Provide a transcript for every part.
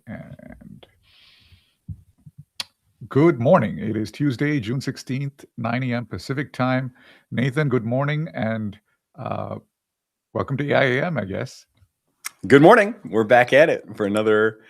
And good morning. It is Tuesday, June 16th, 9 a.m. Pacific time. Nathan, good morning, and uh, welcome to AIAM, I guess. Good morning. We're back at it for another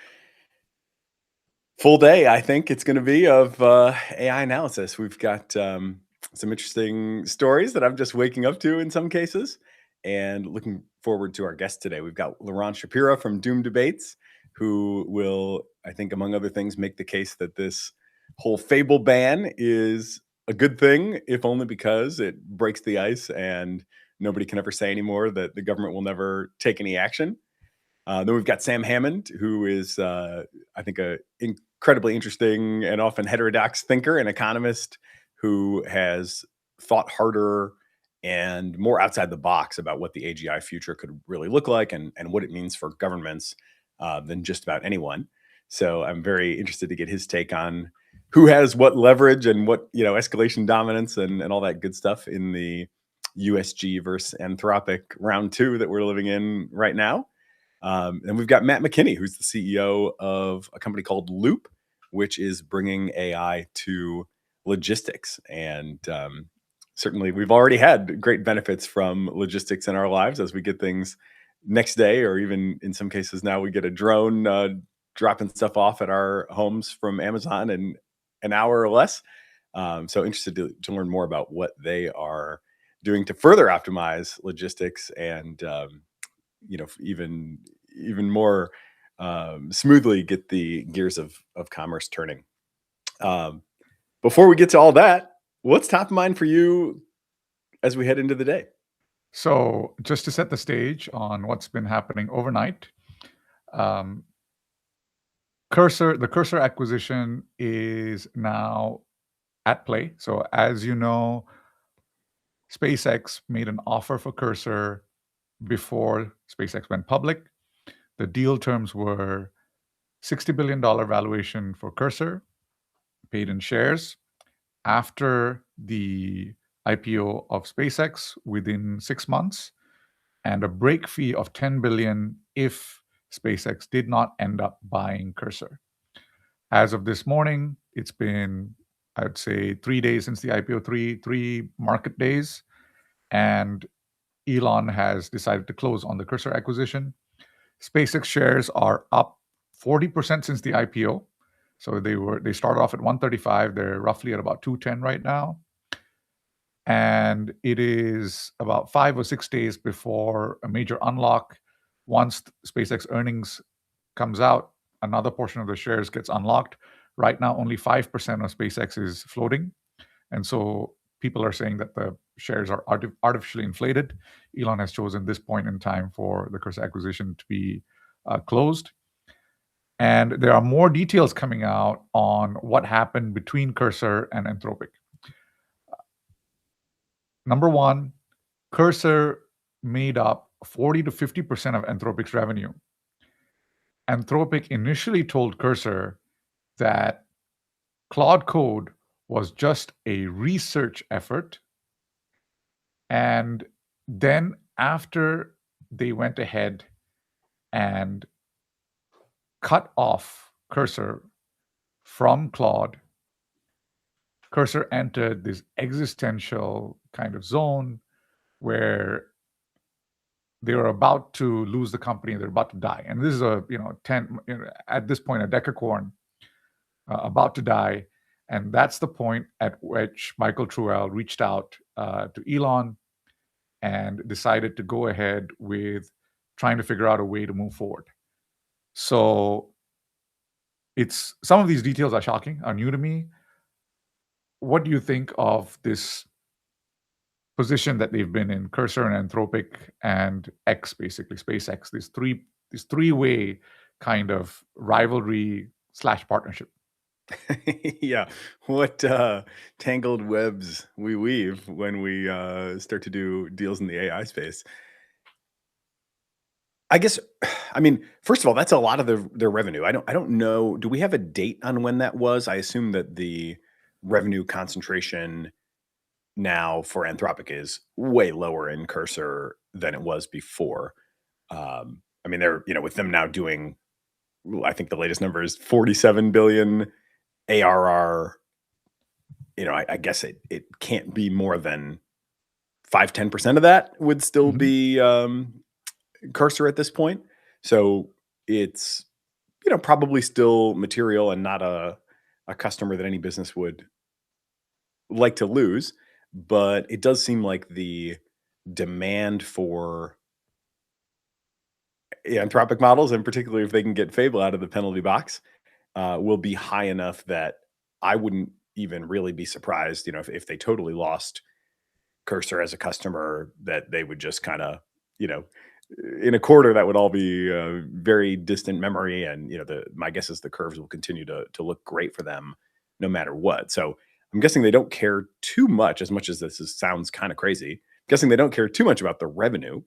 full day, I think it's going to be, of AI analysis. We've got some interesting stories that I'm just waking up to in some cases, and looking forward to our guest today. We've got Liron Shapira from Doom Debates, who will, I think, among other things, make the case that this whole Fable ban is a good thing, if only because it breaks the ice and nobody can ever say anymore that the government will never take any action. Then we've got Sam Hammond, who is, I think, an incredibly interesting and often heterodox thinker and economist who has thought harder and more outside the box about what the AGI future could really look like and what it means for governments than just about anyone. So I'm very interested to get his take on who has what leverage and what, escalation dominance and all that good stuff in the USG versus Anthropic round two that we're living in right now. And we've got Matt McKinney, who's the CEO of a company called Loop, which is bringing AI to logistics. And certainly we've already had great benefits from logistics in our lives as we get things next day, or even in some cases now we get a drone dropping stuff off at our homes from Amazon in an hour or less. So interested to learn more about what they are doing to further optimize logistics and even more smoothly get the gears of commerce turning. Before we get to all that, what's top of mind for you as we head into the day? So, just to set the stage on what's been happening overnight, the Cursor acquisition is now at play. So, as you know, SpaceX made an offer for Cursor before SpaceX went public. The deal terms were $60 billion valuation for Cursor, paid in shares. After the IPO of SpaceX within 6 months, and a break fee of $10 billion if SpaceX did not end up buying Cursor. As of this morning, it's been, I would say, 3 days since the IPO, three market days, and Elon has decided to close on the Cursor acquisition. SpaceX shares are up 40% since the IPO. So they started off at 135. They're roughly at about 210 right now. And it is about 5 or 6 days before a major unlock. Once SpaceX earnings comes out, another portion of the shares gets unlocked. Right now, only 5% of SpaceX is floating. And so people are saying that the shares are artificially inflated. Elon has chosen this point in time for the Cursor acquisition to be closed. And there are more details coming out on what happened between Cursor and Anthropic. Number one, Cursor made up 40 to 50% of Anthropic's revenue. Anthropic initially told Cursor that Claude Code was just a research effort. And then after they went ahead and cut off Cursor from Claude, Cursor entered this existential kind of zone where they were about to lose the company. They're about to die. And this is at this point, a decacorn about to die. And that's the point at which Michael Truel reached out to Elon and decided to go ahead with trying to figure out a way to move forward. So some of these details are shocking, are new to me. What do you think of this position that they've been in, Cursor and Anthropic and X, basically SpaceX, this three-way kind of rivalry / partnership? Yeah, what tangled webs we weave when we start to do deals in the AI space. I guess, first of all, that's a lot of their revenue. I don't know. Do we have a date on when that was? I assume that the revenue concentration now for Anthropic is way lower in Cursor than it was before. They're, with them now doing I think the latest number is 47 billion ARR. I guess it can't be more than 5-10% of that would still Mhm. be Cursor at this point. So it's probably still material and not a customer that any business would like to lose. But it does seem like the demand for Anthropic models, and particularly if they can get Fable out of the penalty box, will be high enough that I wouldn't even really be surprised, if they totally lost Cursor as a customer, that they would just kind of, you know, in a quarter that would all be very distant memory, and my guess is the curves will continue to look great for them no matter what. So I'm guessing they don't care too much as sounds kind of crazy. I'm guessing they don't care too much about the revenue.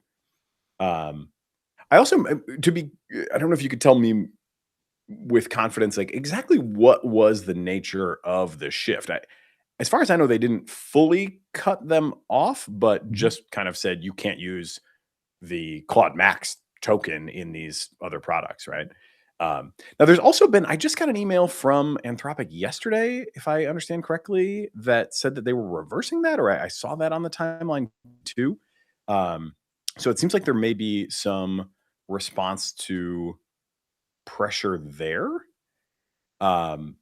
Um, I also, I don't know if you could tell me with confidence, like exactly what was the nature of the shift. As far as I know, they didn't fully cut them off, but Mhm. just kind of said you can't use the Claude Max token in these other products, right? Now, there's also been, I just got an email from Anthropic yesterday, if I understand correctly, that said that they were reversing that, or I saw that on the timeline too. Um, so it seems like there may be some response to pressure there, um,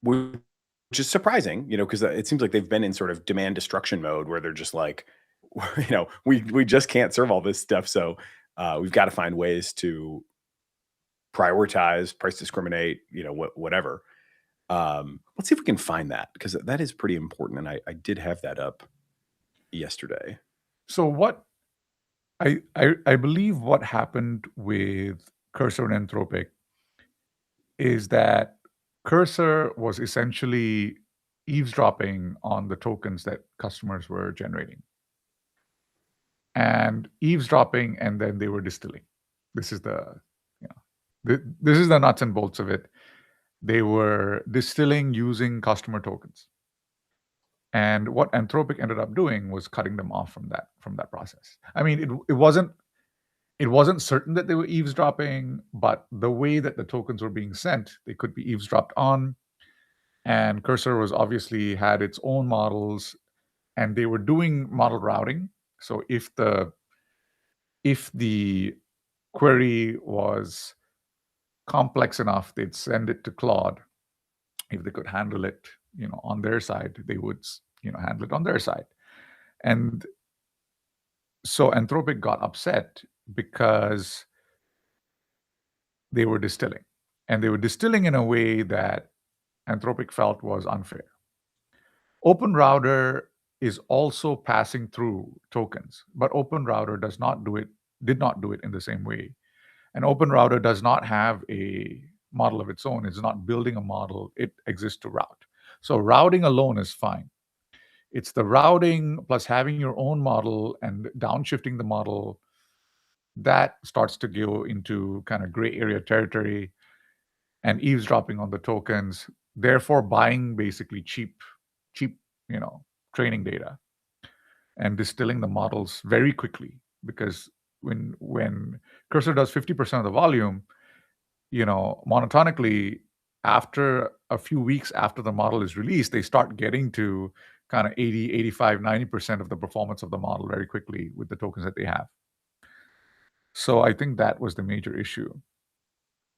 which is surprising, because it seems like they've been in sort of demand destruction mode where they're just like, we just can't serve all this stuff, so we've got to find ways to prioritize, price discriminate, whatever. Let's see if we can find that, because that is pretty important, and I did have that up yesterday. So what I believe what happened with Cursor and Anthropic is that Cursor was essentially eavesdropping on the tokens that customers were generating, and eavesdropping, and then they were distilling. This is the, you know, this is the nuts and bolts of it. They were distilling using customer tokens. And what Anthropic ended up doing was cutting them off from that process. I mean, it wasn't certain that they were eavesdropping, but the way that the tokens were being sent, they could be eavesdropped on. And Cursor was obviously had its own models, and they were doing model routing. So if the query was complex enough, they'd send it to Claude. If they could handle it, on their side, they would, handle it on their side. And so Anthropic got upset because they were distilling, and they were distilling in a way that Anthropic felt was unfair. Open Router is also passing through tokens, but Open Router did not do it in the same way. And Open Router does not have a model of its own. It's not building a model. It exists to route. So routing alone is fine. It's the routing plus having your own model and downshifting the model that starts to go into kind of gray area territory, and eavesdropping on the tokens, therefore buying basically cheap, training data and distilling the models very quickly. Because when Cursor does 50% of the volume, monotonically, after a few weeks after the model is released, they start getting to kind of 80, 85, 90% of the performance of the model very quickly with the tokens that they have. So I think that was the major issue.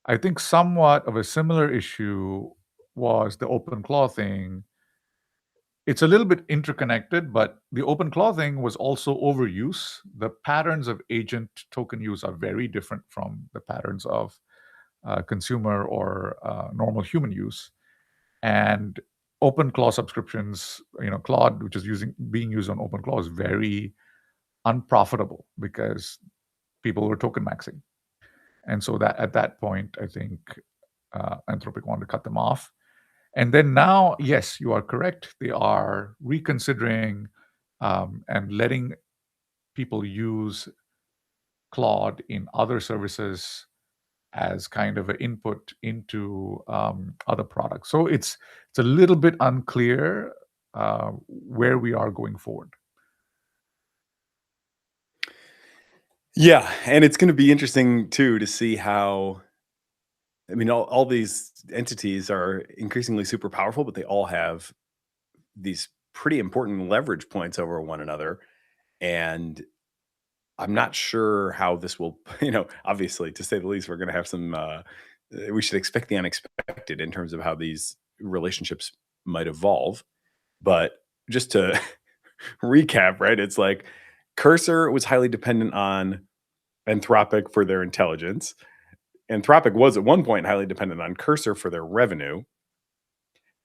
I think somewhat of a similar issue was the OpenClaw thing. It's a little bit interconnected, but the OpenClaw thing was also overuse. The patterns of agent token use are very different from the patterns of consumer or normal human use. And OpenClaw subscriptions, Claude, which is being used on OpenClaw, is very unprofitable because people were token maxing. And so that at that point, I think Anthropic wanted to cut them off. And then now, yes, you are correct. They are reconsidering and letting people use Claude in other services as kind of an input into other products. So it's a little bit unclear where we are going forward. Yeah, and it's going to be interesting too to see how I mean, all these entities are increasingly super powerful, but they all have these pretty important leverage points over one another. And I'm not sure how this will, obviously, to say the least, we're going to have some, we should expect the unexpected in terms of how these relationships might evolve. But just to recap, right? It's like Cursor was highly dependent on Anthropic for their intelligence. Anthropic was at one point highly dependent on Cursor for their revenue.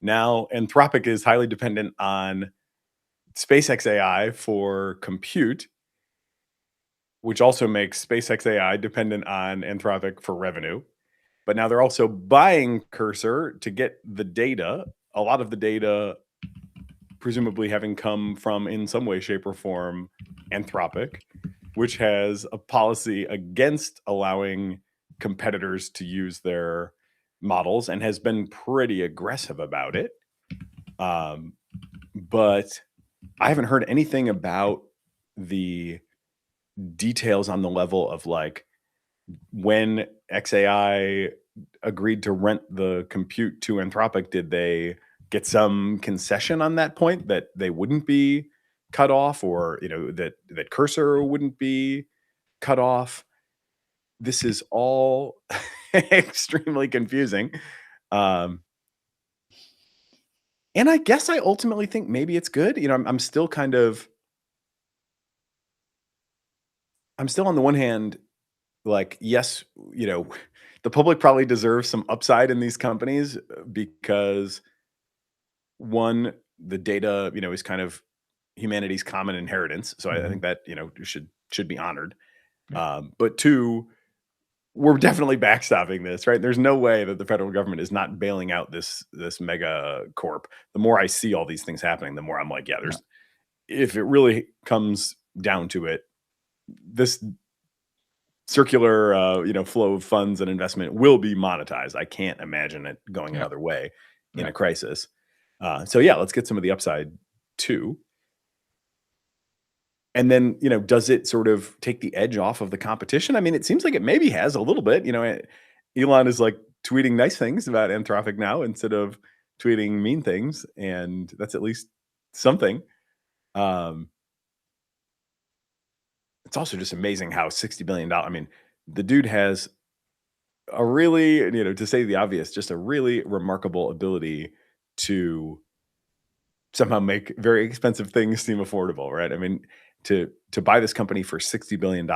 Now, Anthropic is highly dependent on SpaceX AI for compute, which also makes SpaceX AI dependent on Anthropic for revenue. But now they're also buying Cursor to get the data, a lot of the data presumably having come from, in some way, shape, or form, Anthropic, which has a policy against allowing competitors to use their models and has been pretty aggressive about it. But I haven't heard anything about the details on the level of like when XAI agreed to rent the compute to Anthropic, did they get some concession on that point that they wouldn't be cut off, or that Cursor wouldn't be cut off? This is all extremely confusing. And I guess I ultimately think maybe it's good. I'm still on the one hand, like, yes, the public probably deserves some upside in these companies because one, the data, is kind of humanity's common inheritance. So I think that, should be honored. Yeah. But two, we're definitely backstopping this, right? There's no way that the federal government is not bailing out this mega corp. The more I see all these things happening, the more I'm like, yeah, if it really comes down to it, this circular flow of funds and investment will be monetized. I can't imagine it going Yeah. another way in Yeah. a crisis. So yeah, let's get some of the upside too. And then, does it sort of take the edge off of the competition? I mean, it seems like it maybe has a little bit. Elon is like tweeting nice things about Anthropic now instead of tweeting mean things, and that's at least something. It's also just amazing how $60 billion, I mean, the dude has a really, to say the obvious, just a really remarkable ability to somehow make very expensive things seem affordable, right? I mean, to buy this company for $60 billion,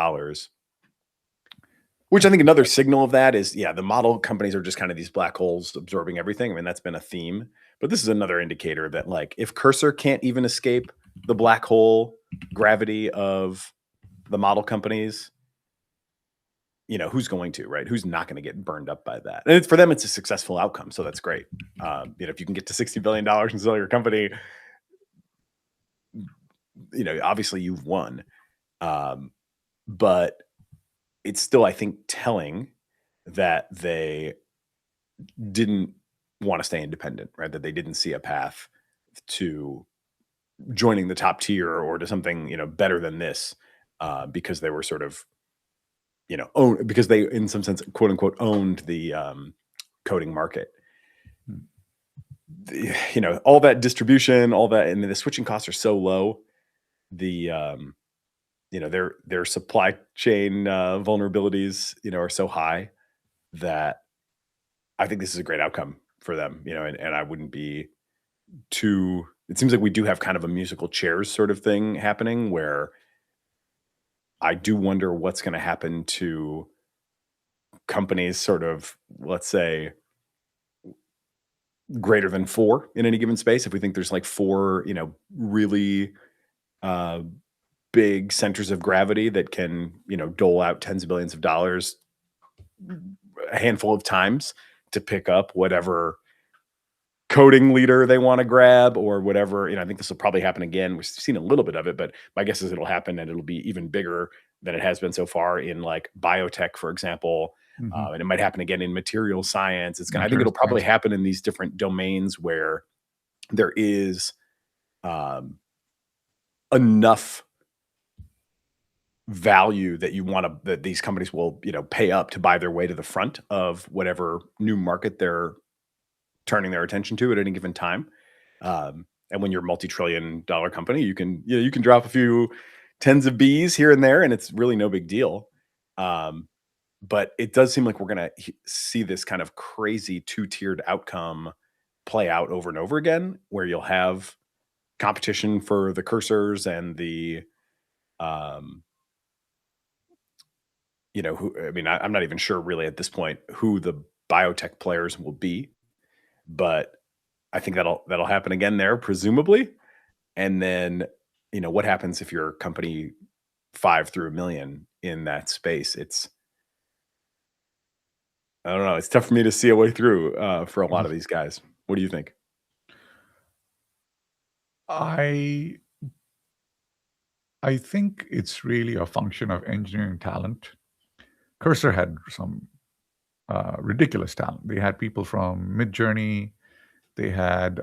which I think another signal of that is, yeah, the model companies are just kind of these black holes absorbing everything. I mean, that's been a theme, but this is another indicator that, like, if Cursor can't even escape the black hole gravity of the model companies, who's going to, right? Who's not going to get burned up by that? And for them, it's a successful outcome. So that's great. If you can get to $60 billion and sell your company, obviously you've won. But it's still, I think, telling that they didn't want to stay independent, right? That they didn't see a path to joining the top tier or to something, better than this, because they were sort of, because they, in some sense, quote unquote, owned the coding market. All that distribution, all that, and the switching costs are so low. Their supply chain vulnerabilities, are so high that I think this is a great outcome for them, and I wouldn't be too. It seems like we do have kind of a musical chairs sort of thing happening where I do wonder what's going to happen to companies sort of, let's say, greater than 4 in any given space. If we think there's like 4, really big centers of gravity that can, dole out tens of billions of dollars a handful of times to pick up whatever coding leader they want to grab or whatever. I think this will probably happen again. We've seen a little bit of it, but my guess is it'll happen and it'll be even bigger than it has been so far in like biotech, for example. And it might happen again in material science. I think it'll probably happen in these different domains where there is enough value that you want to that these companies will pay up to buy their way to the front of whatever new market they're turning their attention to at any given time. And when you're a multi-trillion dollar company, you can drop a few tens of B's here and there, and it's really no big deal. Um, but it does seem like we're going to see this kind of crazy two-tiered outcome play out over and over again, where you'll have competition for the cursors and the um, I'm not even sure really at this point who the biotech players will be, but I think that'll happen again there, presumably. And then, what happens if you're a company 5 through a million in that space? I don't know. It's tough for me to see a way through for a lot of these guys. What do you think? I I think it's really a function of engineering talent. Cursor had some ridiculous talent. They had people from Midjourney, they had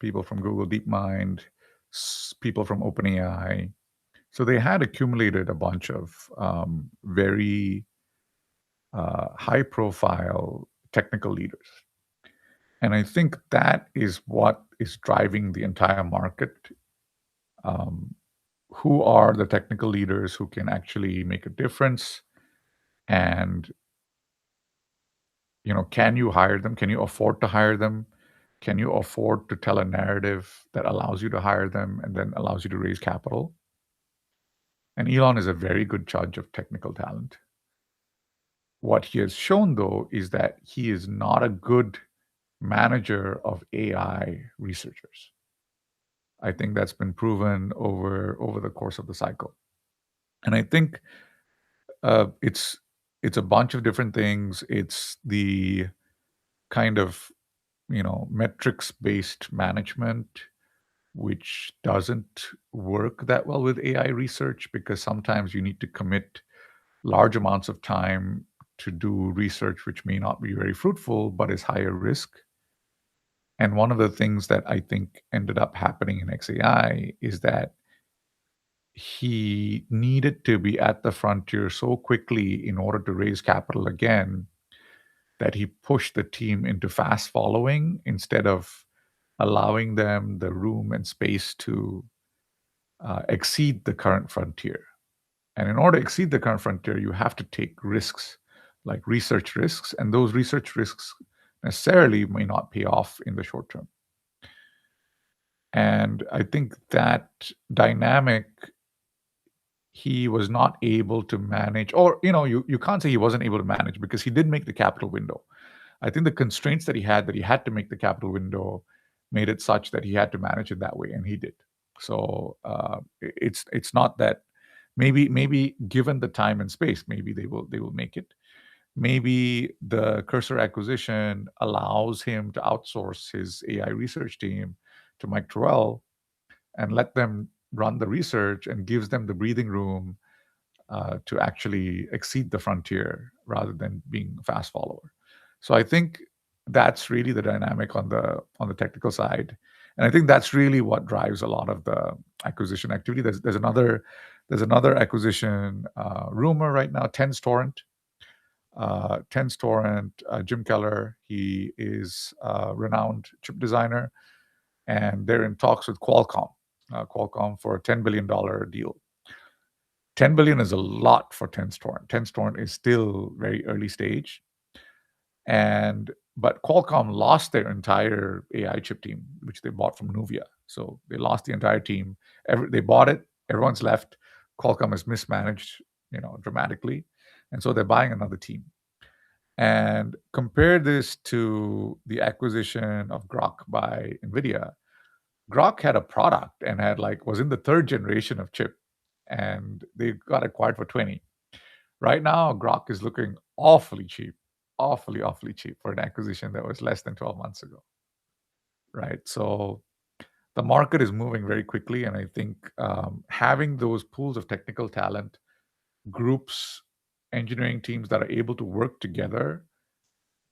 people from Google DeepMind, people from OpenAI. So they had accumulated a bunch of very high-profile technical leaders, and I think that is what is driving the entire market. Um, who are the technical leaders who can actually make a difference? And can you hire them? Can you afford to hire them? Can you afford to tell a narrative that allows you to hire them and then allows you to raise capital? And Elon is a very good judge of technical talent. What he has shown, though, is that he is not a good manager of AI researchers. I think that's been proven over the course of the cycle. And I think it's a bunch of different things. It's the kind of metrics-based management, which doesn't work that well with AI research because sometimes you need to commit large amounts of time to do research which may not be very fruitful but is higher risk. And one of the things that I think ended up happening in XAI is that he needed to be at the frontier so quickly in order to raise capital again that he pushed the team into fast following instead of allowing them the room and space to exceed the current frontier. And in order to exceed the current frontier, you have to take risks, like research risks, and those research risks necessarily may not pay off in the short term. And I think that dynamic he was not able to manage, or you can't say he wasn't able to manage because he did make the capital window. I think the constraints that he had to make the capital window made it such that he had to manage it that way, and he did. So it's not that maybe given the time and space, maybe they will make it. Maybe the Cursor acquisition allows him to outsource his AI research team to Mike Terrell and let them run the research and gives them the breathing room to actually exceed the frontier rather than being a fast follower. So I think that's really the dynamic on the technical side, and I think that's really what drives a lot of the acquisition activity. There's another acquisition rumor right now. Tenstorrent, Jim Keller, he is a renowned chip designer, and they're in talks with Qualcomm for a $10 billion deal. 10 billion is a lot for Tenstorrent. Tenstorrent is still very early stage. But Qualcomm lost their entire AI chip team, which they bought from Nuvia. So they lost the entire team. They bought it, everyone's left. Qualcomm is mismanaged, dramatically. And so they're buying another team. And compare this to the acquisition of Grok by NVIDIA. Grok had a product and was in the third generation of chip, and they got acquired for 20. Right now, Grok is looking awfully cheap, awfully cheap for an acquisition that was less than 12 months ago, right? So the market is moving very quickly, and I think having those pools of technical talent, groups, engineering teams that are able to work together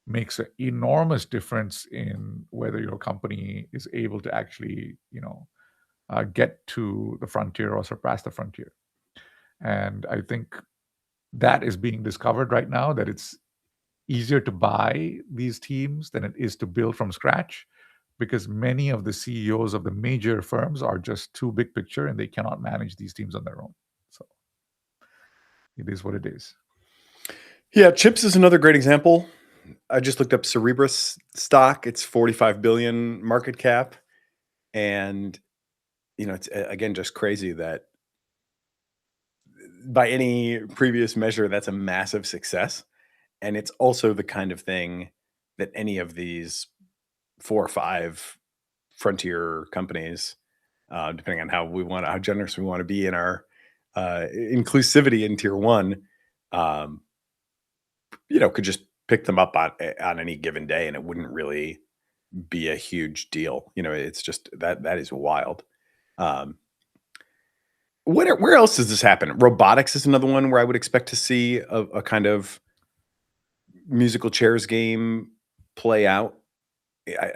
makes an enormous difference in whether your company is able to actually, get to the frontier or surpass the frontier. And I think that is being discovered right now, that it's easier to buy these teams than it is to build from scratch, because many of the CEOs of the major firms are just too big picture and they cannot manage these teams on their own. So it is what it is. Yeah, chips is another great example. I just looked up Cerebras stock. It's 45 billion market cap. And, it's again just crazy that by any previous measure, that's a massive success. And it's also the kind of thing that any of these 4 or 5 frontier companies, depending on how generous we want to be in our inclusivity in tier one, um, could just pick them up on any given day, and it wouldn't really be a huge deal. It's just that is wild. Um, where else does this happen? Robotics is another one where I would expect to see a kind of musical chairs game play out.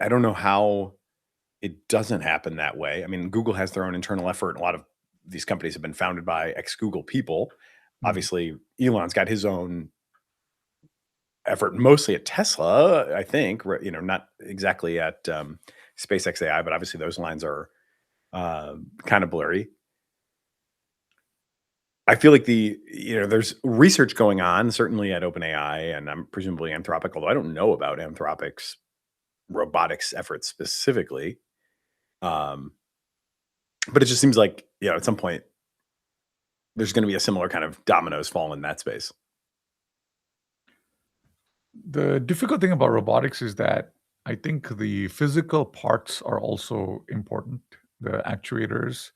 I don't know how it doesn't happen that way. I mean, Google has their own internal effort, and a lot of these companies have been founded by ex-Google people. Mhm. Obviously, Elon's got his own effort, mostly at Tesla, I think. Not exactly at SpaceX AI, but obviously those lines are kind of blurry. I feel like there's research going on, certainly at OpenAI, and I'm presumably Anthropic, although I don't know about Anthropic's robotics efforts specifically. Um, but it just seems like, at some point there's going to be a similar kind of dominoes fall in that space. The difficult thing about robotics is that I think the physical parts are also important, the actuators,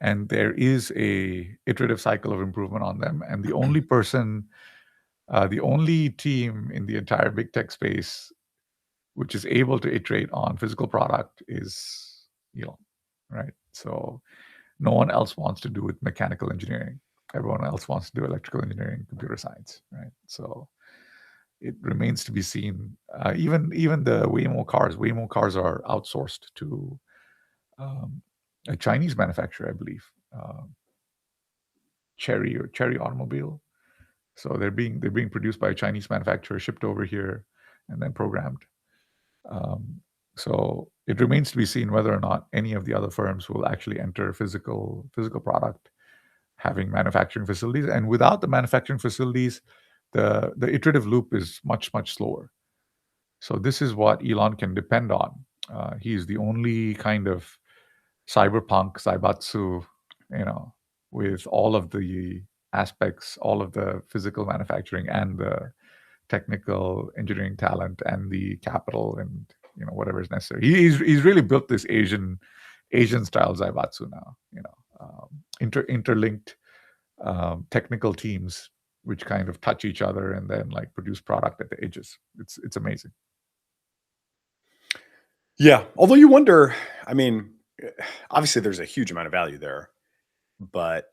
and there is a iterative cycle of improvement on them. And the only the only team in the entire big tech space which is able to iterate on physical product is Elon, right? So no one else wants to do with mechanical engineering. Everyone else wants to do electrical engineering, computer science, right? So it remains to be seen. Even the Waymo cars are outsourced to a Chinese manufacturer, I believe, Cherry Automobile. So they're being produced by a Chinese manufacturer, shipped over here, and then programmed. Um, so it remains to be seen whether or not any of the other firms will actually enter physical product, having manufacturing facilities. And without the manufacturing facilities, the iterative loop is much slower. So this is what Elon can depend on. He's the only kind of cyberpunk Zaibatsu, with all of the aspects, all of the physical manufacturing and the technical engineering talent and the capital and whatever is necessary. He's really built this Asian style Zaibatsu now. Interlinked technical teams which kind of touch each other and then like produce product at the edges. It's amazing. Yeah. Although you wonder, I mean, obviously there's a huge amount of value there, but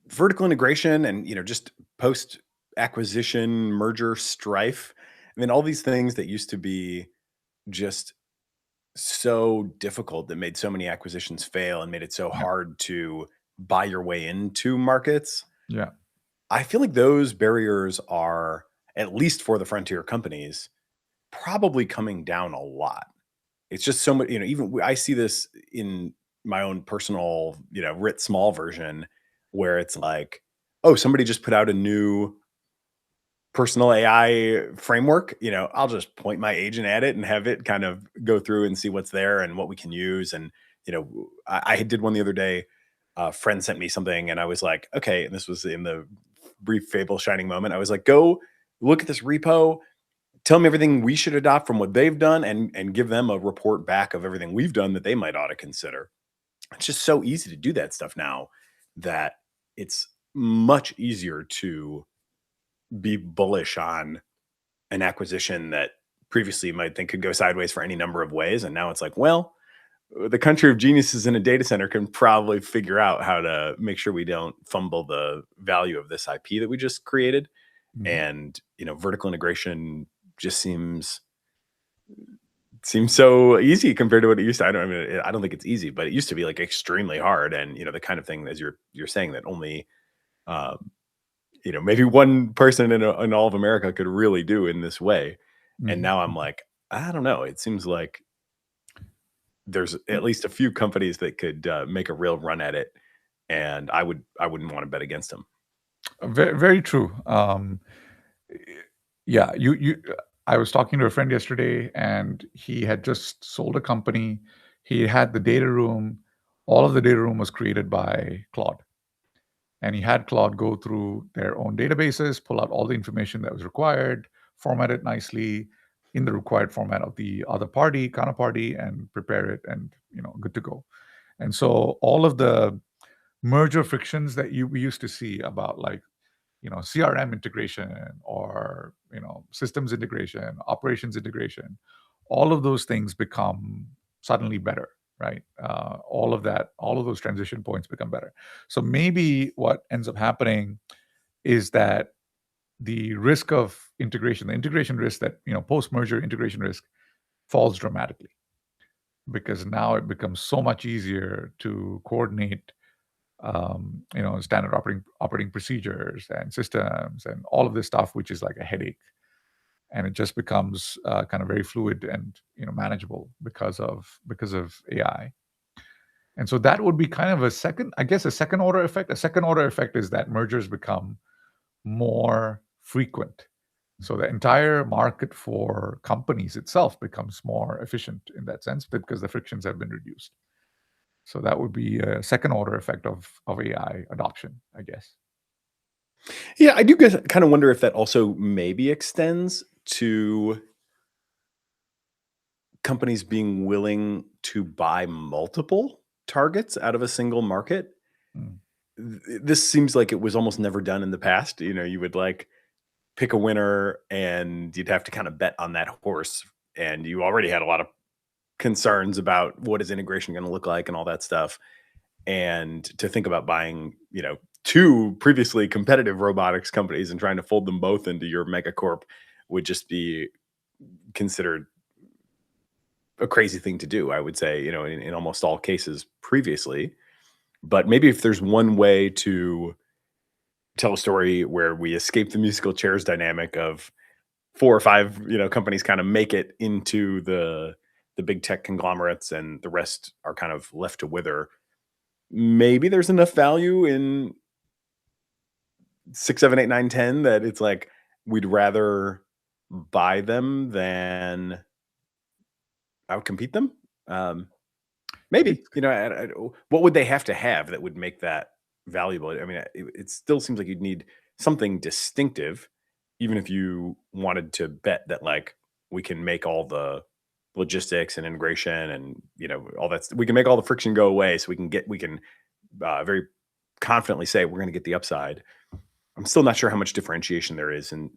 vertical integration and, just post acquisition merger strife, I mean, all these things that used to be just so difficult, that made so many acquisitions fail and made it so Yeah. hard to buy your way into markets. Yeah. I feel like those barriers are, at least for the frontier companies, probably coming down a lot. It's just so much, even I see this in my own personal, writ small version, where it's like, oh, somebody just put out a new personal AI framework. I'll just point my agent at it and have it kind of go through and see what's there and what we can use. And, I did one the other day. A friend sent me something and I was like, okay. And this was in the brief Fable shining moment. I was like, go look at this repo, tell me everything we should adopt from what they've done, and give them a report back of everything we've done that they might ought to consider. It's just so easy to do that stuff now that it's much easier to be bullish on an acquisition that previously you might think could go sideways for any number of ways. And now it's like, well, the country of geniuses in a data center can probably figure out how to make sure we don't fumble the value of this IP that we just created. Mhm. And, vertical integration just seems seems so easy compared to what it used to. I don't think it's easy, but it used to be like extremely hard, and the kind of thing as you're saying that only um, maybe one person in all of America could really do in this way. And Mhm. now I'm like, I don't know. It seems like there's at least a few companies that could make a real run at it, and I wouldn't want to bet against them. Very, very true. Yeah, I was talking to a friend yesterday, and he had just sold a company. He had the data room. All of the data room was created by Claude, and he had Claude go through their own databases, pull out all the information that was required, format it nicely in the required format of the other party, counterparty, and prepare it, and good to go. And so all of the merger frictions that we used to see about, like, CRM integration, or systems integration, operations integration, all of those things become suddenly better, right? All of those transition points become better. So maybe what ends up happening is that the risk of integration, the integration risk, that post merger integration risk, falls dramatically, because now it becomes so much easier to coordinate standard operating procedures and systems and all of this stuff, which is like a headache, and it just becomes kind of very fluid and manageable because of AI. And so that would be kind of a second, I guess, a second order effect. A second order effect is that mergers become more frequent. So the entire market for companies itself becomes more efficient in that sense, because the frictions have been reduced. So that would be a second order effect of AI adoption, I guess. Yeah, I do kind of wonder if that also maybe extends to companies being willing to buy multiple targets out of a single market. Mm. This seems like it was almost never done in the past. You would like pick a winner and you'd have to kind of bet on that horse. And you already had a lot of concerns about what is integration going to look like and all that stuff. And to think about buying, two previously competitive robotics companies and trying to fold them both into your megacorp would just be considered a crazy thing to do, I would say, in almost all cases previously. But maybe if there's one way to tell a story where we escape the musical chairs dynamic of four or five, companies kind of make it into the big tech conglomerates and the rest are kind of left to wither. Maybe there's enough value in 6, 7, 8, 9, 10 that it's like we'd rather buy them than outcompete them. Um, Maybe, It's what would they have to have that would make that valuable? I mean, it still seems like you'd need something distinctive, even if you wanted to bet that like we can make all the logistics and integration and all that. We can make all the friction go away, so we can very confidently say we're going to get the upside. I'm still not sure how much differentiation there is, and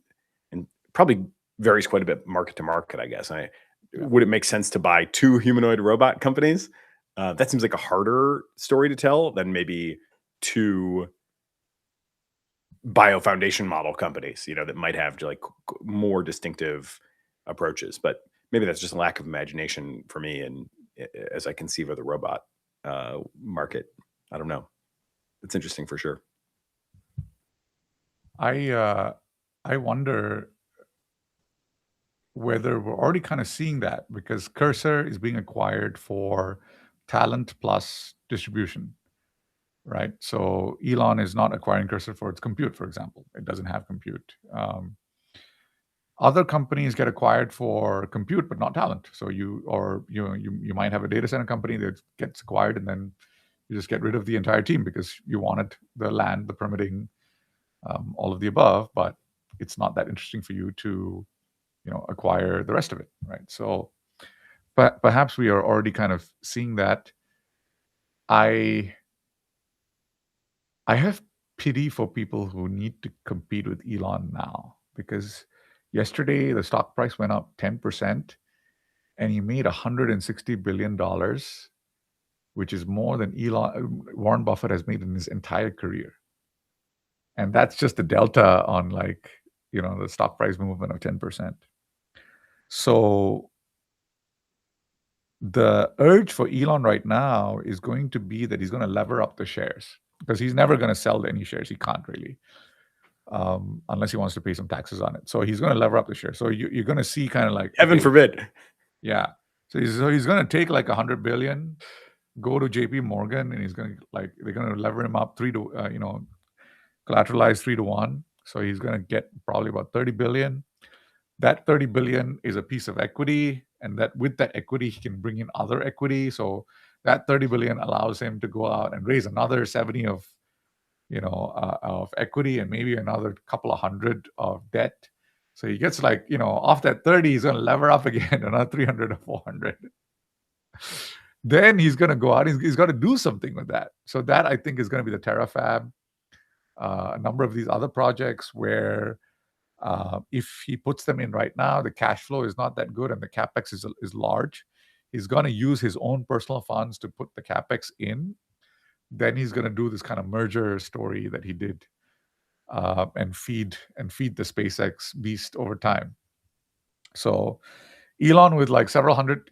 probably varies quite a bit market to market. I guess. Yeah. Would it make sense to buy two humanoid robot companies? That seems like a harder story to tell than maybe two bio foundation model companies, that might have like more distinctive approaches. But maybe that's just a lack of imagination for me, and as I conceive of the robot market, I don't know. It's interesting for sure. I uh, I wonder whether we're already kind of seeing that, because Cursor is being acquired for talent plus distribution, right? So Elon is not acquiring Cursor for its compute, for example. It doesn't have compute. Other companies get acquired for compute but not talent. So you might have a data center company that gets acquired, and then you just get rid of the entire team because you wanted the land, the permitting, all of the above, but it's not that interesting for you to acquire the rest of it, right? So but perhaps we are already kind of seeing that. I I have pity for people who need to compete with Elon now, because yesterday the stock price went up 10% and he made $160 billion, which is more than Warren Buffett has made in his entire career. And that's just the delta on, like, the stock price movement of 10%. So The urge for Elon right now is going to be that he's going to lever up the shares, because he's never going to sell any shares. He can't really, unless he wants to pay some taxes on it. So he's going to lever up the shares. So you're going to see kind of like, Heaven okay, forbid. yeah. So he's going to take like 100 billion, go to JP Morgan, and he's going to like, they're going to lever him up collateralize 3 to 1. So he's going to get probably about 30 billion. That 30 billion is a piece of equity, and that with that equity he can bring in other equity. So that 30 billion allows him to go out and raise another 70 of equity, and maybe another couple of hundred of debt. So he gets like, off that 30, he's going to lever up again another 300 or 400. Then he's going to go out, he's got to do something with that. So that, I think, is going to be the TerraFab. A number of these other projects where if he puts them in right now, the cash flow is not that good and the capex is large. He's going to use his own personal funds to put the capex in. Then he's going to do this kind of merger story that he did, and feed the SpaceX beast over time. So Elon, with like several hundred,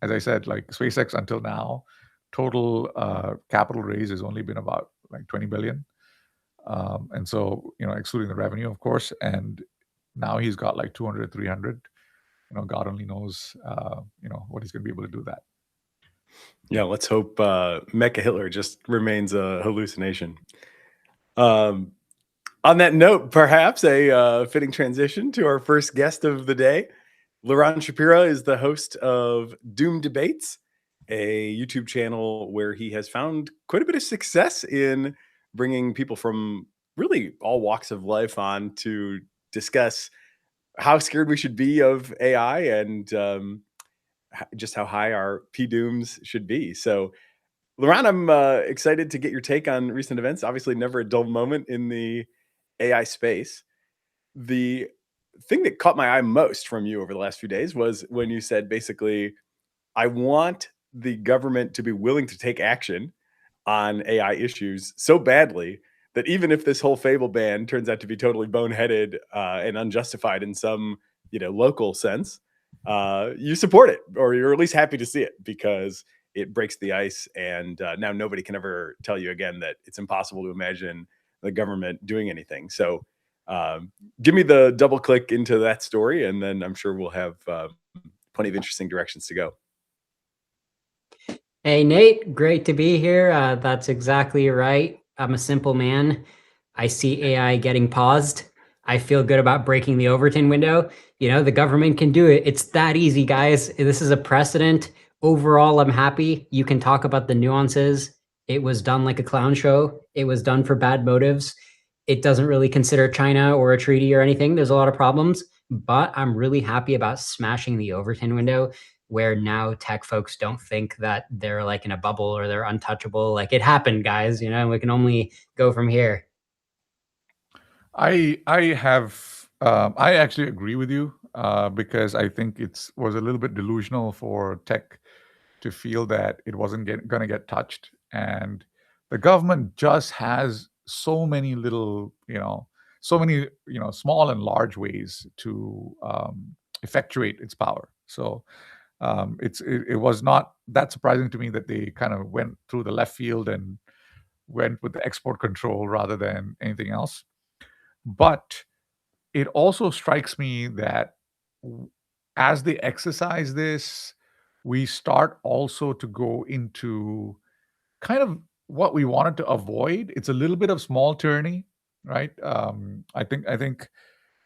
as I said, like SpaceX until now, total capital raise has only been about like 20 billion. And so, excluding the revenue, of course, and now he's got like 200, 300. God only knows, what he's going to be able to do that. Yeah, let's hope Mecha Hitler just remains a hallucination. On that note, perhaps a fitting transition to our first guest of the day. Liron Shapiro is the host of Doom Debates, a YouTube channel where he has found quite a bit of success in bringing people from really all walks of life on to discuss how scared we should be of AI and just how high our P-dooms should be. So, Liron, I'm excited to get your take on recent events. Obviously, never a dull moment in the AI space. The thing that caught my eye most from you over the last few days was when you said, basically, I want the government to be willing to take action on AI issues so badly that even if this whole Fable ban turns out to be totally boneheaded and unjustified in some local sense, you support it, or you're at least happy to see it because it breaks the ice, and now nobody can ever tell you again that it's impossible to imagine the government doing anything. So give me the double click into that story, and then I'm sure we'll have plenty of interesting directions to go. Hey, Nate, great to be here. That's exactly right. I'm a simple man. I see AI getting paused. I feel good about breaking the Overton window. The government can do it. It's that easy, guys. This is a precedent. Overall, I'm happy. You can talk about the nuances. It was done like a clown show. It was done for bad motives. It doesn't really consider China or a treaty or anything. There's a lot of problems, but I'm really happy about smashing the Overton window, where now tech folks don't think that they're like in a bubble or they're untouchable. Like, it happened, guys, we can only go from here. I actually agree with you, because I think was a little bit delusional for tech to feel that it wasn't going to get touched, and the government just has so many little, small and large ways to effectuate its power. So it was not that surprising to me that they kind of went through the left field and went with the export control rather than anything else. But it also strikes me that as they exercise this, we start also to go into kind of what we wanted to avoid. It's a little bit of small tyranny, right? I think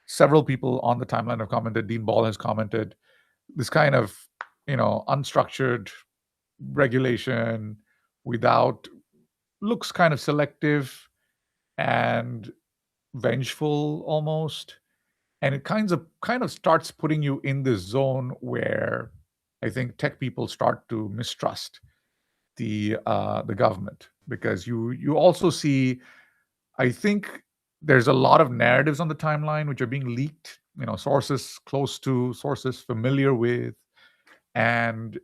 several people on the timeline have commented. Dean Ball has commented this kind of unstructured regulation without looks kind of selective and vengeful almost, and it kind of starts putting you in this zone where I think tech people start to mistrust the government, because you also see, I think there's a lot of narratives on the timeline which are being leaked, sources close to, sources familiar with, and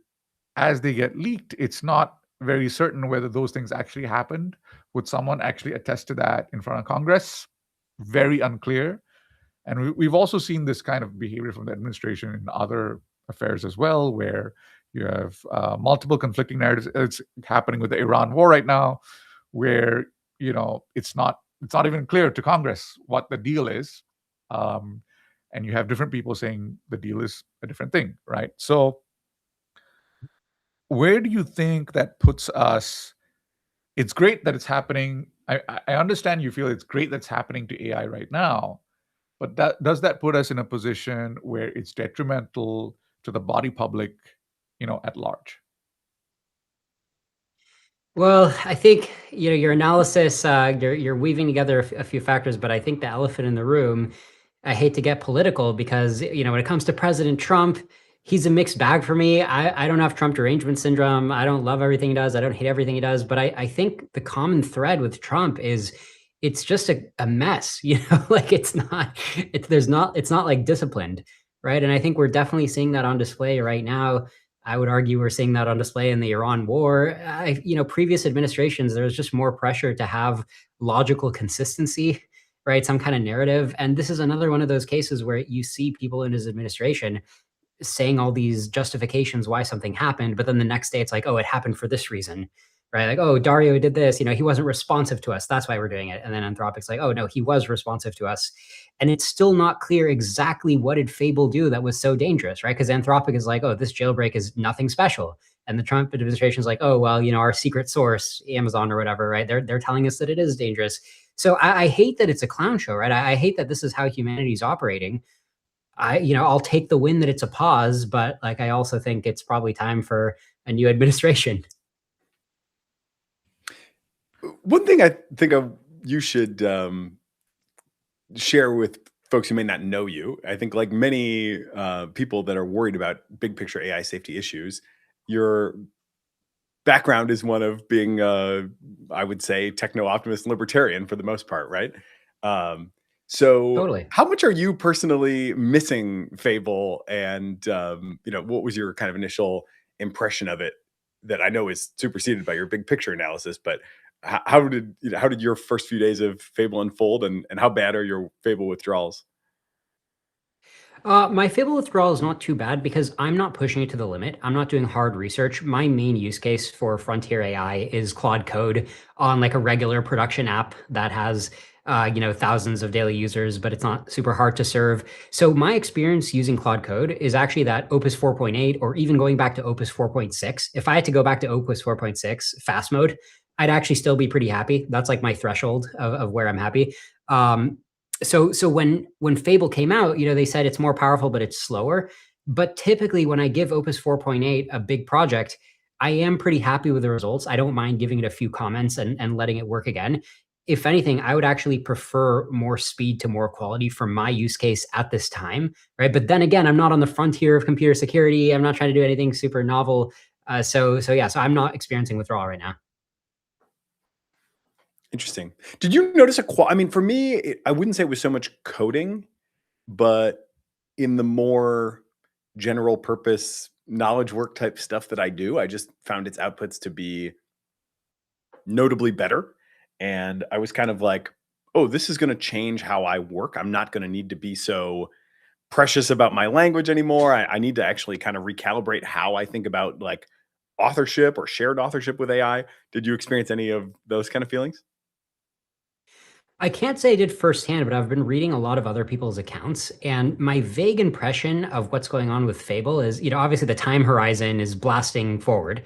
as they get leaked, it's not very certain whether those things actually happened. Would someone actually attest to that in front of Congress? Very unclear. And we've also seen this kind of behavior from the administration in other affairs as well, where You have multiple conflicting narratives. It's happening with the Iran war right now, where it's not even clear to Congress what the deal is, and you have different people saying the deal is a different thing, right? So, where do you think that puts us? It's great that it's happening. I understand you feel it's great that's happening to AI right now, but does that put us in a position where it's detrimental to the body public, at large? Well, I think your analysis, you're weaving together a few factors, but I think the elephant in the room. I hate to get political because when it comes to President Trump, he's a mixed bag for me. I don't have Trump derangement syndrome. I don't love everything he does. I don't hate everything he does. But I think the common thread with Trump is it's just a mess. Like it's not like disciplined, right? And I think we're definitely seeing that on display right now. I would argue we're seeing that on display in the Iran war. Previous administrations, there was just more pressure to have logical consistency, right? Some kind of narrative. And this is another one of those cases where you see people in his administration saying all these justifications why something happened, but then the next day it's like, oh, it happened for this reason, right? Like, oh, Dario did this, he wasn't responsive to us. That's why we're doing it. And then Anthropic's like, oh no, he was responsive to us. And it's still not clear exactly what did Fable do that was so dangerous, right? Because Anthropic is like, oh, this jailbreak is nothing special. And the Trump administration is like, oh, well, our secret source, Amazon or whatever, right? They're telling us that it is dangerous. So I hate that it's a clown show, right? I hate that this is how humanity is operating. I'll take the win that it's a pause, but like I also think it's probably time for a new administration. One thing I think you should share with folks who may not know you, I think like many people that are worried about big picture AI safety issues, your background is one of being, I would say, techno-optimist and libertarian for the most part, right? So Totally. how much are you personally missing Fable? And, what was your kind of initial impression of it that I know is superseded by your big picture analysis, but how did your first few days of Fable unfold, and how bad are your Fable withdrawals? My Fable withdrawal is not too bad because I'm not pushing it to the limit. I'm not doing hard research. My main use case for Frontier AI is Claude Code on like a regular production app that has thousands of daily users, but it's not super hard to serve. So my experience using Claude Code is actually that Opus 4.8 or even going back to Opus 4.6. If I had to go back to Opus 4.6 fast mode, I'd actually still be pretty happy. That's like my threshold of where I'm happy. So when Fable came out, they said it's more powerful, but it's slower. But typically when I give Opus 4.8 a big project, I am pretty happy with the results. I don't mind giving it a few comments and letting it work again. If anything, I would actually prefer more speed to more quality for my use case at this time, right? But then again, I'm not on the frontier of computer security. I'm not trying to do anything super novel. So I'm not experiencing withdrawal right now. Interesting. Did you notice I mean, for me, I wouldn't say it was so much coding, but in the more general purpose knowledge work type stuff that I do, I just found its outputs to be notably better. And I was kind of like, oh, this is going to change how I work. I'm not going to need to be so precious about my language anymore. I need to actually kind of recalibrate how I think about like authorship or shared authorship with AI. Did you experience any of those kind of feelings? I can't say I did firsthand, but I've been reading a lot of other people's accounts. And my vague impression of what's going on with Fable is, obviously the time horizon is blasting forward.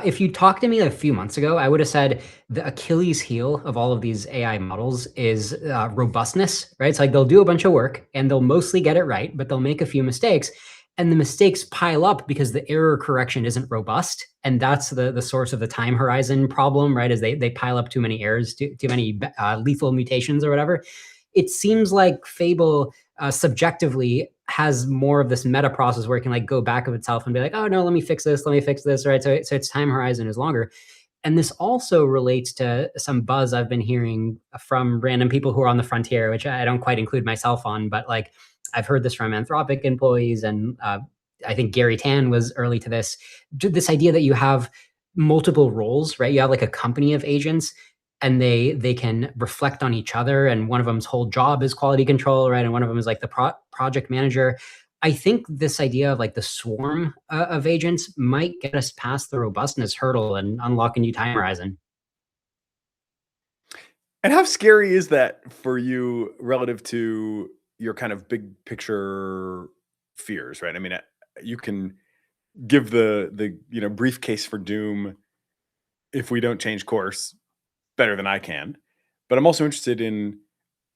If you talked to me a few months ago, I would have said the Achilles heel of all of these AI models is robustness, right? It's like they'll do a bunch of work and they'll mostly get it right, but they'll make a few mistakes. And the mistakes pile up because the error correction isn't robust. And that's the source of the time horizon problem, right? Is they pile up too many errors, too many lethal mutations or whatever. It seems like Fable subjectively has more of this meta process where it can like go back of itself and be like, oh no, let me fix this, right? So its time horizon is longer. And this also relates to some buzz I've been hearing from random people who are on the frontier, which I don't quite include myself on, but like I've heard this from Anthropic employees, and I think Gary Tan was early to this. This idea that you have multiple roles, right? You have like a company of agents, and they can reflect on each other. And one of them's whole job is quality control, right? And one of them is like the project manager. I think this idea of like the swarm of agents might get us past the robustness hurdle and unlock a new time horizon. And how scary is that for you relative to your kind of big picture fears, right? I mean, you can give the briefcase for doom if we don't change course better than I can. But I'm also interested in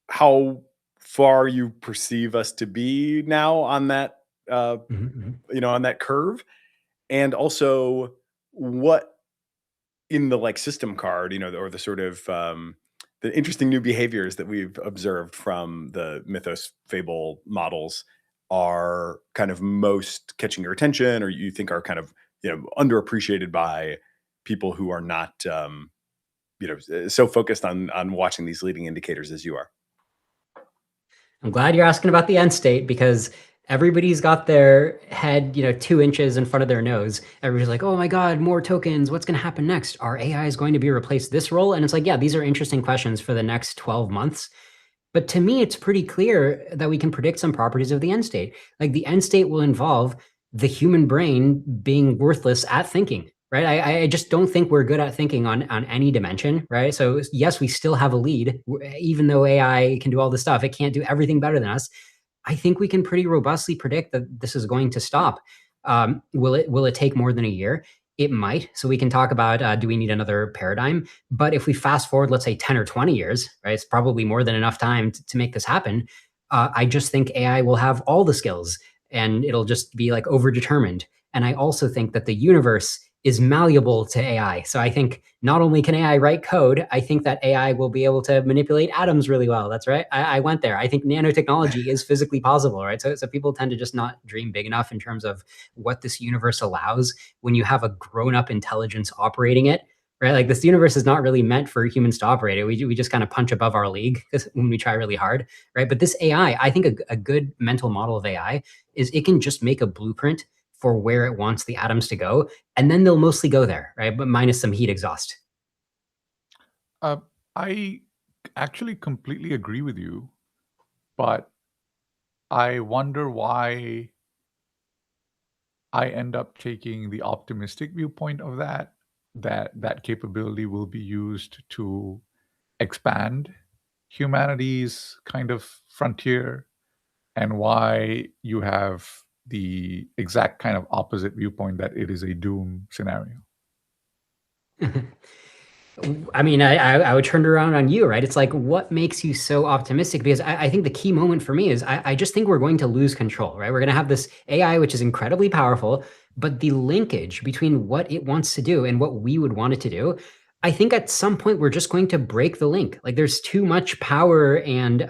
how far you perceive us to be now on that on that curve, and also what in the like system card, or the sort of the interesting new behaviors that we've observed from the Mythos Fable models are kind of most catching your attention, or you think are kind of underappreciated by people who are not so focused on watching these leading indicators as you are. I'm glad you're asking about the end state, because everybody's got their head, 2 inches in front of their nose. Everybody's like, oh my God, more tokens. What's going to happen next? Are AIs going to be replaced this role? And it's like, yeah, these are interesting questions for the next 12 months. But to me, it's pretty clear that we can predict some properties of the end state. Like the end state will involve the human brain being worthless at thinking, right? I just don't think we're good at thinking on any dimension, right? So yes, we still have a lead, even though AI can do all this stuff. It can't do everything better than us. I think we can pretty robustly predict that this is going to stop. Will it take more than a year? It might. So we can talk about, do we need another paradigm? But if we fast forward, let's say 10 or 20 years, right? It's probably more than enough time to make this happen. I just think AI will have all the skills and it'll just be like overdetermined. And I also think that the universe is malleable to AI. So I think not only can AI write code, I think that AI will be able to manipulate atoms really well. That's right. I went there. I think nanotechnology is physically possible, right? So people tend to just not dream big enough in terms of what this universe allows when you have a grown-up intelligence operating it, right? Like this universe is not really meant for humans to operate it. We just kind of punch above our league when we try really hard, right? But this AI, I think a good mental model of AI is it can just make a blueprint for where it wants the atoms to go, and then they'll mostly go there, right? But minus some heat exhaust. I actually completely agree with you, but I wonder why I end up taking the optimistic viewpoint of that capability will be used to expand humanity's kind of frontier, and why you have the exact kind of opposite viewpoint that it is a doom scenario. I mean, I would turn it around on you, right? It's like, what makes you so optimistic? Because I think the key moment for me is I just think we're going to lose control, right? We're going to have this AI, which is incredibly powerful, but the linkage between what it wants to do and what we would want it to do, I think at some point we're just going to break the link. Like there's too much power and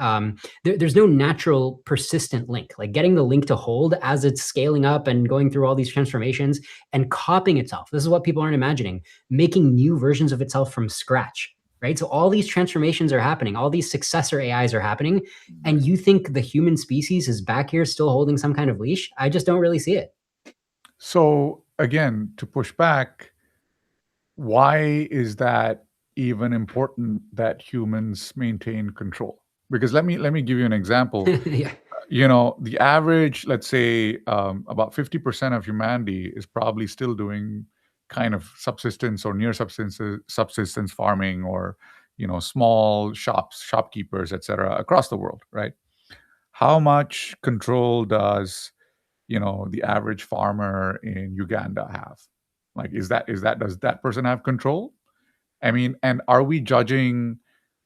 there's no natural persistent link. Like getting the link to hold as it's scaling up and going through all these transformations and copying itself. This is what people aren't imagining, making new versions of itself from scratch, right? So all these transformations are happening. All these successor AIs are happening. And you think the human species is back here still holding some kind of leash? I just don't really see it. So again, to push back, why is that even important that humans maintain control? Because let me give you an example. Yeah. The average, let's say, about 50% of humanity is probably still doing kind of subsistence or near subsistence farming, or small shopkeepers, etc., across the world, right? How much control does the average farmer in Uganda have? Like, does that person have control? I mean, and are we judging,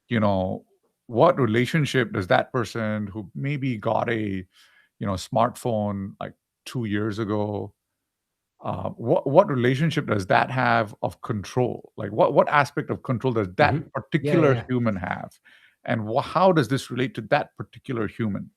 what relationship does that person who maybe got a, smartphone like 2 years ago, what relationship does that have of control? Like, what aspect of control does that particular human have? And how does this relate to that particular human?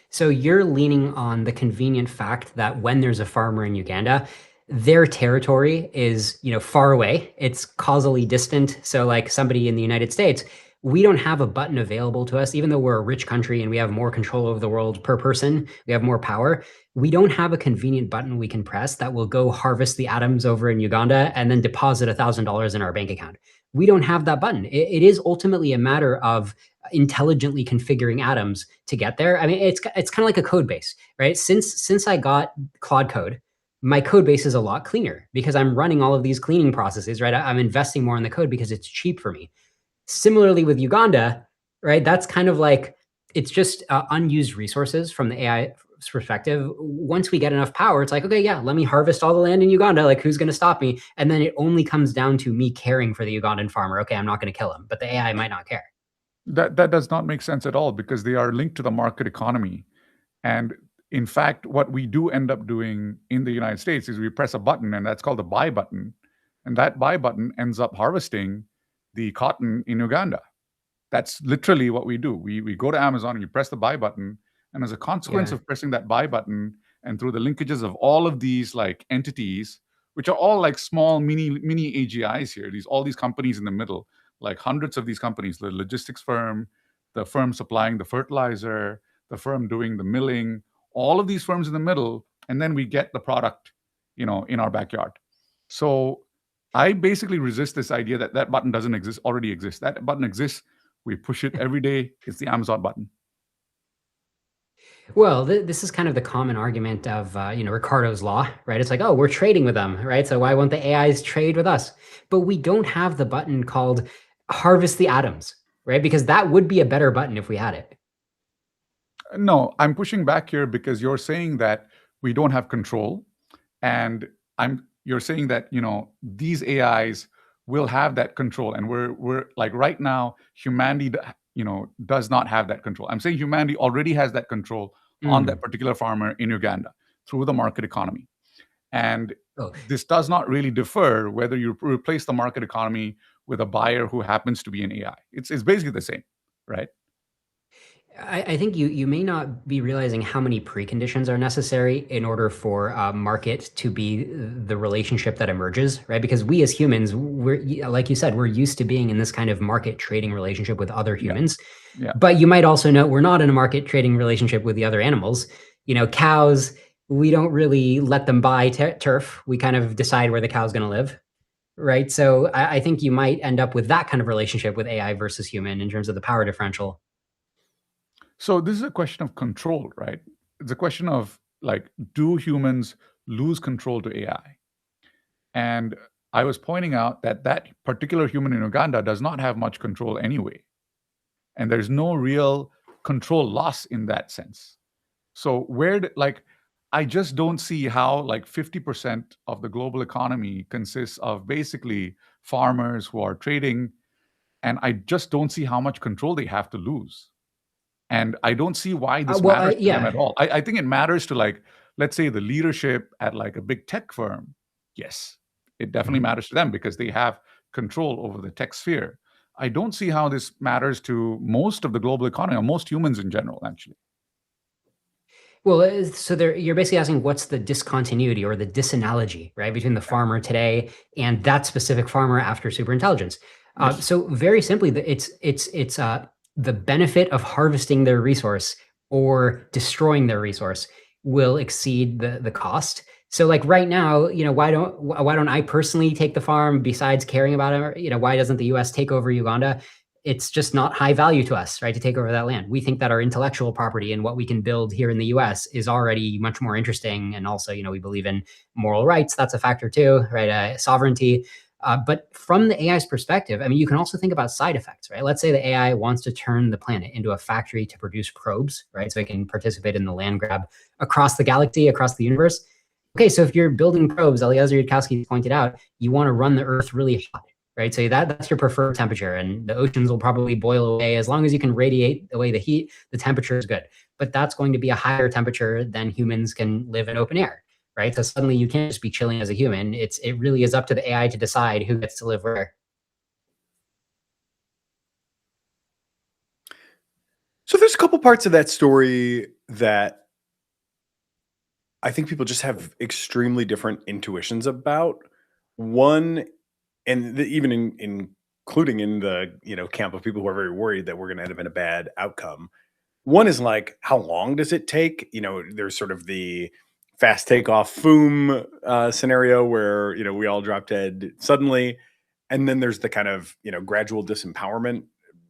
So you're leaning on the convenient fact that when there's a farmer in Uganda, their territory is, far away. It's causally distant. So like somebody in the United States, we don't have a button available to us, even though we're a rich country and we have more control over the world per person, we have more power. We don't have a convenient button we can press that will go harvest the atoms over in Uganda and then deposit $1,000 in our bank account. We don't have that button. It is ultimately a matter of intelligently configuring atoms to get there. I mean, it's kind of like a code base, right? Since I got Claude Code, my code base is a lot cleaner because I'm running all of these cleaning processes, right? I'm investing more in the code because it's cheap for me. Similarly with Uganda, right? That's kind of like it's just unused resources from the AI perspective. Once we get enough power, it's like, okay, yeah, let me harvest all the land in Uganda. Like, who's going to stop me? And then it only comes down to me caring for the Ugandan farmer. Okay, I'm not going to kill him, but the AI might not care. That does not make sense at all because they are linked to the market economy. And in fact, what we do end up doing in the United States is we press a button, and that's called the buy button. And that buy button ends up harvesting the cotton in Uganda. That's literally what we do. We go to Amazon and you press the buy button, and as a consequence Yeah. of pressing that buy button and through the linkages of all of these like entities, which are all like small mini AGIs here, all these companies in the middle, like hundreds of these companies, the logistics firm, the firm supplying the fertilizer, the firm doing the milling, all of these firms in the middle, and then we get the product, in our backyard. So I basically resist this idea that that button doesn't exist, already exists. That button exists. We push it every day. It's the Amazon button. Well, this is kind of the common argument of Ricardo's law, right? It's like, oh, we're trading with them, right? So why won't the AIs trade with us? But we don't have the button called harvest the atoms, right? Because that would be a better button if we had it. No, I'm pushing back here because you're saying that we don't have control, and you're saying that these AIs will have that control, and we're like right now humanity does not have that control. I'm saying humanity already has that control on that particular farmer in Uganda through the market economy, and Oh, this does not really differ whether you replace the market economy with a buyer who happens to be an AI. It's basically the same, right? I think you may not be realizing how many preconditions are necessary in order for a market to be the relationship that emerges, right? Because we as humans, like you said, we're used to being in this kind of market trading relationship with other humans. Yeah. But you might also note we're not in a market trading relationship with the other animals. Cows, we don't really let them buy turf. We kind of decide where the cow's going to live, right? So I think you might end up with that kind of relationship with AI versus human in terms of the power differential. So this is a question of control, right? It's a question of like, do humans lose control to AI? And I was pointing out that that particular human in Uganda does not have much control anyway. And there's no real control loss in that sense. So I just don't see how like 50% of the global economy consists of basically farmers who are trading. And I just don't see how much control they have to lose. And I don't see why this matters to them at all. I think it matters to like, let's say the leadership at like a big tech firm. Yes, it definitely matters to them because they have control over the tech sphere. I don't see how this matters to most of the global economy or most humans in general, actually. Well, so you're basically asking what's the discontinuity or the disanalogy, right, between the farmer today and that specific farmer after superintelligence. Yes. So very simply, it's the benefit of harvesting their resource or destroying their resource will exceed the cost. So like right now, why don't I personally take the farm besides caring about it? Why doesn't the US take over Uganda? It's just not high value to us, right, to take over that land. We think that our intellectual property and what we can build here in the US is already much more interesting. And also, we believe in moral rights. That's a factor too, right? Sovereignty. But from the AI's perspective, I mean, you can also think about side effects, right? Let's say the AI wants to turn the planet into a factory to produce probes, right? So it can participate in the land grab across the galaxy, across the universe. Okay, so if you're building probes, Eliezer Yudkowsky pointed out, you want to run the Earth really hot, right? So that's your preferred temperature, and the oceans will probably boil away. As long as you can radiate away the heat, the temperature is good. But that's going to be a higher temperature than humans can live in open air, right? So suddenly you can't just be chilling as a human. It really is up to the AI to decide who gets to live where. So there's a couple parts of that story that I think people just have extremely different intuitions about. One, and even including in the camp of people who are very worried that we're going to end up in a bad outcome. One is like, how long does it take? There's sort of the fast takeoff Foom scenario where we all drop dead suddenly, And then there's the kind of, gradual disempowerment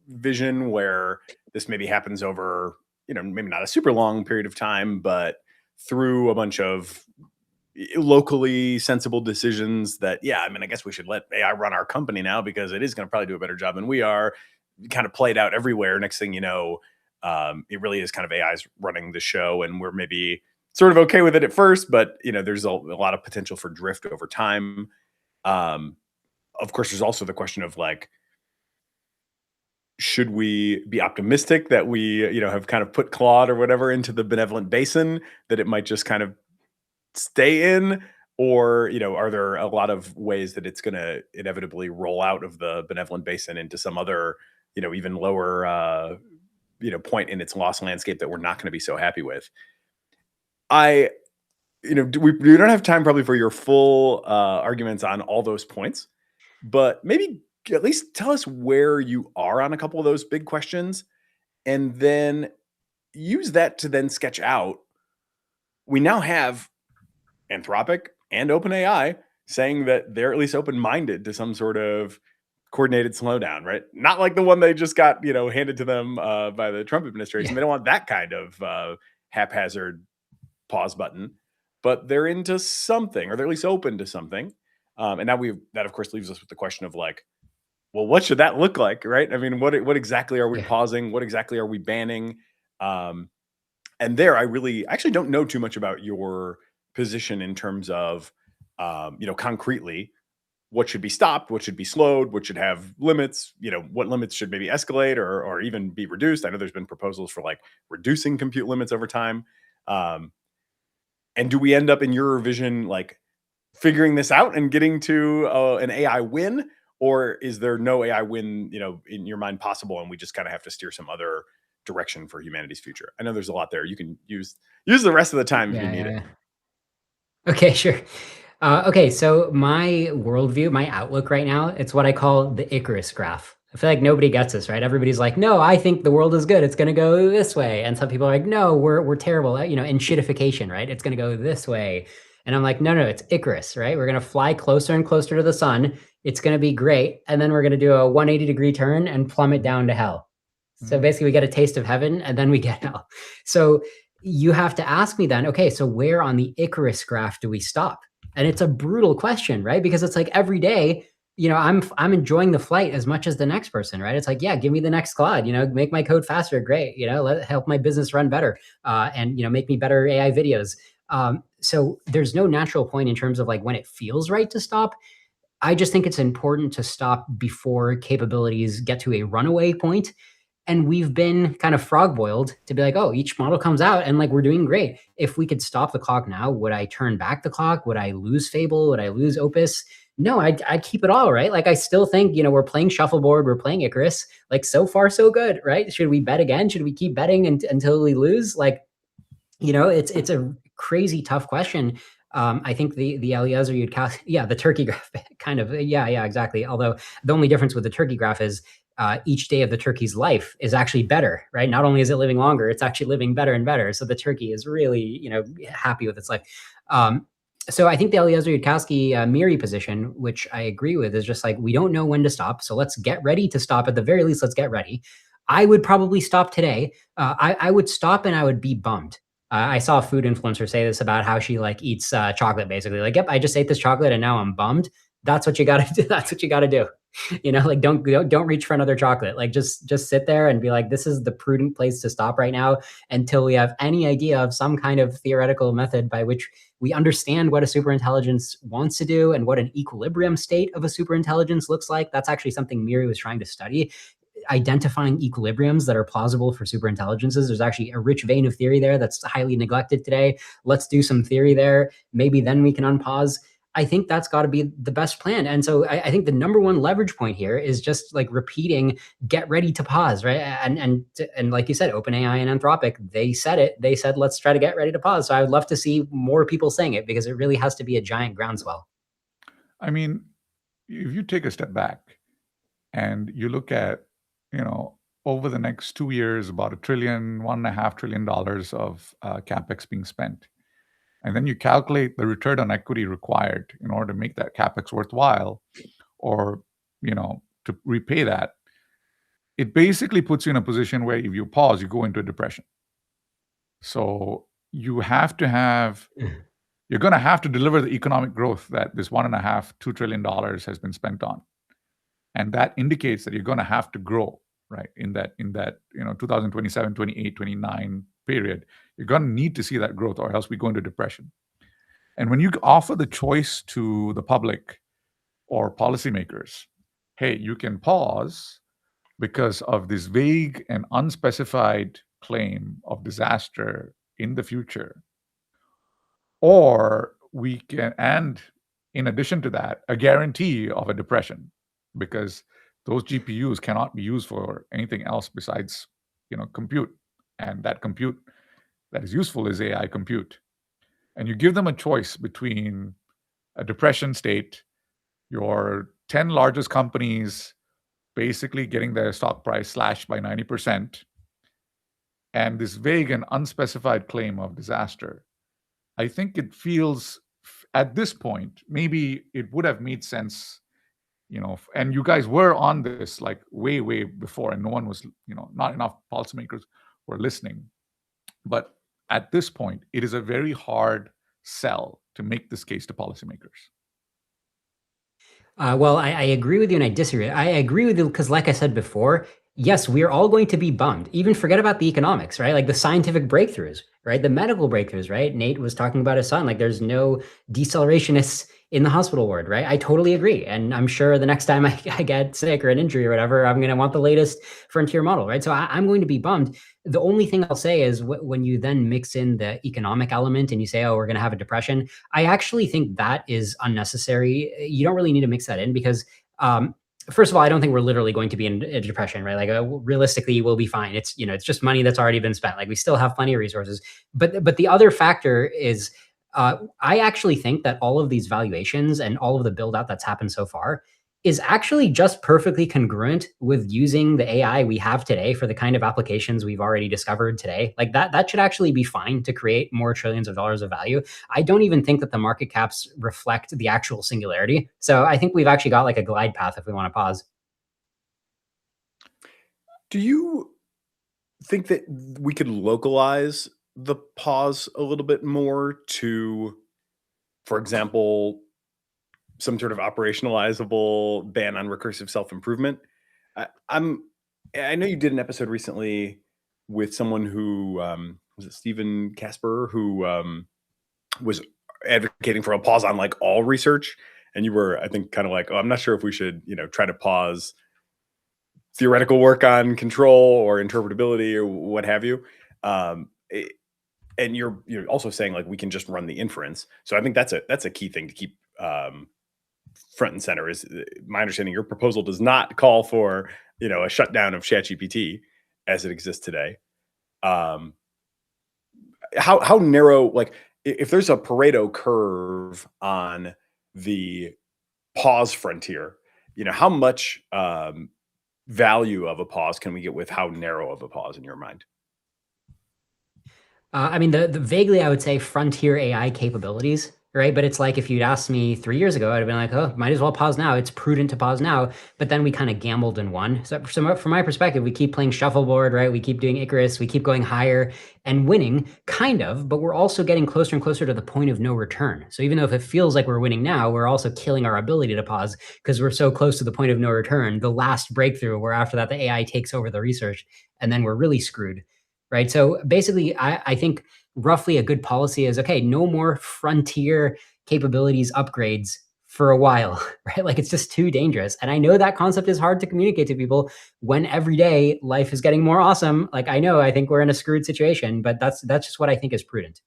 vision where this maybe happens over, maybe not a super long period of time, but through a bunch of locally sensible decisions that, I guess we should let AI run our company now because it is going to probably do a better job than we are. Kind of played out everywhere. Next thing you know, it really is kind of AI's running the show, and we're maybe sort of okay with it at first, but there's a lot of potential for drift over time. Of course, there's also the question of like, should we be optimistic that we, have kind of put Claude or whatever into the benevolent basin that it might just kind of stay in? Or, are there a lot of ways that it's going to inevitably roll out of the benevolent basin into some other, even lower, point in its loss landscape that we're not going to be so happy with? We don't have time probably for your full arguments on all those points, but maybe at least tell us where you are on a couple of those big questions, and then use that to then sketch out. We now have Anthropic and OpenAI saying that they're at least open-minded to some sort of coordinated slowdown, right? Not like the one they just got, handed to them by the Trump administration. Yeah. They don't want that kind of haphazard pause button, but they're into something, or they're at least open to something. And now that of course leaves us with the question of like, well, what should that look like, right? I mean, what exactly are we pausing? What exactly are we banning? And there, I actually don't know too much about your position in terms of, concretely, what should be stopped, what should be slowed, what should have limits, what limits should maybe escalate or even be reduced. I know there's been proposals for like reducing compute limits over time. And do we end up in your vision, like figuring this out and getting to an AI win? Or is there no AI win, in your mind possible, and we just kind of have to steer some other direction for humanity's future? I know there's a lot there. You can use the rest of the time if you need it. Okay, sure. Okay, so my worldview, my outlook right now, it's what I call the Icarus graph. I feel like nobody gets this, right? Everybody's like, no, I think the world is good. It's going to go this way. And some people are like, no, we're terrible. In shitification, right? It's going to go this way. And I'm like, no, it's Icarus, right? We're going to fly closer and closer to the sun. It's going to be great. And then we're going to do a 180-degree turn and plummet down to hell. So basically we get a taste of heaven and then we get hell. So you have to ask me then, okay, so where on the Icarus graph do we stop? And it's a brutal question, right? Because it's like every day, I'm enjoying the flight as much as the next person, right? It's like, yeah, give me the next Claude, make my code faster. Great. Help my business run better. And make me better AI videos. So there's no natural point in terms of like when it feels right to stop. I just think it's important to stop before capabilities get to a runaway point. And we've been kind of frog boiled to be like, oh, each model comes out and like we're doing great. If we could stop the clock now, would I turn back the clock? Would I lose Fable? Would I lose Opus? No, I'd keep it all, right? Like I still think, we're playing shuffleboard, we're playing Icarus. Like so far, so good, right? Should we bet again? Should we keep betting until we lose? Like, it's a crazy tough question. I think the Eliezer Yudkowsky, the turkey graph kind of, exactly. Although the only difference with the turkey graph is each day of the turkey's life is actually better, right? Not only is it living longer, it's actually living better and better. So the turkey is really, happy with its life. So I think the Eliezer Yudkowsky Miri position, which I agree with, is just like, we don't know when to stop. So let's get ready to stop. At the very least, let's get ready. I would probably stop today. I would stop and I would be bummed. I saw a food influencer say this about how she like eats chocolate, basically. Like, yep, I just ate this chocolate and now I'm bummed. That's what you got to do. That's what you got to do. Like don't reach for another chocolate. Like just sit there and be like, this is the prudent place to stop right now until we have any idea of some kind of theoretical method by which we understand what a superintelligence wants to do and what an equilibrium state of a superintelligence looks like. That's actually something Miri was trying to study. Identifying equilibriums that are plausible for superintelligences. There's actually a rich vein of theory there that's highly neglected today. Let's do some theory there. Maybe then we can unpause. I think that's got to be the best plan. And so I think the number one leverage point here is just like repeating, get ready to pause, right? And like you said, OpenAI and Anthropic, they said it. They said, let's try to get ready to pause. So I would love to see more people saying it because it really has to be a giant groundswell. I mean, if you take a step back and you look at, over the next 2 years, about $1.5 trillion of CapEx being spent. And then you calculate the return on equity required in order to make that CapEx worthwhile, or, to repay that, it basically puts you in a position where if you pause, you go into a depression. So you have to have, you're going to have to deliver the economic growth that this $1.5–2 trillion has been spent on. And that indicates that you're going to have to grow, right? In that 2027, 28, 29 period, you're going to need to see that growth, or else we go into depression. And when you offer the choice to the public or policymakers, hey, you can pause because of this vague and unspecified claim of disaster in the future, or we can, and in addition to that, a guarantee of a depression, because those GPUs cannot be used for anything else besides compute, and that compute that is useful is AI compute. And you give them a choice between a depression state, your 10 largest companies basically getting their stock price slashed by 90%, and this vague and unspecified claim of disaster. I think it feels, at this point, maybe it would have made sense, and you guys were on this like way, way before, and no one was, not enough policymakers were listening. But at this point, it is a very hard sell to make this case to policymakers. Well, I agree with you and I disagree. I agree with you because, like I said before, yes, we're all going to be bummed. Even forget about the economics, right? Like the scientific breakthroughs, right? The medical breakthroughs, right? Nate was talking about his son. Like there's no decelerationist in the hospital ward, right? I totally agree. And I'm sure the next time I get sick or an injury or whatever, I'm going to want the latest frontier model, right? So I'm going to be bummed. The only thing I'll say is when you then mix in the economic element and you say, oh, we're going to have a depression, I actually think that is unnecessary. You don't really need to mix that in because, first of all, I don't think we're literally going to be in a depression, right? Like realistically, we'll be fine. It's it's just money that's already been spent. Like we still have plenty of resources. But the other factor is, I actually think that all of these valuations and all of the build out that's happened so far is actually just perfectly congruent with using the AI we have today for the kind of applications we've already discovered today. Like that should actually be fine to create more trillions of dollars of value. I don't even think that the market caps reflect the actual singularity. So I think we've actually got like a glide path if we want to pause. Do you think that we could localize the pause a little bit more to, for example, some sort of operationalizable ban on recursive self-improvement? I know you did an episode recently with someone who was it Stephen Casper, who was advocating for a pause on like all research, and you were, I think, kind of like, oh, I'm not sure if we should, try to pause theoretical work on control or interpretability or what have you. And you're also saying like we can just run the inference. So I think that's a key thing to keep front and center. Is my understanding your proposal does not call for a shutdown of ChatGPT as it exists today. How narrow, like if there's a Pareto curve on the pause frontier, how much value of a pause can we get with how narrow of a pause in your mind? I mean, the vaguely, I would say frontier AI capabilities, right? But it's like if you'd asked me 3 years ago, I'd have been like, oh, might as well pause now. It's prudent to pause now. But then we kind of gambled and won. So from my perspective, we keep playing shuffleboard, right? We keep doing Icarus. We keep going higher and winning, kind of. But we're also getting closer and closer to the point of no return. So even though if it feels like we're winning now, we're also killing our ability to pause because we're so close to the point of no return. The last breakthrough, where after that, the AI takes over the research, and then we're really screwed. Right. So basically, I think roughly a good policy is, okay, no more frontier capabilities upgrades for a while, right? Like it's just too dangerous. And I know that concept is hard to communicate to people when every day life is getting more awesome. Like I think we're in a screwed situation, but that's just what I think is prudent.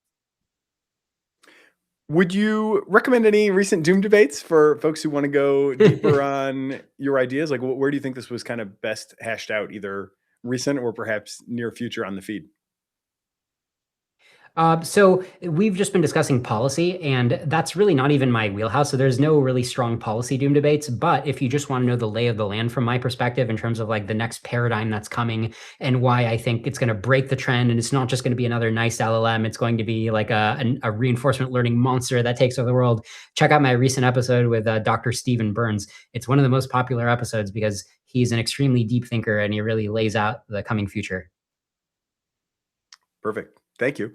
Would you recommend any recent Doom debates for folks who want to go deeper on your ideas? Like where do you think this was kind of best hashed out, either recent or perhaps near future on the feed? So we've just been discussing policy, and that's really not even my wheelhouse. So there's no really strong policy doom debates. But if you just want to know the lay of the land from my perspective in terms of like the next paradigm that's coming and why I think it's going to break the trend, and it's not just going to be another nice LLM, it's going to be like a reinforcement learning monster that takes over the world. Check out my recent episode with Dr. Stephen Burns. It's one of the most popular episodes because he's an extremely deep thinker and he really lays out the coming future. Perfect. Thank you.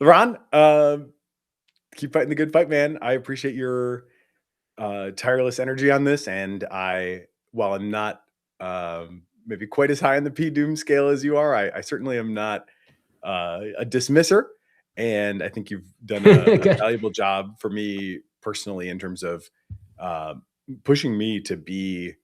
Liron, keep fighting the good fight, man. I appreciate your tireless energy on this. And while I'm not maybe quite as high on the P Doom scale as you are, I certainly am not a dismisser. And I think you've done a valuable job for me personally in terms of pushing me to be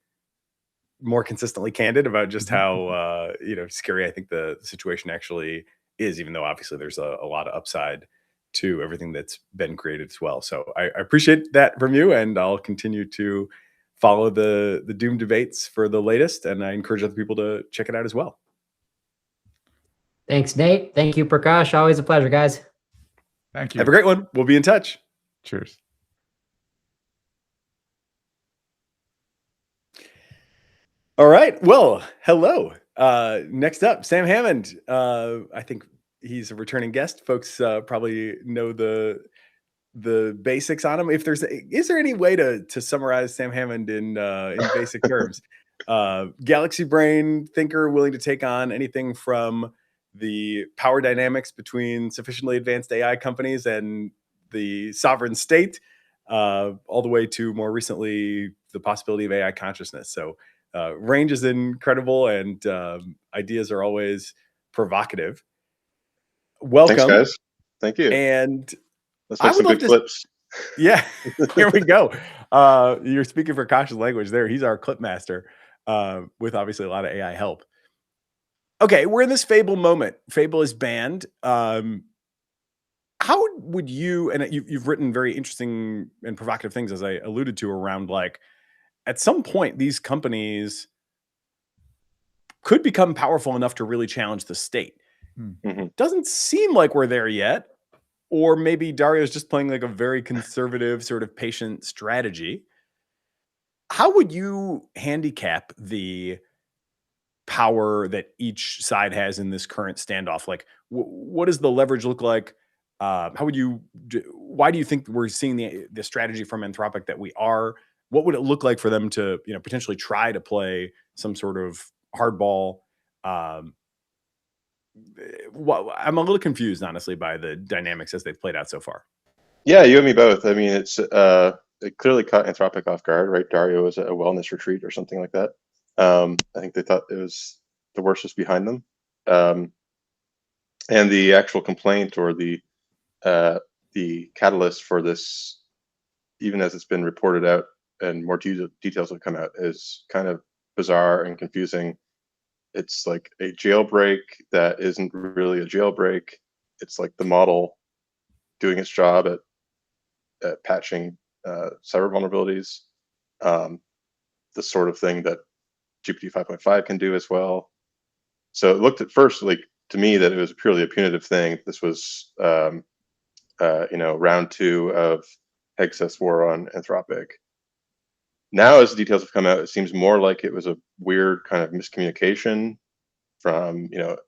more consistently candid about just how scary I think the situation actually is, even though obviously there's a lot of upside to everything that's been created as well. So I appreciate that from you, and I'll continue to follow the Doom debates for the latest, and I encourage other people to check it out as well. Thanks, Nate. Thank you, Prakash. Always a pleasure, guys. Thank you. Have a great one. We'll be in touch. Cheers. All right. Well, hello. Next up, Sam Hammond. I think he's a returning guest. Folks probably know the basics on him. Is there any way to summarize Sam Hammond in basic terms? Galaxy brain thinker, willing to take on anything from the power dynamics between sufficiently advanced AI companies and the sovereign state, all the way to more recently the possibility of AI consciousness. So range is incredible, and ideas are always provocative. Welcome. Thanks, guys. Thank you. And let's make some good clips. Yeah, here we go. You're speaking for Kash's language there. He's our clip master, with obviously a lot of AI help. Okay, we're in this Fable moment. Fable is banned. How would you, and you've written very interesting and provocative things, as I alluded to, around like, at some point, these companies could become powerful enough to really challenge the state. Mm-hmm. Doesn't seem like we're there yet. Or maybe Dario's just playing like a very conservative sort of patient strategy. How would you handicap the power that each side has in this current standoff? Like, what does the leverage look like? Why do you think we're seeing the strategy from Anthropic that we are? What would it look like for them to, potentially try to play some sort of hardball? I'm a little confused, honestly, by the dynamics as they've played out so far. Yeah, you and me both. I mean, it clearly caught Anthropic off guard, right? Dario was at a wellness retreat or something like that. I think they thought it was the worst was behind them. And the actual complaint or the catalyst for this, even as it's been reported out and more details have come out, is kind of bizarre and confusing. It's like a jailbreak that isn't really a jailbreak. It's like the model doing its job at patching cyber vulnerabilities, the sort of thing that GPT 5.5 can do as well. So it looked at first like to me that it was purely a punitive thing. This was round 2 of Hegseth's war on Anthropic. Now, as the details have come out, it seems more like it was a weird kind of miscommunication from, the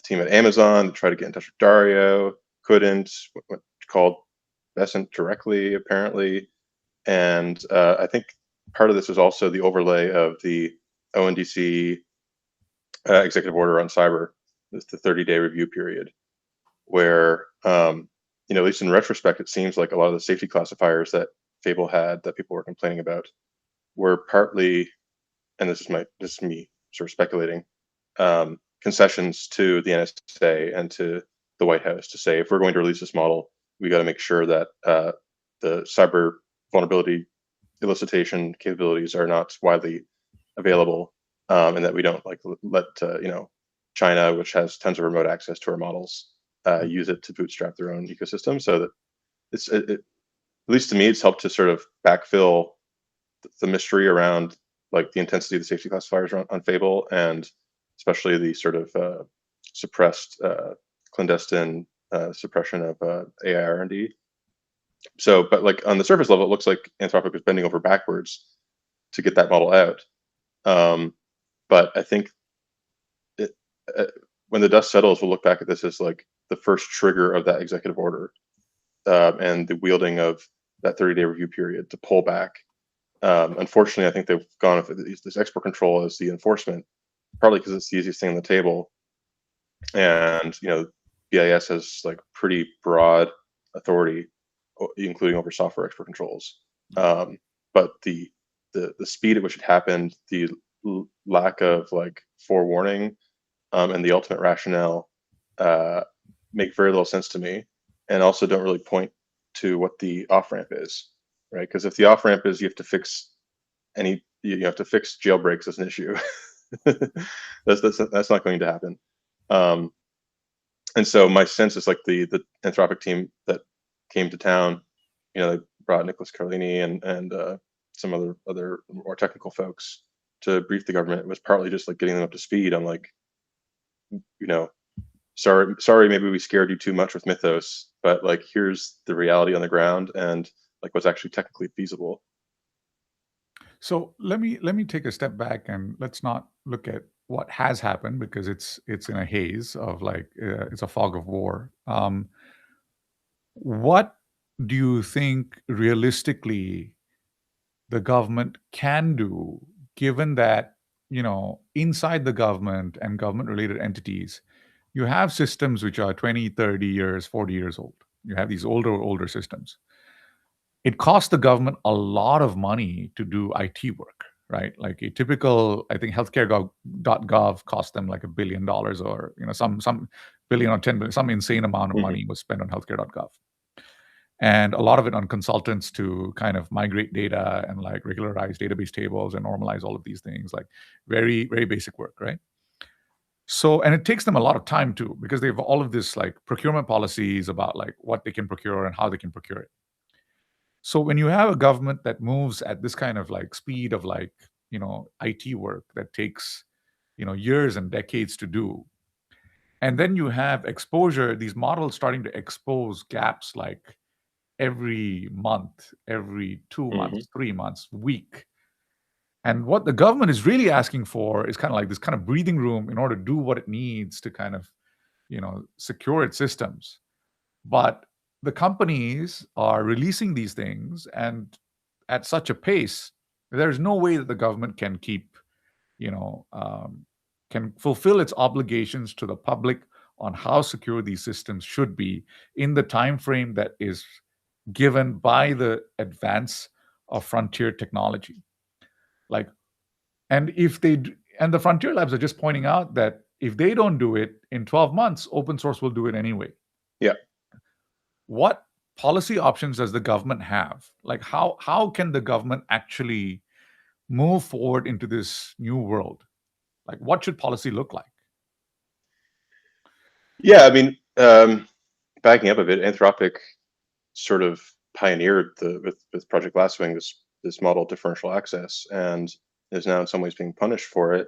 team at Amazon to try to get in touch with Dario, couldn't, called Besant directly, apparently. And I think part of this was also the overlay of the ONDC executive order on cyber, the 30-day review period, where, at least in retrospect, it seems like a lot of the safety classifiers that Fable had that people were complaining about were partly, and this is me sort of speculating, concessions to the NSA and to the White House to say, if we're going to release this model, we got to make sure that the cyber vulnerability elicitation capabilities are not widely available, and that we don't let China, which has tons of remote access to our models, use it to bootstrap their own ecosystem. So that at least to me, it's helped to sort of backfill the mystery around like the intensity of the safety classifiers on Fable, and especially the sort of suppressed clandestine suppression of AI R&D. So, but like on the surface level, it looks like Anthropic was bending over backwards to get that model out. But I think it, when the dust settles, we'll look back at this as like the first trigger of that executive order, and the wielding of that 30-day review period to pull back. Unfortunately, I think they've gone with this export control as the enforcement, partly because it's the easiest thing on the table, and BIS has like pretty broad authority, including over software export controls. But the speed at which it happened, the lack of like forewarning, and the ultimate rationale make very little sense to me, and also don't really point to what the off ramp is, right? Because if the off ramp is you have to fix jailbreaks as an issue, that's not going to happen. And so my sense is like the Anthropic team that came to town, they brought Nicholas Carlini and some other more technical folks to brief the government. It was partly just like getting them up to speed on like, sorry, maybe we scared you too much with Mythos, but like here's the reality on the ground and like what's actually technically feasible. So let me take a step back and let's not look at what has happened, because it's in a haze of like it's a fog of war. What do you think realistically the government can do, given that inside the government and government related entities, you have systems which are 20, 30 years, 40 years old. You have these older systems. It costs the government a lot of money to do IT work, right? Like a typical, I think healthcare.gov cost them like $1 billion, or some billion or 10 billion, some insane amount of money was spent on healthcare.gov. And a lot of it on consultants to kind of migrate data and like regularize database tables and normalize all of these things, like very, very basic work, right? So, and it takes them a lot of time too, because they have all of this like procurement policies about like what they can procure and how they can procure it. So when you have a government that moves at this kind of like speed of like, IT work that takes, years and decades to do, and then you have exposure, these models starting to expose gaps like every month, every 2 months, 3 months, week. And what the government is really asking for is kind of like this kind of breathing room in order to do what it needs to kind of, secure its systems. But the companies are releasing these things, and at such a pace, there's no way that the government can keep, can fulfill its obligations to the public on how secure these systems should be in the time frame that is given by the advance of frontier technology. Like, and the frontier labs are just pointing out that if they don't do it in 12 months, open source will do it anyway. Yeah. What policy options does the government have? Like, how can the government actually move forward into this new world? Like, what should policy look like? Yeah, I mean, backing up a bit, Anthropic sort of pioneered with Project Glasswing this model of differential access, and is now in some ways being punished for it.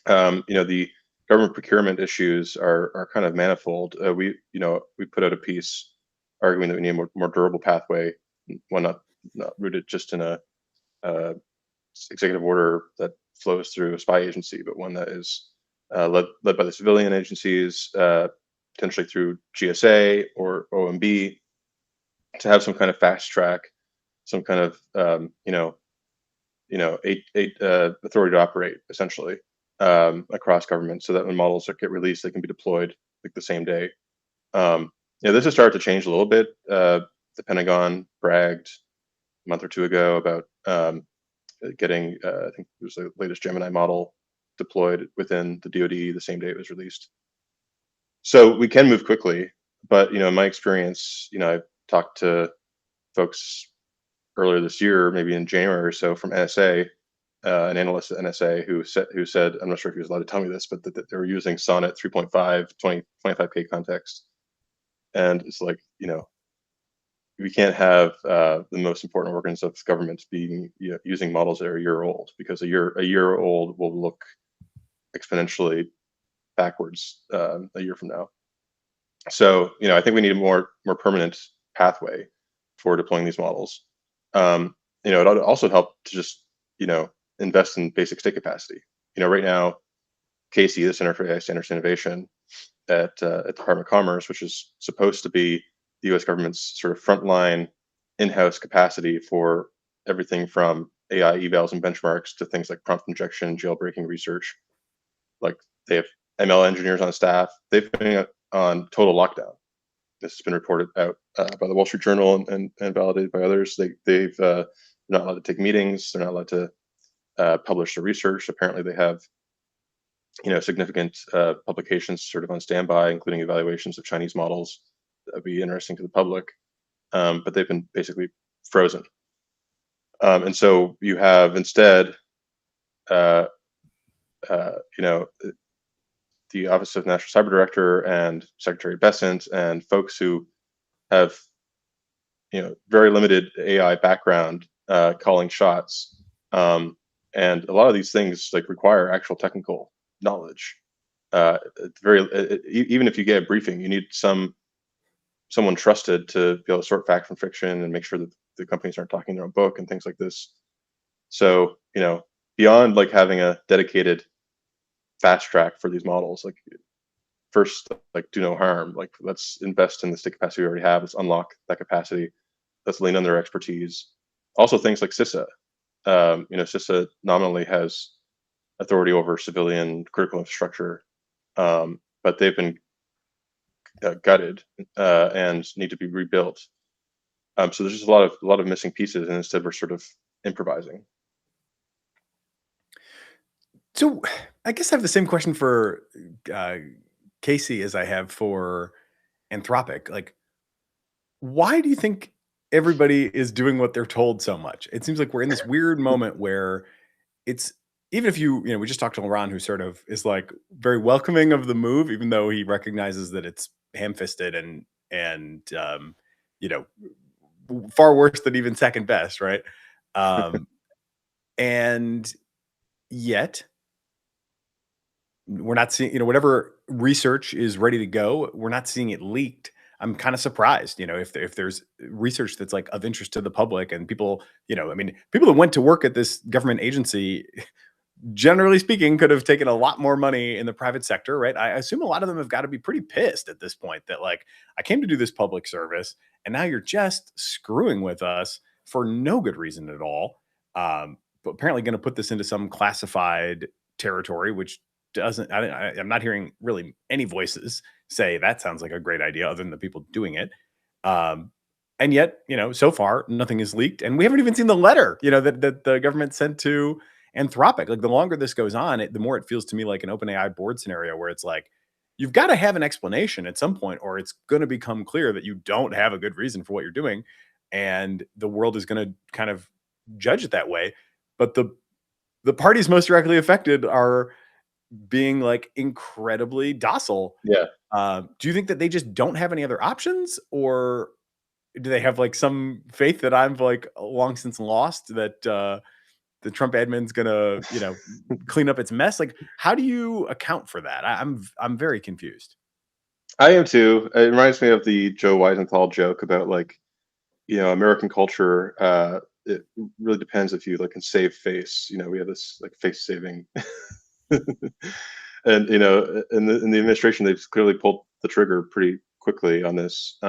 The government procurement issues are kind of manifold. We put out a piece arguing that we need a more durable pathway, one not rooted just in a executive order that flows through a spy agency, but one that is led by the civilian agencies, potentially through GSA or OMB, to have some kind of fast track, some kind of authority to operate essentially across government, so that when models get released, they can be deployed like the same day. This has started to change a little bit. The Pentagon bragged a month or two ago about getting, I think it was the latest Gemini model deployed within the DoD the same day it was released. So we can move quickly, but in my experience, I've talked to folks earlier this year, maybe in January or so, from NSA, an analyst at NSA who said, I'm not sure if he was allowed to tell me this, but that they were using Sonnet 3.5, 25K context. And it's like, we can't have the most important organs of government being using models that are a year old, because a year old will look exponentially backwards a year from now. So, I think we need a more permanent pathway for deploying these models. It would also help to just, invest in basic state capacity. Right now, Casey, the Center for AI Standards Innovation at Department of Commerce, which is supposed to be the U.S. government's sort of frontline in-house capacity for everything from AI evals and benchmarks to things like prompt injection, jailbreaking research. Like, they have ML engineers on staff. They've been on total lockdown. This has been reported out by the Wall Street Journal and validated by others. They're not allowed to take meetings. They're not allowed to publish their research. Apparently, they have significant publications sort of on standby, including evaluations of Chinese models that would be interesting to the public. But they've been basically frozen. And so you have instead, the Office of National Cyber Director and Secretary Bessent and folks who have, very limited AI background calling shots. And a lot of these things require actual technical knowledge. Even if you get a briefing, you need someone trusted to be able to sort fact from fiction and make sure that the companies aren't talking their own book and things like this. So, beyond having a dedicated fast track for these models, first, do no harm. Let's invest in the state capacity we already have. Let's unlock that capacity. Let's lean on their expertise. Also, things like CISA. CISA nominally has authority over civilian critical infrastructure, but they've been gutted and need to be rebuilt. So there's just a lot of missing pieces, and instead we're sort of improvising. So I guess I have the same question for Casey as I have for Anthropic. Why do you think everybody is doing what they're told so much? It seems like we're in this weird moment where it's, even if we just talked to Liron, who sort of is very welcoming of the move, even though he recognizes that it's ham-fisted and far worse than even second best, right? And yet we're not seeing, whatever research is ready to go, we're not seeing it leaked. I'm kind of surprised, if there's research that's of interest to the public and people, people that went to work at this government agency, generally speaking, could have taken a lot more money in the private sector, right? I assume a lot of them have got to be pretty pissed at this point that I came to do this public service and now you're just screwing with us for no good reason at all. But apparently going to put this into some classified territory, which I'm not hearing really any voices say that sounds like a great idea other than the people doing it. And yet, so far nothing is leaked, and we haven't even seen the letter, that the government sent to Anthropic. The longer this goes on, the more it feels to me like an OpenAI board scenario where it's you've got to have an explanation at some point, or it's going to become clear that you don't have a good reason for what you're doing, and the world is going to kind of judge it that way. But the parties most directly affected are being incredibly docile. Yeah. Do you think that they just don't have any other options, or do they have some faith that I'm long since lost, that the Trump admin's gonna clean up its mess? How do you account for that? I'm very confused. I am too. It reminds me of the Joe Weisenthal joke about American culture. It really depends if you can save face. We have this face saving. And in the administration, they've clearly pulled the trigger pretty quickly on this.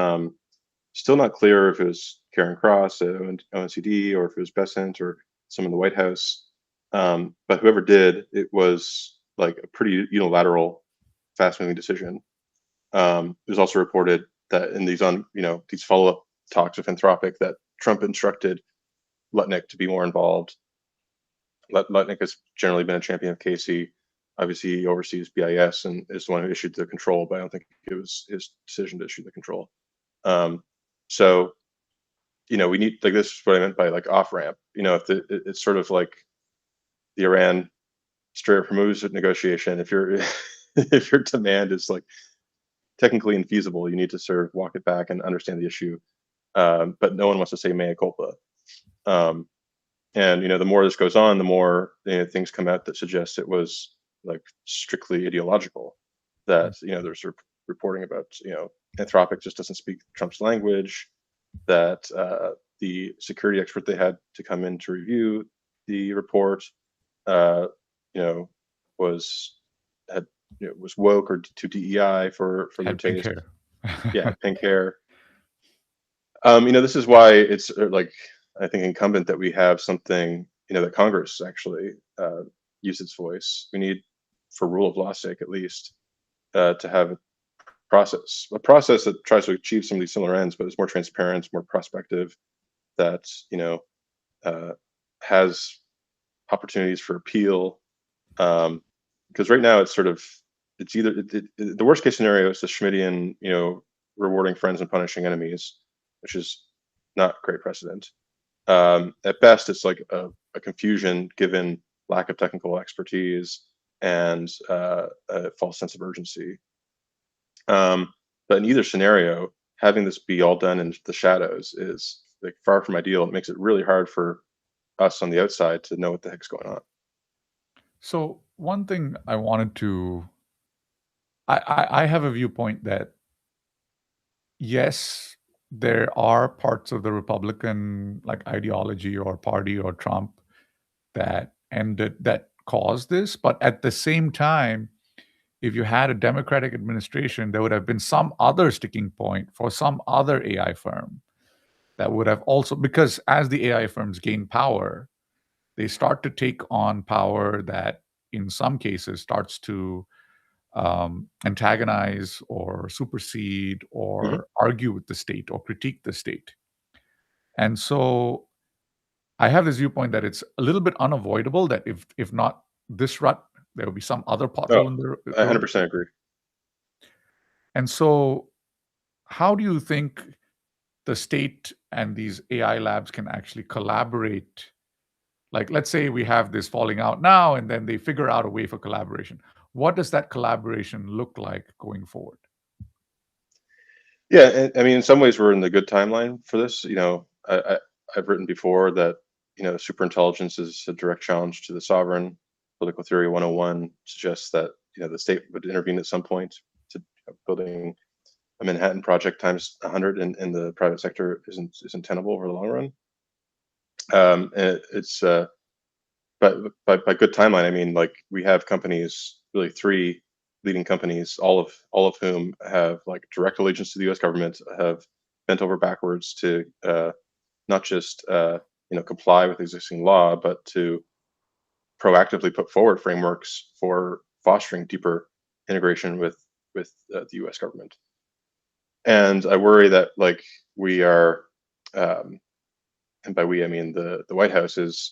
Still not clear if it was Karen Cross at ONCD or if it was Bessent or someone in the White House. But whoever did, it was a pretty unilateral, fast-moving decision. It was also reported that in these these follow-up talks with Anthropic, that Trump instructed Lutnick to be more involved. Lutnick has generally been a champion of Casey. Obviously, he oversees BIS and is the one who issued the control, but I don't think it was his decision to issue the control. So, we need, this is what I meant by off ramp. If it's sort of like the Iran Strait of Hormuz negotiation. If if your demand is technically infeasible, you need to sort of walk it back and understand the issue. But no one wants to say mea culpa. And the more this goes on, the more things come out that suggest it was strictly ideological. That there's sort of reporting about Anthropic just doesn't speak Trump's language, that the security expert they had to come in to review the report, you know, was had was woke or too DEI for their Had pink taste. hair. Yeah, had pink hair. This is why it's like I think incumbent that we have something that Congress actually use its voice. We need, for rule of law sake at least, to have a process that tries to achieve some of these similar ends, but is more transparent, more prospective, that uh, has opportunities for appeal. Because right now it's either the worst case scenario is the Schmittian, rewarding friends and punishing enemies, which is not great precedent. At best, it's like a confusion given lack of technical expertise and a false sense of urgency. But in either scenario, having this be all done in the shadows is like far from ideal. It makes it really hard for us on the outside to know what the heck's going on. So one thing I wanted to, I have a viewpoint that yes, there are parts of the Republican like ideology or party or Trump that caused this, but at the same time, if you had a Democratic administration, there would have been some other sticking point for some other AI firm that would have also, because as the AI firms gain power, they start to take on power that in some cases starts to antagonize or supersede Mhm. or argue with the state or critique the state. And so I have this viewpoint that it's a little bit unavoidable that if not this rut, there will be some other Oh, pothole in I the road. 100% agree. And so how do you think the state and these AI labs can actually collaborate? Like, let's say we have this falling out now, and then they figure out a way for collaboration. What does that collaboration look like going forward? Yeah, and, I mean, in some ways, we're in the good timeline for this. I've written before that superintelligence is a direct challenge to the sovereign. Political theory 101 suggests that the state would intervene at some point to building a Manhattan Project times 100 in the private sector isn't tenable over the long run. And it's but by good timeline, I mean like we have companies, really three leading companies, all of whom have like direct allegiance to the U.S. government, have bent over backwards to not just comply with existing law, but to proactively put forward frameworks for fostering deeper integration with the U.S. government. And I worry that like we are, um, and by we I mean the White House is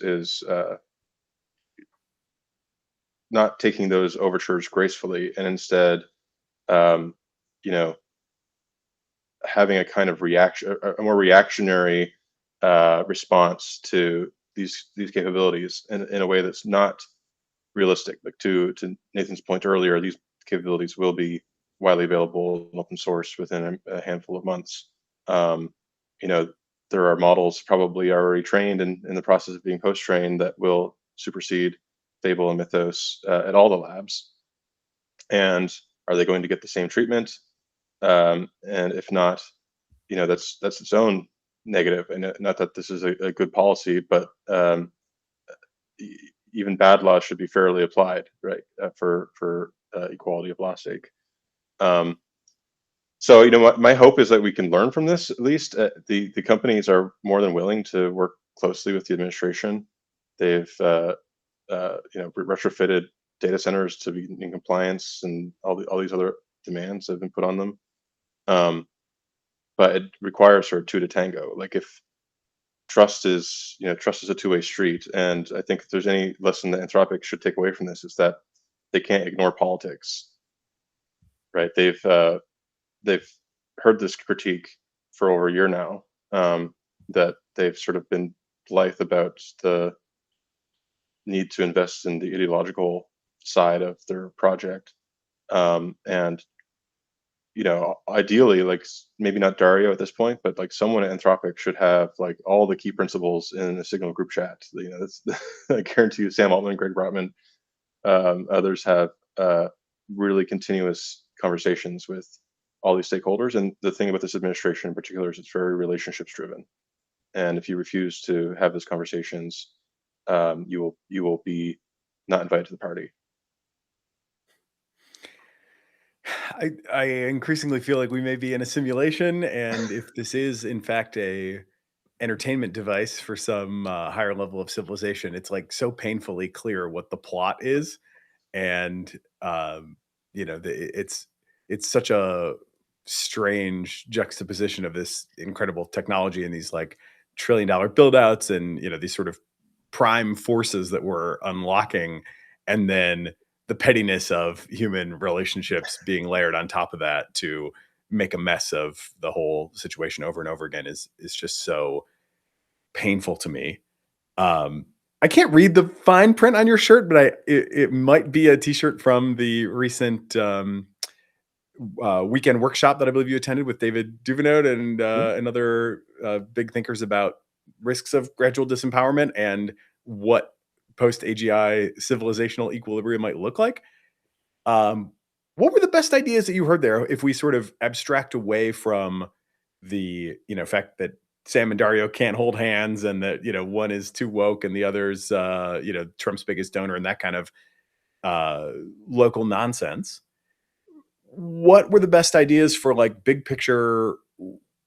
not taking those overtures gracefully, and instead, um, you know, having a kind of reaction, a more reactionary response to these capabilities in a way that's not realistic. Like to Nathan's point earlier, these capabilities will be widely available and open source within a handful of months. Um, you know, there are models probably already trained and in the process of being post-trained that will supersede Fable and Mythos at all the labs. And are they going to get the same treatment? And if not, that's its own negative. And not that this is a good policy, but even bad laws should be fairly applied, right? For equality of law sake. Um, so what my hope is that we can learn from this. At least the companies are more than willing to work closely with the administration. They've retrofitted data centers to be in compliance, and all these other demands that have been put on them. But it requires sort of two to tango. Like if trust is a two-way street, and I think if there's any lesson that Anthropic should take away from this is that they can't ignore politics, right? They've heard this critique for over a year now, that they've sort of been blithe about the need to invest in the ideological side of their project, and ideally, like maybe not Dario at this point, but like someone at Anthropic should have like all the key principles in a Signal group chat. That's I guarantee you, Sam Altman, Greg Brotman, others have really continuous conversations with all these stakeholders. And the thing about this administration in particular is it's very relationships driven. And if you refuse to have those conversations, you will be not invited to the party. I increasingly feel like we may be in a simulation, and if this is in fact a entertainment device for some higher level of civilization, it's like so painfully clear what the plot is, and it's such a strange juxtaposition of this incredible technology and these like $1 trillion build outs and these sort of prime forces that we're unlocking, and then the pettiness of human relationships being layered on top of that to make a mess of the whole situation over and over again is just so painful to me. I can't read the fine print on your shirt, but it might be a t-shirt from the recent weekend workshop that I believe you attended with David Duvenot and other big thinkers about risks of gradual disempowerment and what post-AGI civilizational equilibrium might look like. What were the best ideas that you heard there if we sort of abstract away from the fact that Sam and Dario can't hold hands and that one is too woke and the other's Trump's biggest donor and that kind of local nonsense? What were the best ideas for like big picture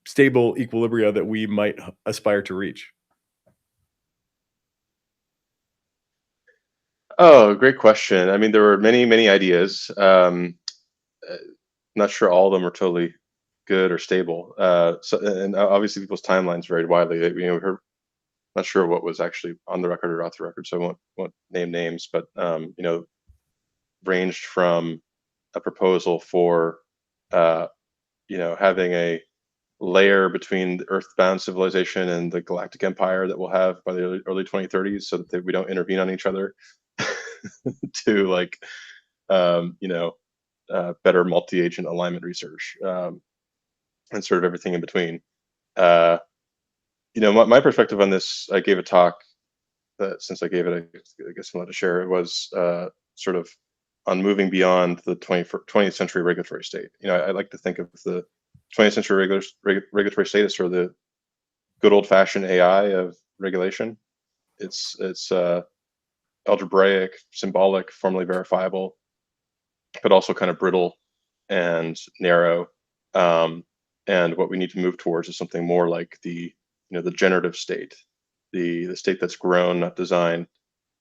stable equilibria that we might aspire to reach? Oh, great question. I mean, there were many ideas. Not sure all of them were totally good or stable. And obviously people's timelines varied widely. We heard, not sure what was actually on the record or off the record, so I won't name names, but ranged from a proposal for having a layer between the earthbound civilization and the galactic empire that we'll have by the early 2030s, so that we don't intervene on each other, to like better multi-agent alignment research, and sort of everything in between. My perspective on this, I gave a talk that, since I gave it, I guess I'm allowed to share. It was sort of on moving beyond the 20th century regulatory state. I like to think of the 20th century regulatory state as sort of the good old-fashioned AI of regulation. It's algebraic, symbolic, formally verifiable, but also kind of brittle and narrow. And what we need to move towards is something more like the generative state, the state that's grown, not designed,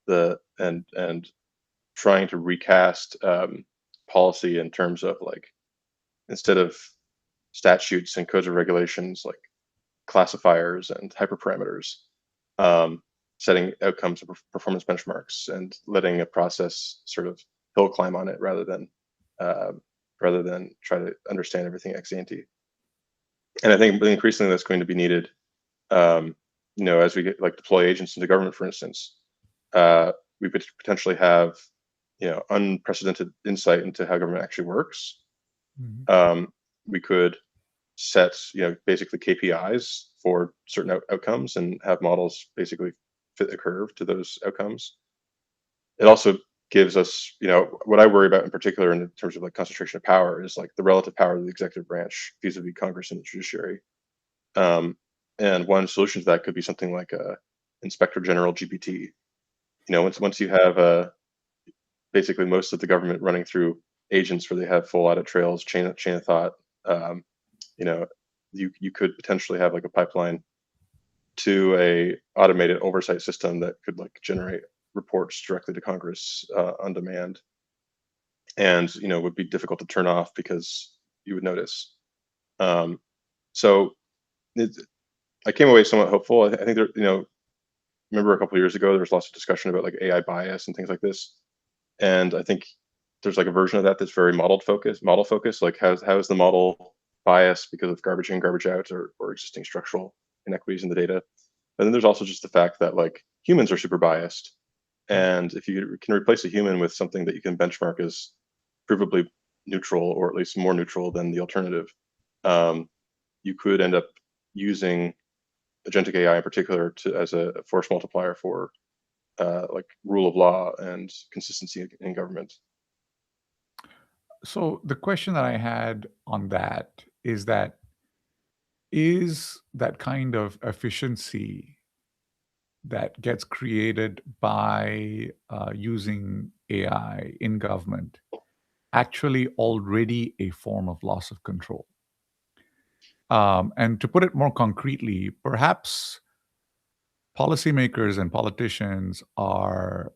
and trying to recast policy in terms of, like, instead of statutes and codes of regulations, like classifiers and hyperparameters, setting outcomes and performance benchmarks and letting a process sort of hill climb on it rather than try to understand everything ex ante. And I think increasingly that's going to be needed, as we get, like, deploy agents into government, for instance. We could potentially have unprecedented insight into how government actually works. We could set basically KPIs for certain outcomes and have models basically fit the curve to those outcomes. It also gives us, what I worry about in particular in terms of like concentration of power is like the relative power of the executive branch vis-a-vis Congress and the judiciary. And one solution to that could be something like a Inspector General GPT. Once you have basically most of the government running through agents where they have full audit trails, chain of thought, you could potentially have like a pipeline to a automated oversight system that could like generate reports directly to Congress on demand, and would be difficult to turn off because you would notice. So I came away somewhat hopeful. I think there, remember a couple of years ago there was lots of discussion about like AI bias and things like this, and I think there's like a version of that that's very model focused. Like how is the model biased because of garbage in, garbage out, or existing structural inequities in the data. And then there's also just the fact that like humans are super biased, and if you can replace a human with something that you can benchmark as provably neutral, or at least more neutral than the alternative, you could end up using agentic AI in particular as a force multiplier for like rule of law and consistency in government. So the question that I had on that is that kind of efficiency that gets created by using AI in government actually already a form of loss of control? And to put it more concretely, perhaps policymakers and politicians are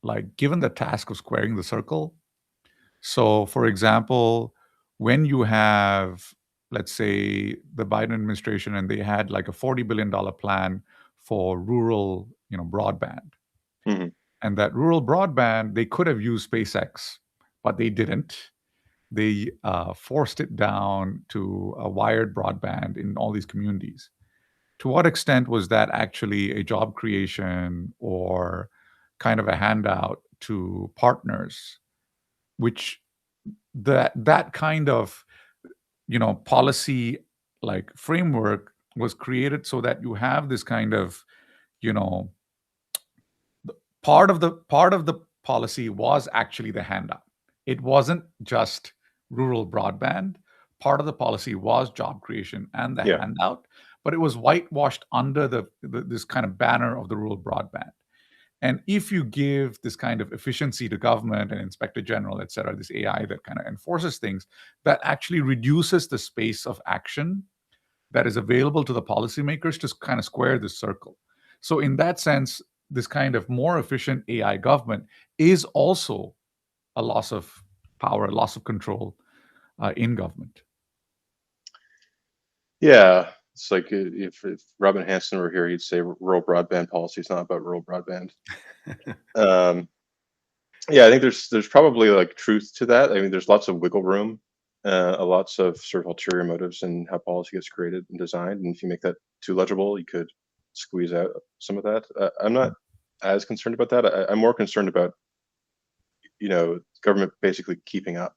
like given the task of squaring the circle. So, for example, when you have, let's say, the Biden administration and they had like a $40 billion plan for rural, broadband, Hmm. and that rural broadband, they could have used SpaceX, but they didn't. They forced it down to a wired broadband in all these communities. To what extent was that actually a job creation or kind of a handout to partners, which that kind of policy like framework was created so that you have this kind of you know part of the policy was actually the handout. It wasn't just rural broadband. Part of the policy was job creation and the Yeah. handout, but it was whitewashed under this kind of banner of the rural broadband. And if you give this kind of efficiency to government and inspector general, et cetera, this AI that kind of enforces things, that actually reduces the space of action that is available to the policymakers to kind of square this circle. So, in that sense, this kind of more efficient AI government is also a loss of power, a loss of control in government. Yeah. It's like if Robin Hanson were here, he'd say rural broadband policy is not about rural broadband. Yeah, I think there's probably like truth to that. I mean, there's lots of wiggle room, lots of sort of ulterior motives in how policy gets created and designed. And if you make that too legible, you could squeeze out some of that. I'm not as concerned about that. I'm more concerned about government basically keeping up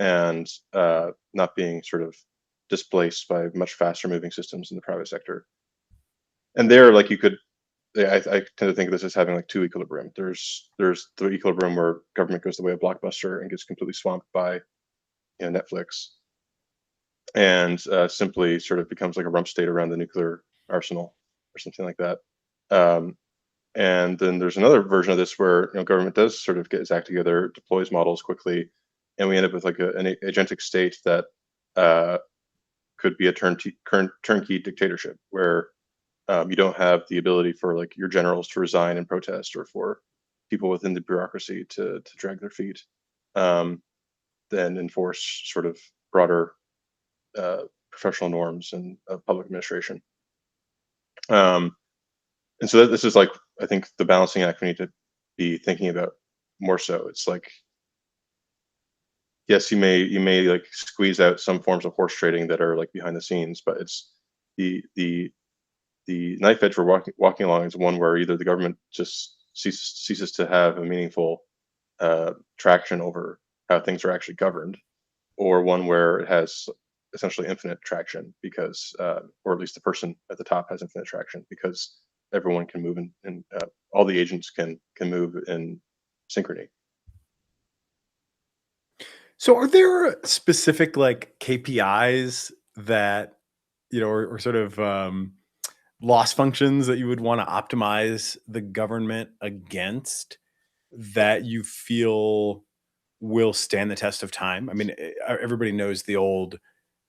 and not being sort of displaced by much faster moving systems in the private sector. And there, like I tend to think of this as having like two equilibrium. There's the equilibrium where government goes the way of Blockbuster and gets completely swamped by Netflix, and simply sort of becomes like a rump state around the nuclear arsenal or something like that. Um, and then there's another version of this where government does sort of get its act together, deploys models quickly, and we end up with like an agentic state that could be a turnkey dictatorship where you don't have the ability for like your generals to resign and protest, or for people within the bureaucracy to drag their feet, then enforce sort of broader professional norms and public administration. And so this is like, I think, the balancing act we need to be thinking about more so. It's like, yes, you may like squeeze out some forms of horse trading that are like behind the scenes, but it's the knife edge we're walking along is one where either the government just ceases to have a meaningful traction over how things are actually governed, or one where it has essentially infinite traction because, or at least the person at the top has infinite traction because everyone can move and all the agents can move in synchrony. So are there specific like KPIs that, or sort of loss functions that you would want to optimize the government against that you feel will stand the test of time? I mean, everybody knows the old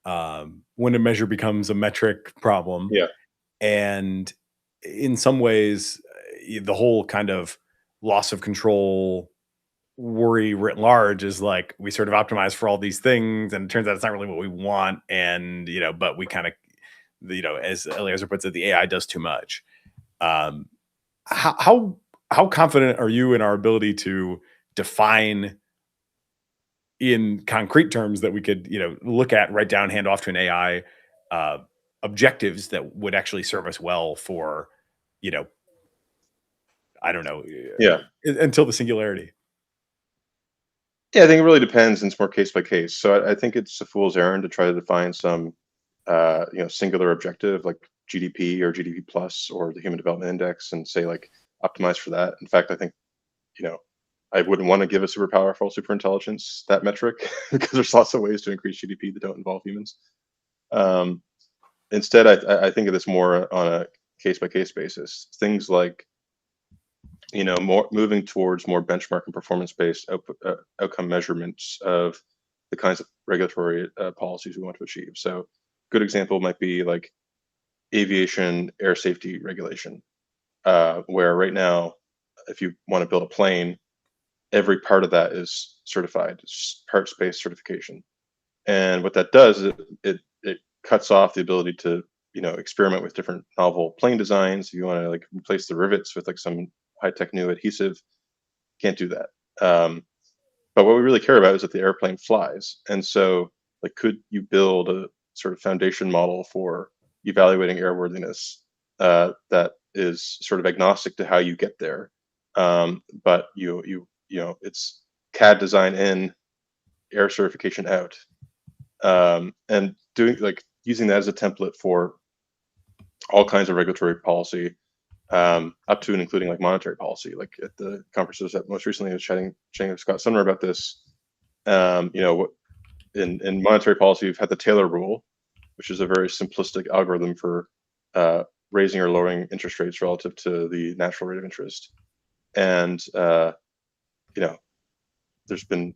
when a measure becomes a metric problem. Yeah. And in some ways, the whole kind of loss of control worry writ large is like we sort of optimize for all these things and it turns out it's not really what we want, and but we kind of as Eliezer puts it, the AI does too much. How confident are you in our ability to define in concrete terms that we could look at, write down, hand off to an AI objectives that would actually serve us well for I don't know until the singularity? Yeah, I think it really depends, and it's more case by case. So I think it's a fool's errand to try to define some singular objective like GDP or GDP plus or the Human Development Index and say like optimize for that. In fact, I think I wouldn't want to give a super powerful superintelligence that metric because there's lots of ways to increase GDP that don't involve humans. Instead, I think of this more on a case-by-case basis. Things like, more moving towards more benchmark and performance-based outcome measurements of the kinds of regulatory policies we want to achieve. So, good example might be like aviation air safety regulation, where right now, if you want to build a plane, every part of that is certified, parts-based certification. And what that does is it cuts off the ability to experiment with different novel plane designs. If you want to like replace the rivets with like some high-tech new adhesive, can't do that. But what we really care about is that the airplane flies. And so, like, could you build a sort of foundation model for evaluating airworthiness that is sort of agnostic to how you get there, but it's CAD design in, air certification out, and doing like using that as a template for all kinds of regulatory policy, up to and including like monetary policy. Like at the conferences that most recently I was chatting with Scott Sumner about this. In monetary policy, we've had the Taylor rule, which is a very simplistic algorithm for raising or lowering interest rates relative to the natural rate of interest. And there's been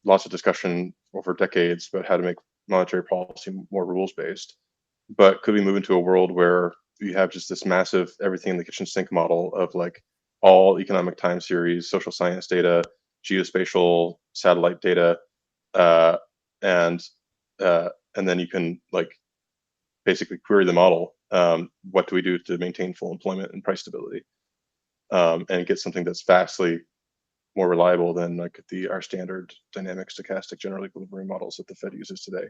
lots of discussion over decades about how to make monetary policy more rules-based. But could we move into a world where you have just this massive everything in the kitchen sink model of like all economic time series, social science data, geospatial satellite data, and then you can like basically query the model. What do we do to maintain full employment and price stability, and get something that's vastly more reliable than like our standard dynamic stochastic general equilibrium models that the Fed uses today.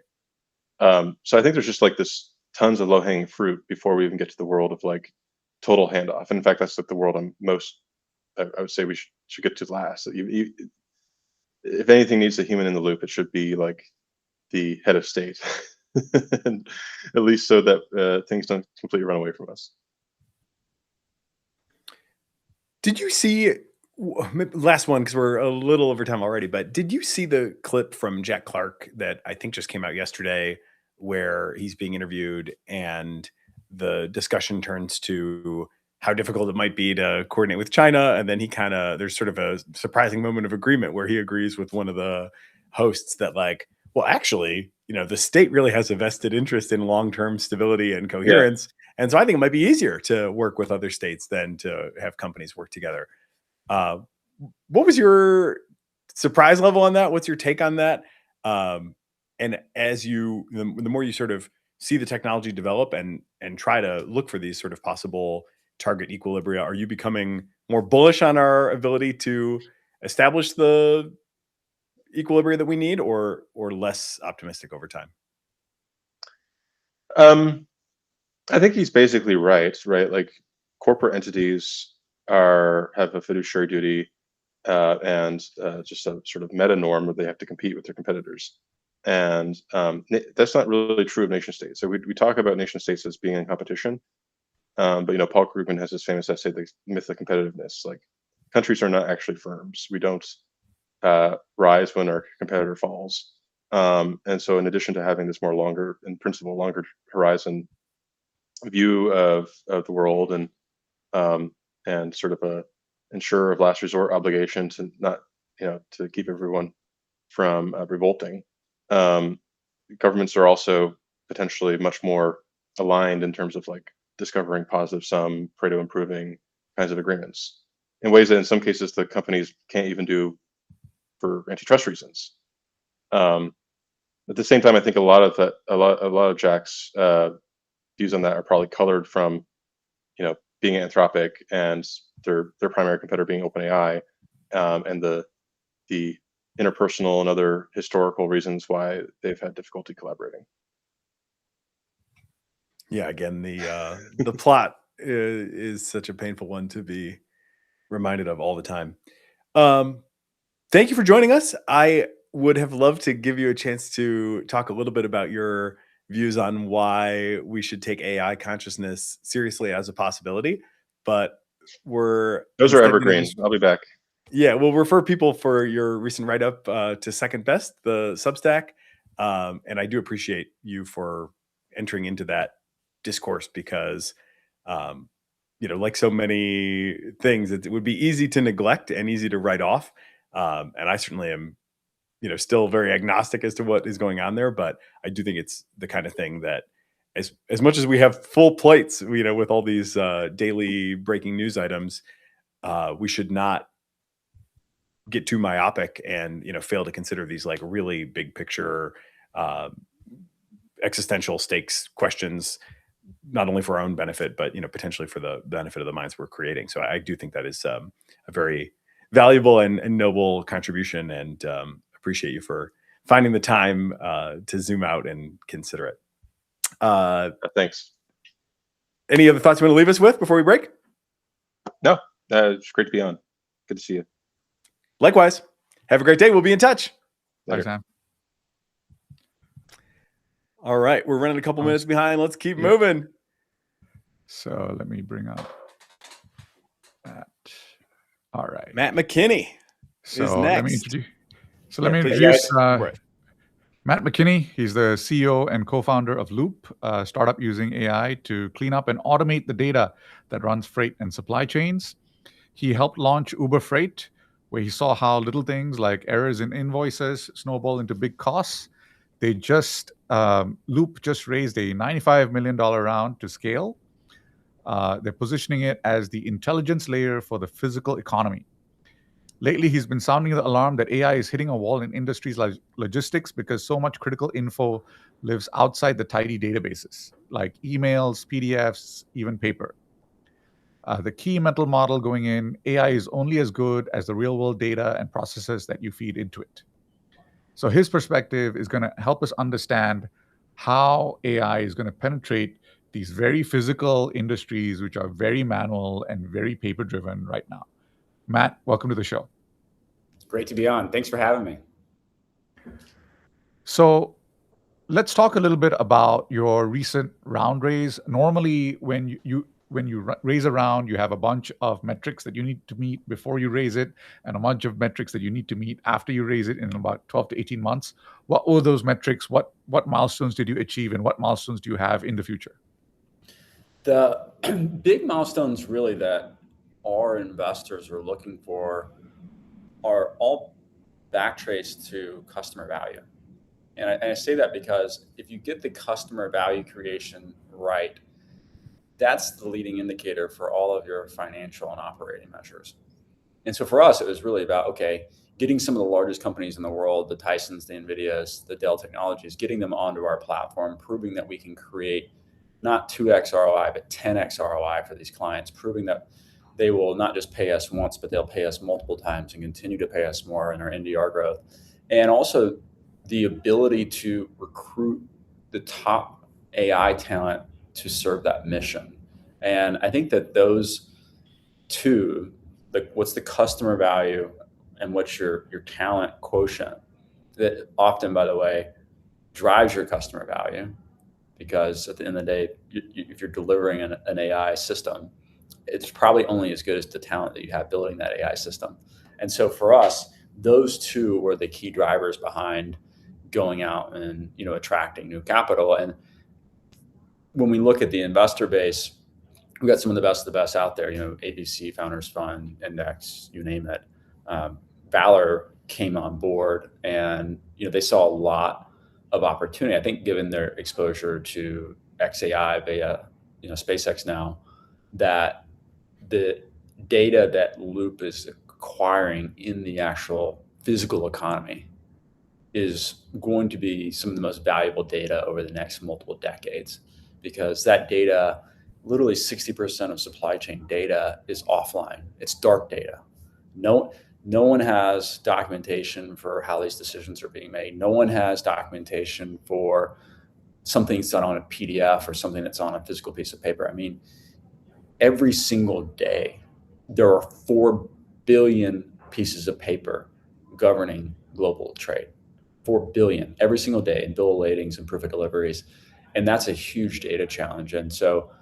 So I think there's just like this tons of low-hanging fruit before we even get to the world of like total handoff. And in fact, that's like the world I would say we should get to last. If anything needs a human in the loop, it should be like the head of state, and at least so that things don't completely run away from us. Did you see, last one, because we're a little over time already, but did you see the clip from Jack Clark that I think just came out yesterday, where he's being interviewed and the discussion turns to how difficult it might be to coordinate with China? And then there's sort of a surprising moment of agreement where he agrees with one of the hosts that like, well, actually, the state really has a vested interest in long-term stability and coherence. Yeah. And so I think it might be easier to work with other states than to have companies work together. What was your surprise level on that? What's your take on that? And as the more you sort of see the technology develop and try to look for these sort of possible target equilibria, are you becoming more bullish on our ability to establish the equilibria that we need, or less optimistic over time? I think he's basically right. Like corporate entities have a fiduciary duty, and just a sort of meta norm where they have to compete with their competitors. And that's not really true of nation states. So we talk about nation states as being in competition, but Paul Krugman has this famous essay, The Myth of Competitiveness. Like countries are not actually firms. We don't rise when our competitor falls. And so in addition to having this longer horizon view of the world, and sort of a insurer of last resort obligation to not to keep everyone from revolting, governments are also potentially much more aligned in terms of like discovering positive sum, Pareto improving kinds of agreements in ways that in some cases the companies can't even do for antitrust reasons. At the same time, I think a lot of Jack's views on that are probably colored from being Anthropic and their primary competitor being OpenAI, and the interpersonal and other historical reasons why they've had difficulty collaborating. Yeah, again, the plot is such a painful one to be reminded of all the time. Thank you for joining us. I would have loved to give you a chance to talk a little bit about your views on why we should take AI consciousness seriously as a possibility, but those are evergreen. I'll be back. Yeah, we'll refer people for your recent write-up to Second Best, the Substack. And I do appreciate you for entering into that discourse because, like so many things, it would be easy to neglect and easy to write off. And I certainly am, still very agnostic as to what is going on there. But I do think it's the kind of thing that as much as we have full plates, with all these daily breaking news items, we should not get too myopic and fail to consider these like really big picture existential stakes questions, not only for our own benefit but potentially for the benefit of the minds we're creating. So I do think that is a very valuable and noble contribution, and appreciate you for finding the time to zoom out and consider it. Thanks. Any other thoughts you want to leave us with before we break? No, it's great to be on. Good to see you. Likewise. Have a great day. We'll be in touch. Thanks, Sam. All right. We're running a couple minutes behind. Let's keep moving. So let me bring up that. All right. Matt McKinney So is let me next. introduce Right. Matt McKinney. He's the CEO and co-founder of Loop, a startup using AI to clean up and automate the data that runs freight and supply chains. He helped launch Uber Freight, where he saw how little things like errors in invoices snowball into big costs. Loop just raised a $95 million round to scale. They're positioning it as the intelligence layer for the physical economy. Lately, he's been sounding the alarm that AI is hitting a wall in industries like logistics because so much critical info lives outside the tidy databases, like emails, PDFs, even paper. The key mental model going in, AI is only as good as the real-world data and processes that you feed into it. So his perspective is going to help us understand how AI is going to penetrate these very physical industries, which are very manual and very paper-driven right now. Matt, welcome to the show. It's great to be on. Thanks for having me. So let's talk a little bit about your recent round raise. Normally, when you raise a round, you have a bunch of metrics that you need to meet before you raise it, and a bunch of metrics that you need to meet after you raise it in about 12 to 18 months. What were those metrics? What milestones did you achieve, and what milestones do you have in the future? The big milestones really that our investors are looking for are all backtraced to customer value. And I say that because if you get the customer value creation right, that's the leading indicator for all of your financial and operating measures. And so for us, it was really about, okay, getting some of the largest companies in the world, the Tysons, the NVIDIAs, the Dell Technologies, getting them onto our platform, proving that we can create not 2x ROI, but 10x ROI for these clients, proving that they will not just pay us once, but they'll pay us multiple times and continue to pay us more in our NDR growth. And also the ability to recruit the top AI talent to serve that mission. And I think that those two, what's the customer value and what's your talent quotient, that often, by the way, drives your customer value. Because at the end of the day, if you're delivering an AI system, it's probably only as good as the talent that you have building that AI system. And so for us, those two were the key drivers behind going out and attracting new capital. And when we look at the investor base, we've got some of the best out there. ABC, Founders Fund, Index, you name it. Valor came on board, and they saw a lot of opportunity. I think given their exposure to XAI via SpaceX now, that the data that Loop is acquiring in the actual physical economy is going to be some of the most valuable data over the next multiple decades, because that data, literally 60% of supply chain data is offline. It's dark data. No one has documentation for how these decisions are being made. No one has documentation for something that's done on a PDF or something that's on a physical piece of paper. I mean, every single day, there are 4 billion pieces of paper governing global trade. 4 billion every single day in bill of ladings and proof of deliveries. And that's a huge data challenge. And so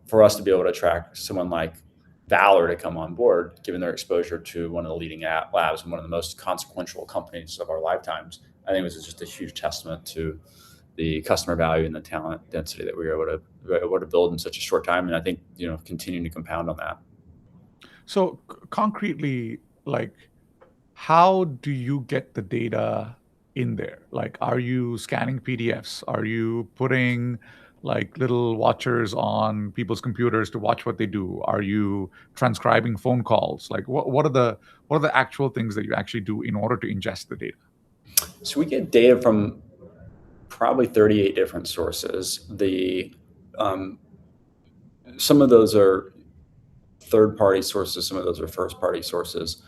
for us to be able to track someone like valor to come on board, given their exposure to one of the leading labs and one of the most consequential companies of our lifetimes. I think it was just a huge testament to the customer value and the talent density that we were able to build in such a short time. And I think, continuing to compound on that. So concretely, like, how do you get the data in there? Like, are you scanning PDFs? Are you putting like little watchers on people's computers to watch what they do? Are you transcribing phone calls? Like, what are the actual things that you actually do in order to ingest the data? So we get data from probably 38 different sources. Some of those are third-party sources, some of those are first-party sources.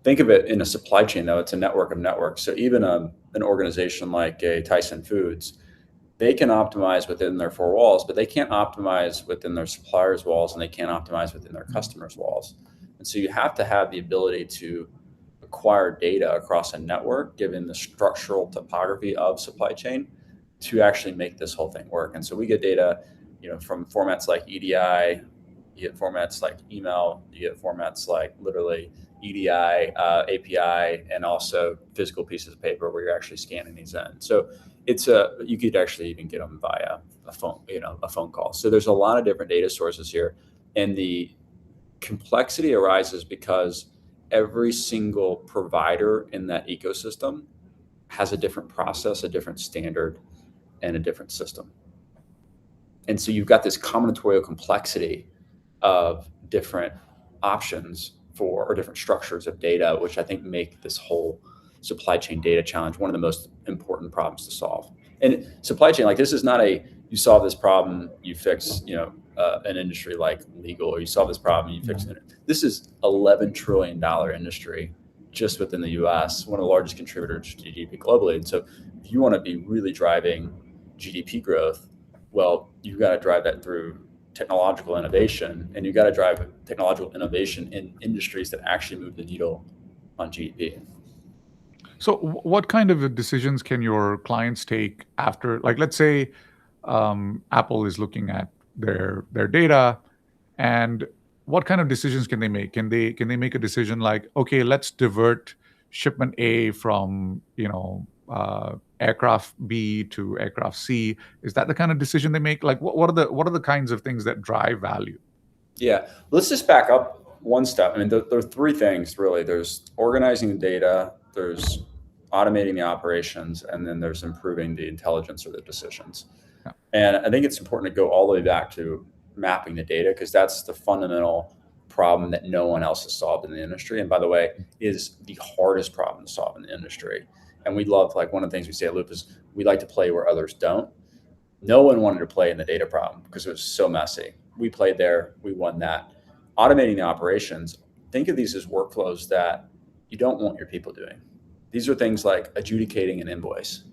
Think of it in a supply chain, though. It's a network of networks. So even an organization like a Tyson Foods, they can optimize within their four walls, but they can't optimize within their suppliers' walls, and they can't optimize within their customers' walls. And so you have to have the ability to acquire data across a network, given the structural topography of supply chain, to actually make this whole thing work. And so we get data, from formats like EDI, you get formats like email, you get formats like literally EDI, API, and also physical pieces of paper where you're actually scanning these in. So you could actually even get them via a phone call. So there's a lot of different data sources here, and the complexity arises because every single provider in that ecosystem has a different process, a different standard, and a different system. And so you've got this combinatorial complexity of different options or different structures of data, which I think make this whole supply chain data challenge one of the most important problems to solve. And supply chain, like, this is not you solve this problem, you fix, an industry like legal, or you solve this problem, you fix it. This is $11 trillion industry just within the US, one of the largest contributors to GDP globally. And so if you want to be really driving GDP growth, well, you've got to drive that through technological innovation, and you've got to drive technological innovation in industries that actually move the needle on GDP. So what kind of decisions can your clients take after, like, let's say Apple is looking at their data, and what kind of decisions can they make? Can they make a decision like, okay, let's divert shipment A from aircraft B to aircraft C? Is that the kind of decision they make? Like, what are the kinds of things that drive value? Yeah, let's just back up one step. I mean, there are three things really. There's organizing the data, there's automating the operations, and then there's improving the intelligence or the decisions. Yeah. And I think it's important to go all the way back to mapping the data, because that's the fundamental problem that no one else has solved in the industry. And by the way, is the hardest problem to solve in the industry. And we love, like, one of the things we say at Loop is we like to play where others don't. No one wanted to play in the data problem because it was so messy. We played there, we won that. Automating the operations, think of these as workflows that you don't want your people doing. These are things like adjudicating an invoice.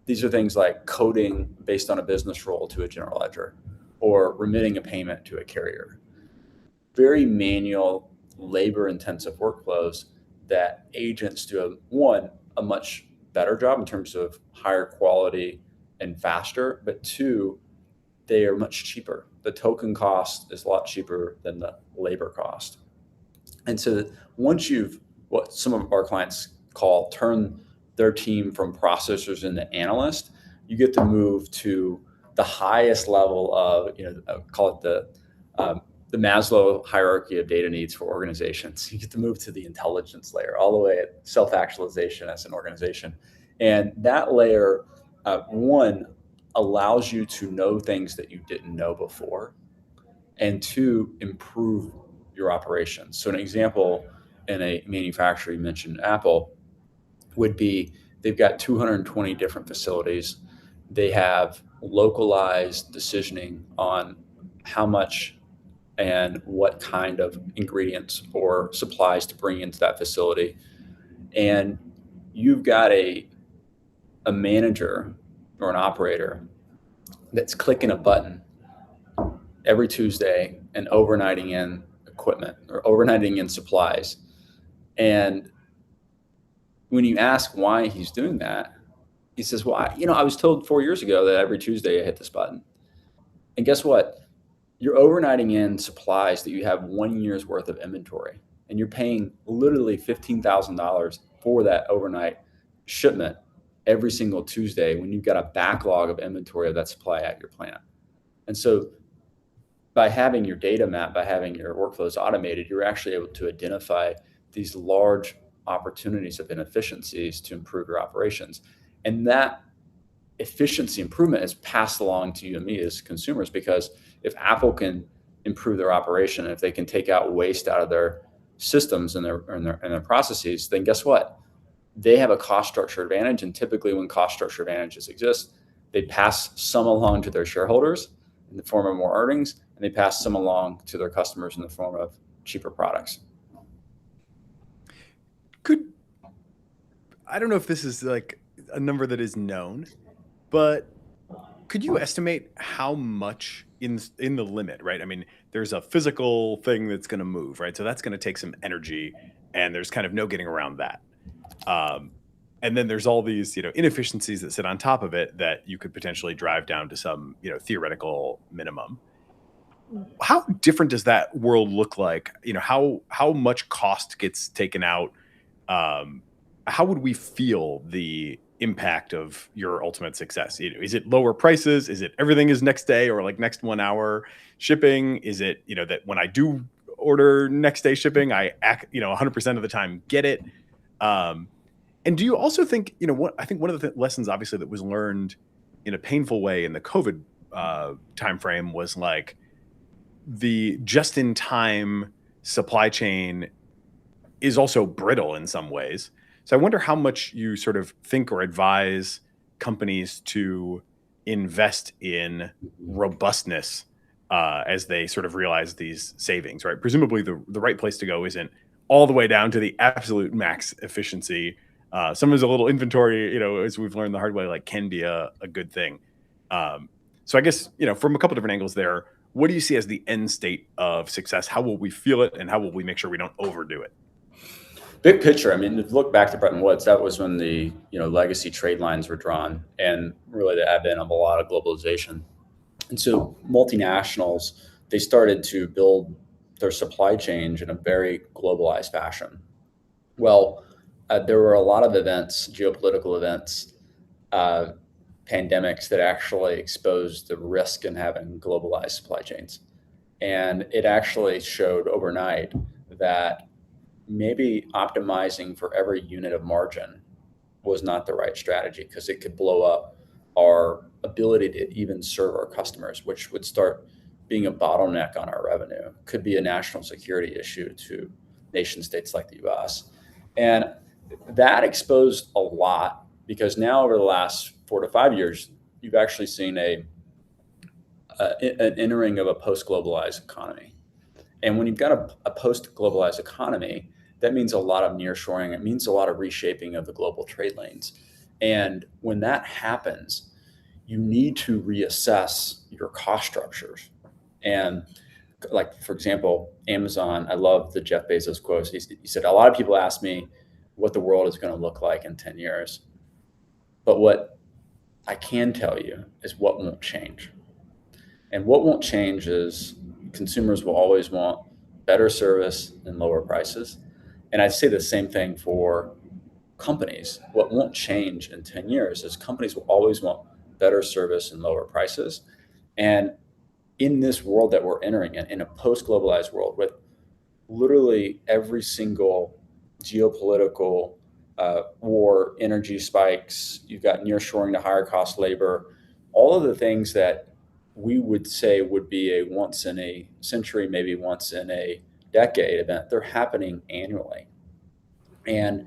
These are things like coding based on a business rule to a general ledger, or remitting a payment to a carrier. Very manual, labor-intensive workflows that agents do a much better job in terms of higher quality and faster, but two, they are much cheaper. The token cost is a lot cheaper than the labor cost. And so once what some of our clients call turn their team from processors into analysts, you get to move to the highest level of, call it the Maslow hierarchy of data needs for organizations. You get to move to the intelligence layer, all the way at self-actualization as an organization. And that layer, one, allows you to know things that you didn't know before, and two, improve your operations. So an example in a manufacturer, you mentioned Apple, would be they've got 220 different facilities. They have localized decisioning on how much and what kind of ingredients or supplies to bring into that facility. And you've got a manager or an operator that's clicking a button every Tuesday and overnighting in equipment or overnighting in supplies. And when you ask why he's doing that, he says, well, I was told 4 years ago that every Tuesday I hit this button. And guess what? you're overnighting in supplies that you have 1 year's worth of inventory, and you're paying literally $15,000 for that overnight shipment every single Tuesday when you've got a backlog of inventory of that supply at your plant. And so by having your data map, by having your workflows automated, you're actually able to identify these large opportunities of inefficiencies to improve your operations. And that efficiency improvement is passed along to you and me as consumers, because if Apple can improve their operation, if they can take out waste out of their systems and their processes, then guess what? They have a cost structure advantage. And typically when cost structure advantages exist, they pass some along to their shareholders in the form of more earnings, and they pass some along to their customers in the form of cheaper products. I don't know if this is like a number that is known, but could you estimate how much in the limit, right? I mean, there's a physical thing that's going to move, right? So that's going to take some energy, and there's kind of no getting around that. And then there's all these, inefficiencies that sit on top of it that you could potentially drive down to some, theoretical minimum. How different does that world look like? How much cost gets taken out? How would we feel the impact of your ultimate success? Is it lower prices? Is it everything is next day or like next 1 hour shipping? Is it, that when I do order next day shipping, I 100% of the time get it? And do you also think, I think one of the lessons obviously that was learned in a painful way in the COVID timeframe was like the just-in-time supply chain is also brittle in some ways. So I wonder how much you sort of think or advise companies to invest in robustness as they sort of realize these savings, right? Presumably the right place to go isn't all the way down to the absolute max efficiency. Sometimes a little inventory, as we've learned the hard way, like can be a good thing. So I guess, from a couple different angles there, what do you see as the end state of success? How will we feel it, and how will we make sure we don't overdo it? Big picture, I mean, if you look back to Bretton Woods, that was when the legacy trade lines were drawn, and really the advent of a lot of globalization. And so multinationals, they started to build their supply chain in a very globalized fashion. Well, there were a lot of events, geopolitical events, pandemics that actually exposed the risk in having globalized supply chains. And it actually showed overnight that maybe optimizing for every unit of margin was not the right strategy, because it could blow up our ability to even serve our customers, which would start being a bottleneck on our revenue. Could be a national security issue to nation states like the US. And that exposed a lot, because now over the last 4 to 5 years, you've actually seen an entering of a post-globalized economy. And when you've got a post-globalized economy, that means a lot of nearshoring. It means a lot of reshaping of the global trade lanes. And when that happens, you need to reassess your cost structures. And like, for example, Amazon, I love the Jeff Bezos quote. He said, a lot of people ask me what the world is going to look like in 10 years. But what I can tell you is what won't change. And what won't change is consumers will always want better service and lower prices. And I'd say the same thing for companies. What won't change in 10 years is companies will always want better service and lower prices. And in this world that we're entering in a post-globalized world with literally every single geopolitical war, energy spikes, you've got nearshoring to higher cost labor, all of the things that we would say would be a once in a century, maybe once in a decade event, they're happening annually. And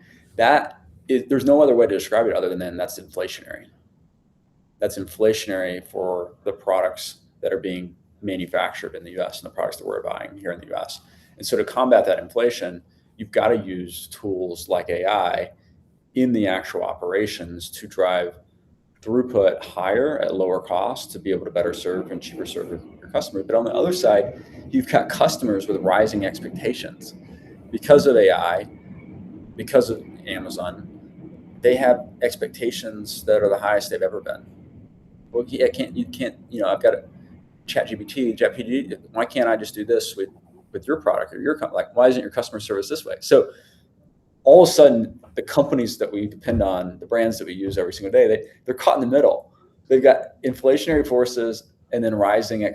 there's no other way to describe it other than that's inflationary. That's inflationary for the products that are being manufactured in the US and the products that we're buying here in the US. And so to combat that inflation, you've got to use tools like AI in the actual operations to drive throughput higher at lower cost to be able to better serve and cheaper serve your customers. But on the other side, you've got customers with rising expectations. Because of AI, because of Amazon, they have expectations that are the highest they've ever been. Well, you can't, I've got to, ChatGPT, why can't I just do this with your product or your company? Like, why isn't your customer service this way? So all of a sudden, the companies that we depend on, the brands that we use every single day, they're caught in the middle. They've got inflationary forces and then rising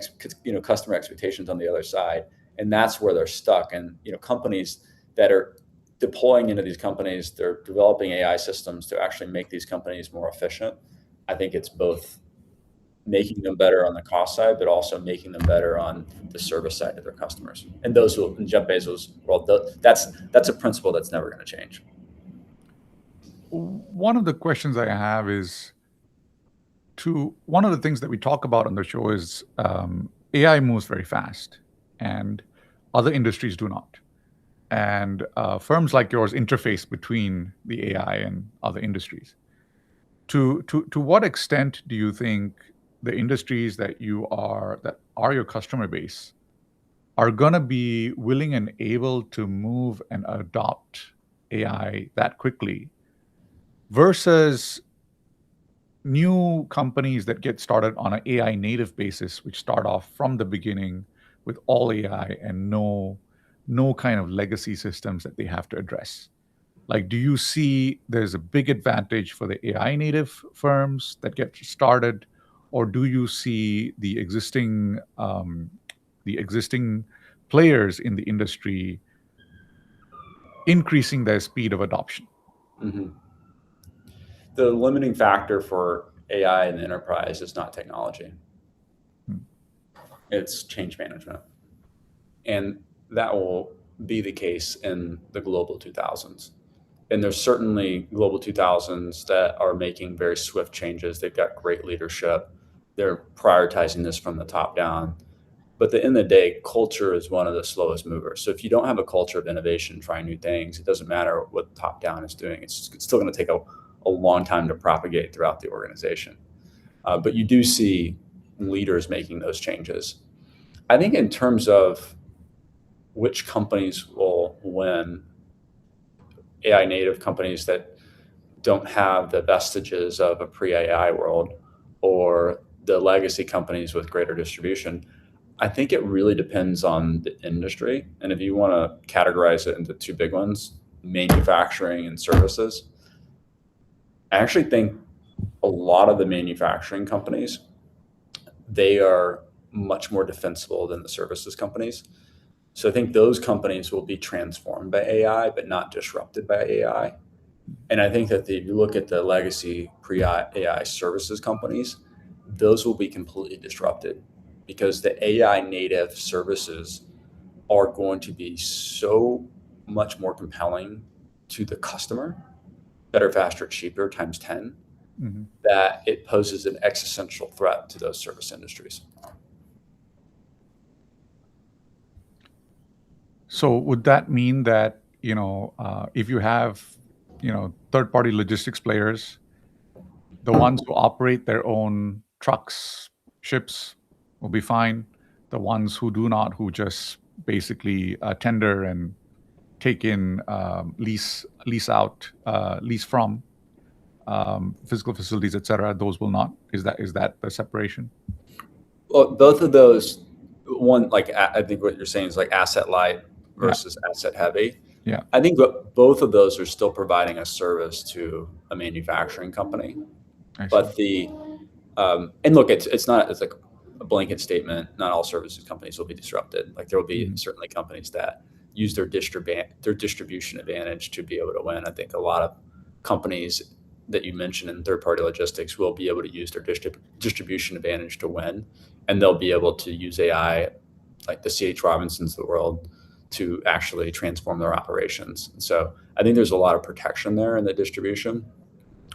customer expectations on the other side, and that's where they're stuck. And companies that are deploying into these companies, they're developing AI systems to actually make these companies more efficient. I think it's both making them better on the cost side, but also making them better on the service side to their customers. And those will, in Jeff Bezos' world, that's a principle that's never going to change. One of the questions I have is, one of the things that we talk about on the show is AI moves very fast, and other industries do not. And firms like yours interface between the AI and other industries. To what extent do you think the industries that are your customer base are going to be willing and able to move and adopt AI that quickly versus new companies that get started on an AI native basis, which start off from the beginning with all AI and no kind of legacy systems that they have to address? Like, do you see there's a big advantage for the AI native firms that get started, or do you see the existing players in the industry increasing their speed of adoption? Mm-hmm. The limiting factor for AI in the enterprise is not technology. It's change management. And that will be the case in the global 2000s. And there's certainly global 2000s that are making very swift changes. They've got great leadership. They're prioritizing this from the top down. But at the end of the day, culture is one of the slowest movers. So if you don't have a culture of innovation, trying new things, it doesn't matter what top down is doing. It's still going to take a long time to propagate throughout the organization. But you do see leaders making those changes. I think in terms of which companies will win, AI native companies that don't have the vestiges of a pre-AI world, or the legacy companies with greater distribution, I think it really depends on the industry. And if you want to categorize it into two big ones, manufacturing and services, I actually think a lot of the manufacturing companies, they are much more defensible than the services companies. So I think those companies will be transformed by AI, but not disrupted by AI. And I think that if you look at the legacy pre-AI services companies, those will be completely disrupted, because the AI native services are going to be so much more compelling to the customer, better, faster, cheaper times 10, that it poses an existential threat to those service industries. So would that mean that, if you have, third-party logistics players, the ones who operate their own trucks, ships, will be fine. The ones who do not, who just basically tender and take in, lease from physical facilities, et cetera, those will not? Is that the separation? Well, both of those, one, like, I think what you're saying is like asset light versus asset heavy. Yeah. I think both of those are still providing a service to a manufacturing company. But and look, it's like a blanket statement. Not all services companies will be disrupted. Like, there will be certainly companies that use their distribution advantage to be able to win. I think a lot of companies that you mentioned in third-party logistics will be able to use their distribution advantage to win, and they'll be able to use AI, like the C.H. Robinsons of the world, to actually transform their operations. And so I think there's a lot of protection there in the distribution.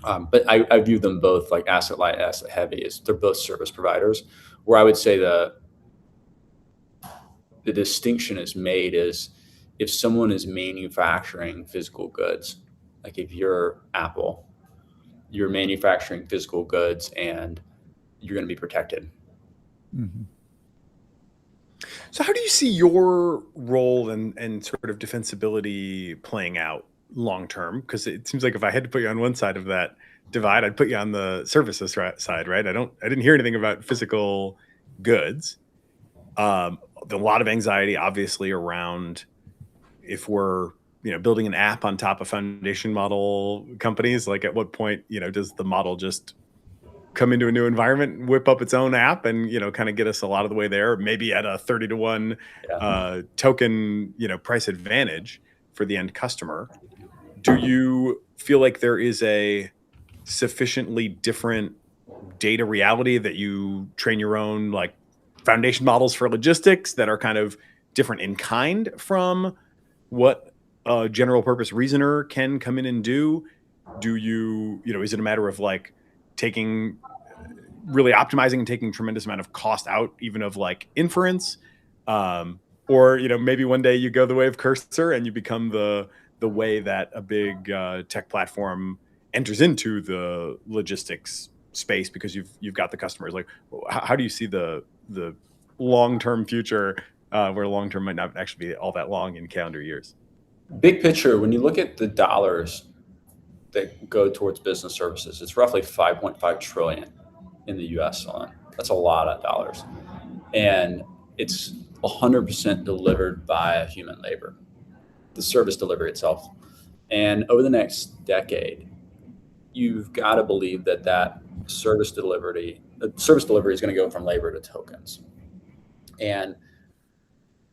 But I view them both like asset light, asset heavy. They're both service providers. Where I would say the distinction is made is if someone is manufacturing physical goods, like if you're Apple, you're manufacturing physical goods and you're going to be protected. Mm-hmm. So how do you see your role and sort of defensibility playing out long term? Because it seems like if I had to put you on one side of that divide, I'd put you on the services side, right? I didn't hear anything about physical goods. A lot of anxiety, obviously, around if we're building an app on top of foundation model companies. Like, at what point does the model just come into a new environment and whip up its own app and kind of get us a lot of the way there, maybe at a 30-to-1 token price advantage for the end customer? Do you feel like there is a sufficiently different data reality that you train your own like foundation models for logistics that are kind of different in kind from what a general purpose reasoner can come in and do? Do you is it a matter of like really optimizing and taking tremendous amount of cost out even of like inference, or maybe one day you go the way of Cursor and you become the way that a big tech platform enters into the logistics space because you've got the customers? Like, how do you see the long-term future, where long-term might not actually be all that long in calendar years? Big picture, when you look at the dollars that go towards business services, it's roughly 5.5 trillion in the US alone. That's a lot of dollars. And it's 100% delivered by human labor, the service delivery itself. And over the next decade, you've got to believe that service delivery is going to go from labor to tokens. And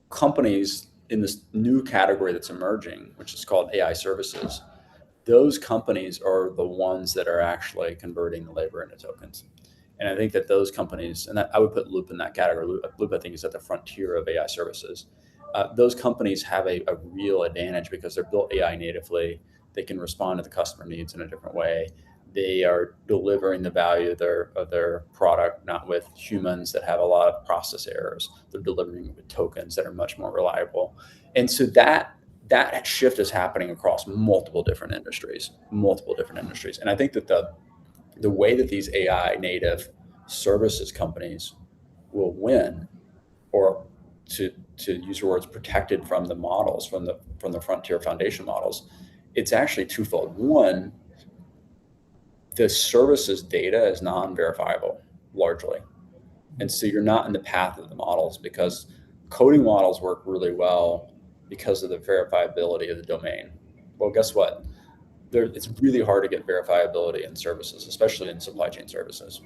companies in this new category that's emerging, which is called AI services, those companies are the ones that are actually converting the labor into tokens. And I think that those companies, and I would put Loop in that category. Loop, I think, is at the frontier of AI services. Those companies have a real advantage because they're built AI natively. They can respond to the customer needs in a different way. They are delivering the value of their product, not with humans that have a lot of process errors. They're delivering it with tokens that are much more reliable. And so that shift is happening across multiple different industries. And I think that the way that these AI native services companies will win, or to use your words, protected from the models, from the frontier foundation models, it's actually twofold. One, the services data is non-verifiable largely. And so you're not in the path of the models, because coding models work really well because of the verifiability of the domain. Well, guess what? It's really hard to get verifiability in services, especially in supply chain services.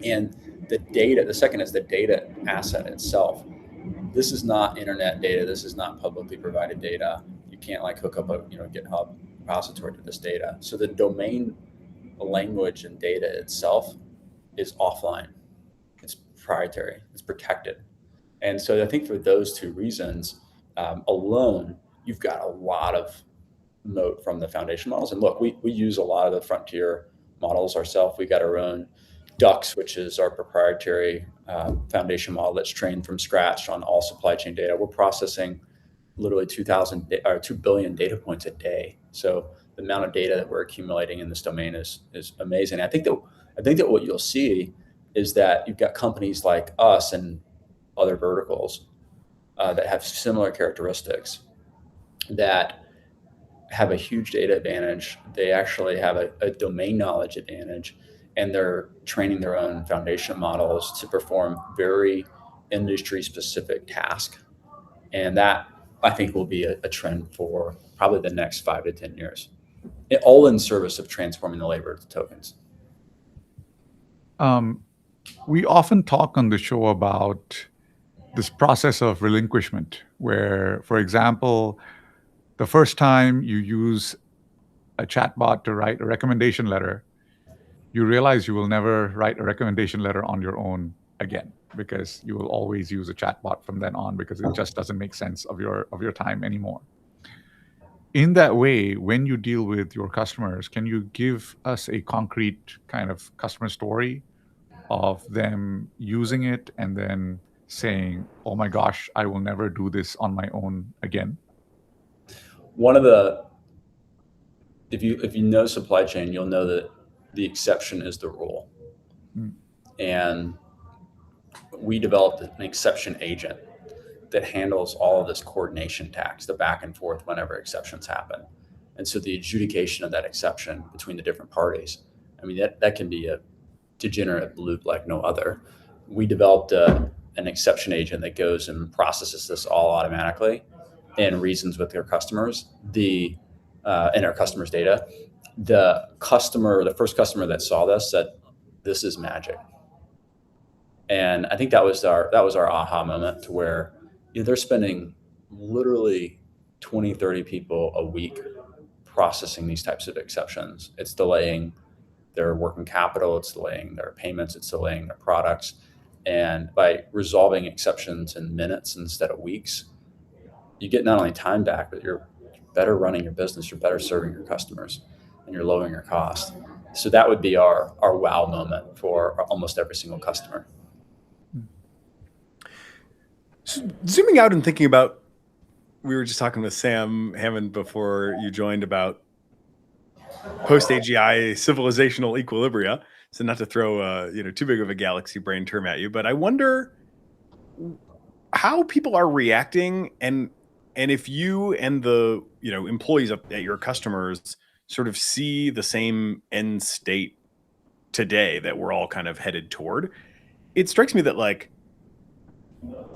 And the second is the data asset itself. This is not internet data. This is not publicly provided data. You can't like hook up a GitHub repository to this data. So the domain language and data itself is offline. It's proprietary. It's protected. And so I think for those two reasons alone, you've got a lot of moat from the foundation models. And look, we use a lot of the frontier models ourselves. We got our own Dux, which is our proprietary foundation model that's trained from scratch on all supply chain data. We're processing literally 2 billion data points a day. So the amount of data that we're accumulating in this domain is amazing. I think that what you'll see is that you've got companies like us and other verticals that have similar characteristics, that have a huge data advantage. They actually have a domain knowledge advantage, and they're training their own foundation models to perform very industry specific tasks. And that, I think, will be a trend for probably the next 5 to 10 years, all in service of transforming the labor to tokens. We often talk on the show about this process of relinquishment, where, for example, the first time you use a chatbot to write a recommendation letter, you realize you will never write a recommendation letter on your own again, because you will always use a chatbot from then on, because it just doesn't make sense of your time anymore. In that way, when you deal with your customers, can you give us a concrete kind of customer story of them using it and then saying, "Oh my gosh, I will never do this on my own again"? If you know supply chain, you'll know that the exception is the rule. And we developed an exception agent that handles all of this coordination tax, the back and forth whenever exceptions happen. And so the adjudication of that exception between the different parties, I mean, that can be a degenerate loop like no other. We developed a an exception agent that goes and processes this all automatically and reasons with their customers, and our customers' data. The first customer that saw this said, "This is magic." And I think that was our aha moment, to where they're spending literally 20, 30 people a week processing these types of exceptions. It's delaying their working capital, it's delaying their payments, it's delaying their products. And by resolving exceptions in minutes instead of weeks, you get not only time back, but you're better running your business, you're better serving your customers, and you're lowering your cost. So that would be our wow moment for almost every single customer. So zooming out and thinking about, we were just talking with Sam Hammond before you joined about post-AGI civilizational equilibria. So not to throw too big of a galaxy brain term at you, but I wonder how people are reacting, and if you and the employees at your customers sort of see the same end state today that we're all kind of headed toward. It strikes me that, like,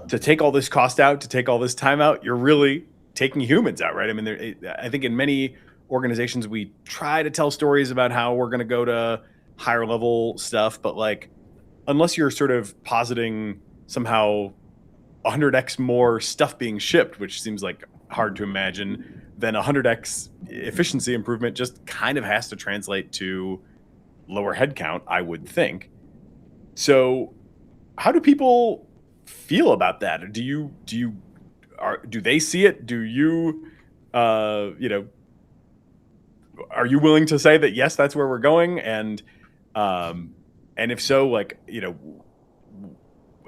to take all this cost out, to take all this time out, you're really taking humans out, right? I mean, I think in many organizations we try to tell stories about how we're going to go to higher level stuff, but like, unless you're sort of positing somehow 100x more stuff being shipped, which seems like hard to imagine, then 100x efficiency improvement just kind of has to translate to lower headcount, I would think. So how do people feel about that? Do they see it? Do you, are you willing to say that, yes, that's where we're going? And if so, like,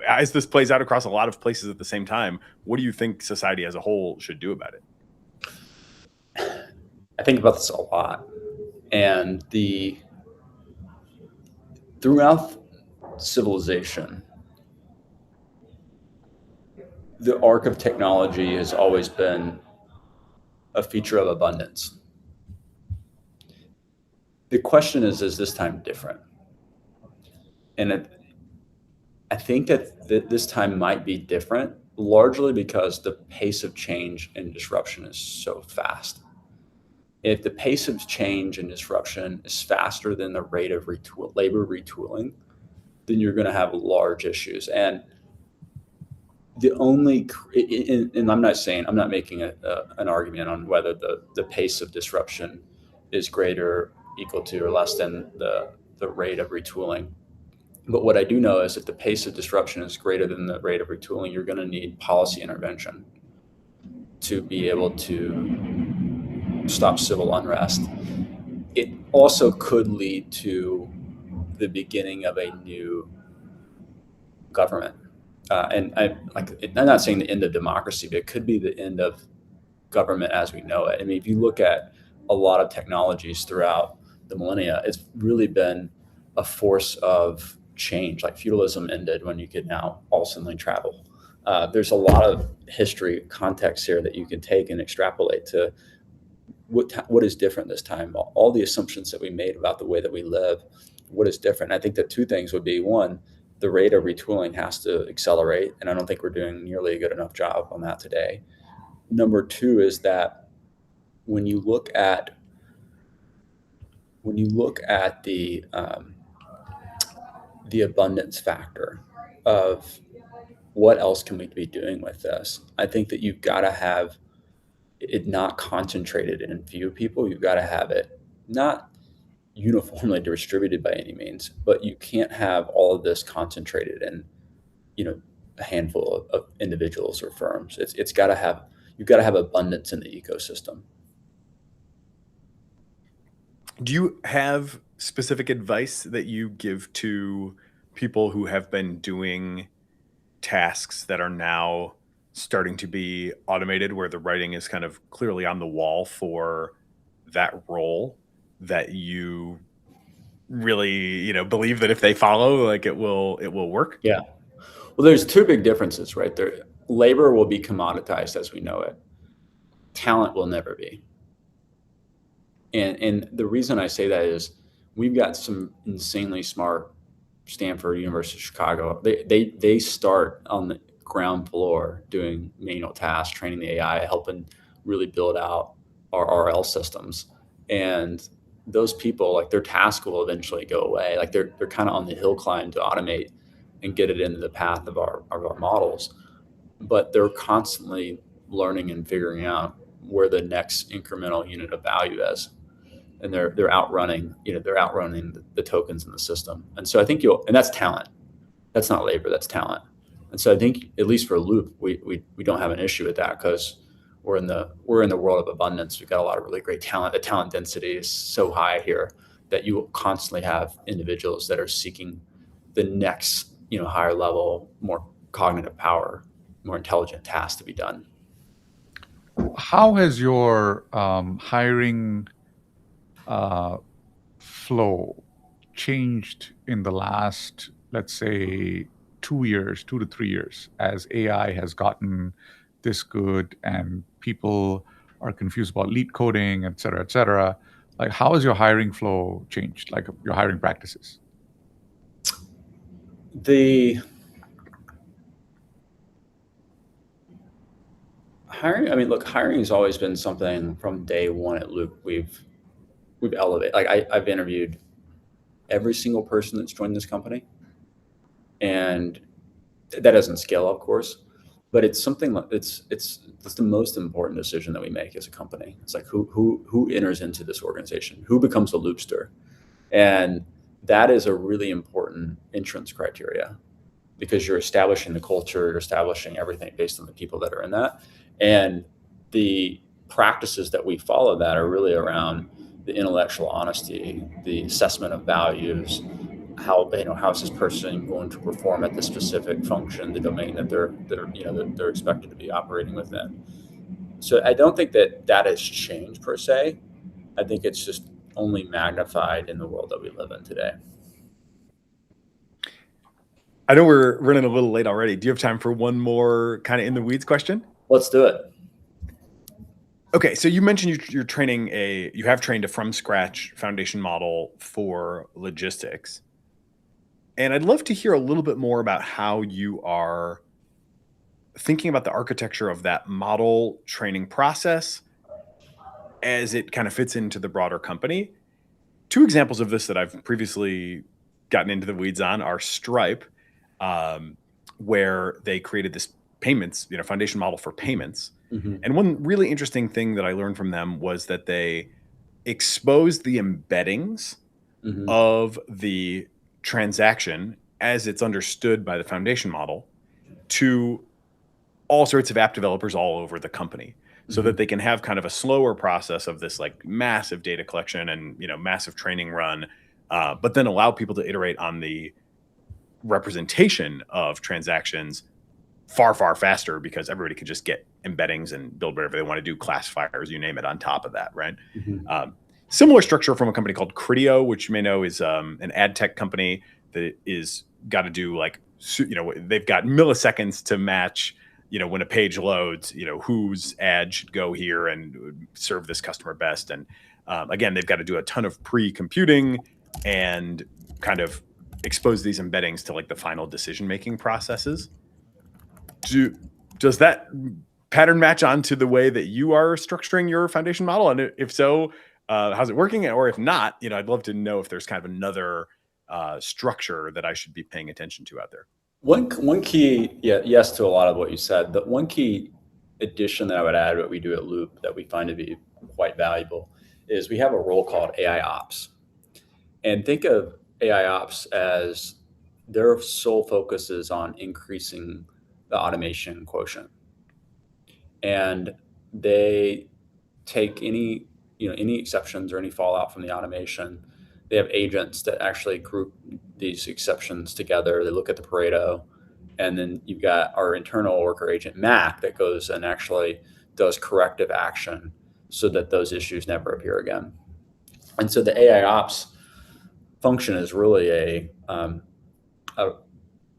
as this plays out across a lot of places at the same time, what do you think society as a whole should do about it? I think about this a lot, and throughout civilization, the arc of technology has always been a feature of abundance. The question is this time different? And I think that this time might be different, largely because the pace of change and disruption is so fast. If the pace of change and disruption is faster than the rate of labor retooling, then you're going to have large issues. And and I'm not making an argument on whether the pace of disruption is greater, equal to, or less than the rate of retooling. But what I do know is if the pace of disruption is greater than the rate of retooling, you're going to need policy intervention to be able to stop civil unrest. It also could lead to the beginning of a new government. And I'm not saying the end of democracy, but it could be the end of government as we know it. I mean, if you look at a lot of technologies throughout the millennia, it's really been a force of change. Like feudalism ended when you could now all of a sudden travel. There's a lot of history context here that you can take and extrapolate to what is different this time. All the assumptions that we made about the way that we live, what is different? I think that two things would be: one, the rate of retooling has to accelerate, and I don't think we're doing nearly a good enough job on that today. Number two is that when you look at the abundance factor of what else can we be doing with this, I think that you've got to have it not concentrated in a few people. You've got to have it not uniformly distributed by any means, but you can't have all of this concentrated in, a handful of individuals or firms. You've got to have abundance in the ecosystem. Do you have specific advice that you give to people who have been doing tasks that are now starting to be automated, where the writing is kind of clearly on the wall for that role, that you really, believe that if they follow, like, it will work? Yeah. Well, there's two big differences, right there. Labor will be commoditized as we know it. Talent will never be. And the reason I say that is we've got some insanely smart Stanford, University of Chicago, they start on the ground floor doing manual tasks, training the AI, helping really build out our RL systems. And those people, like, their task will eventually go away. Like, they're kind of on the hill climb to automate and get it into the path of our models. But they're constantly learning and figuring out where the next incremental unit of value is. And they're outrunning, the tokens in the system. And so I think and that's talent. That's not labor, that's talent. And so I think, at least for Loop, we don't have an issue with that, because we're in the world of abundance. We've got a lot of really great talent. The talent density is so high here that you will constantly have individuals that are seeking the next, higher level, more cognitive power, more intelligent tasks to be done. How has your hiring flow changed in the last, let's say, 2 to 3 years, as AI has gotten this good and people are confused about lead coding, et cetera, et cetera? Like, how has your hiring flow changed, like your hiring practices? The hiring, look, hiring has always been something from day one at Loop. We've elevated. Like, I've interviewed every single person that's joined this company, and that doesn't scale, of course, but it's something like it's the most important decision that we make as a company. It's like, who enters into this organization, who becomes a Loopster, and that is a really important entrance criteria, because you're establishing the culture, you're establishing everything based on the people that are in that, and the practices that we follow that are really around the intellectual honesty, the assessment of values, how is this person going to perform at the specific function, the domain that they're expected to be operating within. So I don't think that has changed per se. I think it's just only magnified in the world that we live in today. I know we're running a little late already. Do you have time for one more kind of in the weeds question? Let's do it. Okay, so you mentioned you have trained a from scratch foundation model for logistics. And I'd love to hear a little bit more about how you are thinking about the architecture of that model training process as it kind of fits into the broader company. 2 examples of this that I've previously gotten into the weeds on are Stripe, where they created this payments, foundation model for payments. Mm-hmm. And one really interesting thing that I learned from them was that they exposed the embeddings Mm-hmm. of the transaction as it's understood by the foundation model to all sorts of app developers all over the company, so that they can have kind of a slower process of this like massive data collection and massive training run, but then allow people to iterate on the representation of transactions far faster, because everybody could just get embeddings and build whatever they want to do, classifiers, you name it, on top of that, right? Mm-hmm. Similar structure from a company called Criteo, which you may know is an ad tech company that is got to do they've got milliseconds to match, when a page loads, whose ad should go here and serve this customer best. And again, they've got to do a ton of pre-computing and kind of expose these embeddings to like the final decision-making processes. Does that pattern match onto the way that you are structuring your foundation model? And if so, how's it working? Or if not, I'd love to know if there's kind of another structure that I should be paying attention to out there. One key, yes to a lot of what you said. The one key addition that I would add, what we do at Loop that we find to be quite valuable, is we have a role called AI Ops. And think of AI Ops as their sole focus is on increasing the automation quotient. And they take any exceptions or any fallout from the automation. They have agents that actually group these exceptions together. They look at the Pareto, and then you've got our internal worker agent, Mac, that goes and actually does corrective action so that those issues never appear again. And so the AI Ops function is really an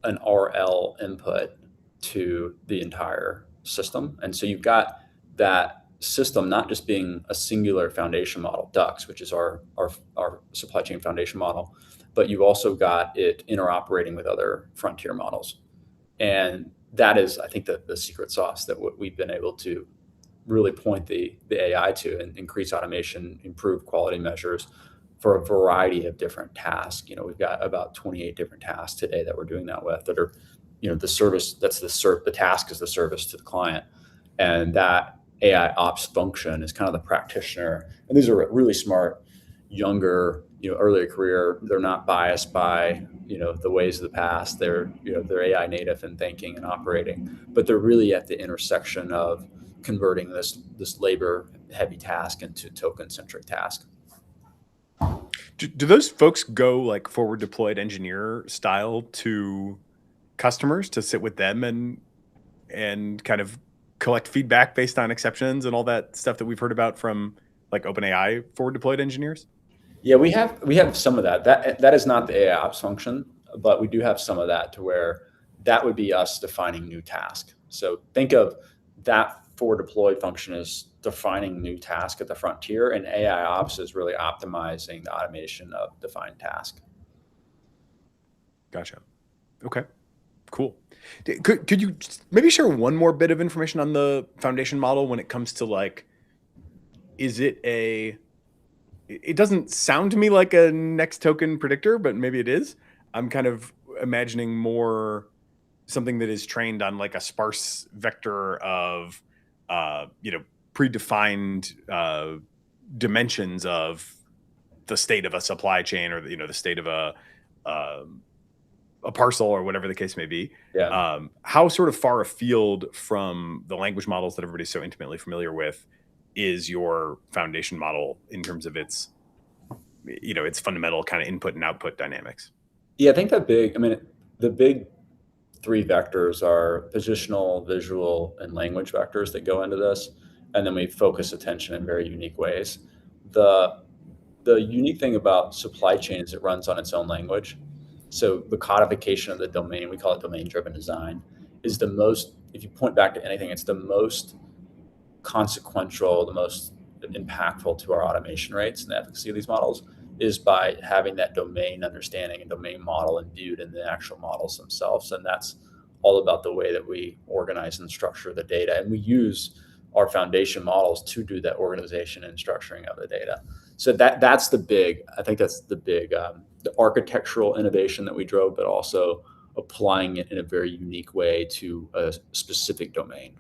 RL input to the entire system. And so you've got that system not just being a singular foundation model, DUX, which is our supply chain foundation model, but you've also got it interoperating with other frontier models. And that is, I think, the secret sauce that we've been able to really point the AI to and increase automation, improve quality measures for a variety of different tasks. We've got about 28 different tasks today that we're doing that with, that are, the service, the task is the service to the client. And that AI ops function is kind of the practitioner. And these are really smart, younger, earlier career. They're not biased by, the ways of the past. They're AI native in thinking and operating, but they're really at the intersection of converting this labor heavy task into token centric task. Do those folks go like forward deployed engineer style to customers to sit with them and kind of collect feedback based on exceptions and all that stuff that we've heard about from like OpenAI forward deployed engineers? Yeah, we have some of that. That is not the AI ops function, but we do have some of that, to where that would be us defining new task. So think of that forward deployed function as defining new task at the frontier, and AI ops is really optimizing the automation of defined task. Gotcha. Okay, cool. Could you maybe share one more bit of information on the foundation model when it comes to like, it doesn't sound to me like a next token predictor, but maybe it is. I'm kind of imagining more something that is trained on like a sparse vector of, predefined dimensions of the state of a supply chain, or the state of a parcel, or whatever the case may be. Yeah. How sort of far afield from the language models that everybody's so intimately familiar with is your foundation model in terms of its fundamental kind of input and output dynamics? Yeah, I think the big three vectors are positional, visual, and language vectors that go into this. And then we focus attention in very unique ways. The unique thing about supply chain is it runs on its own language. So the codification of the domain, we call it domain-driven design, is the most, if you point back to anything, it's the most consequential, the most impactful to our automation rates and the efficacy of these models, is by having that domain understanding and domain model imbued in the actual models themselves. And that's all about the way that we organize and structure the data. And we use our foundation models to do that organization and structuring of the data. So that's the big the architectural innovation that we drove, but also applying it in a very unique way to a specific domain.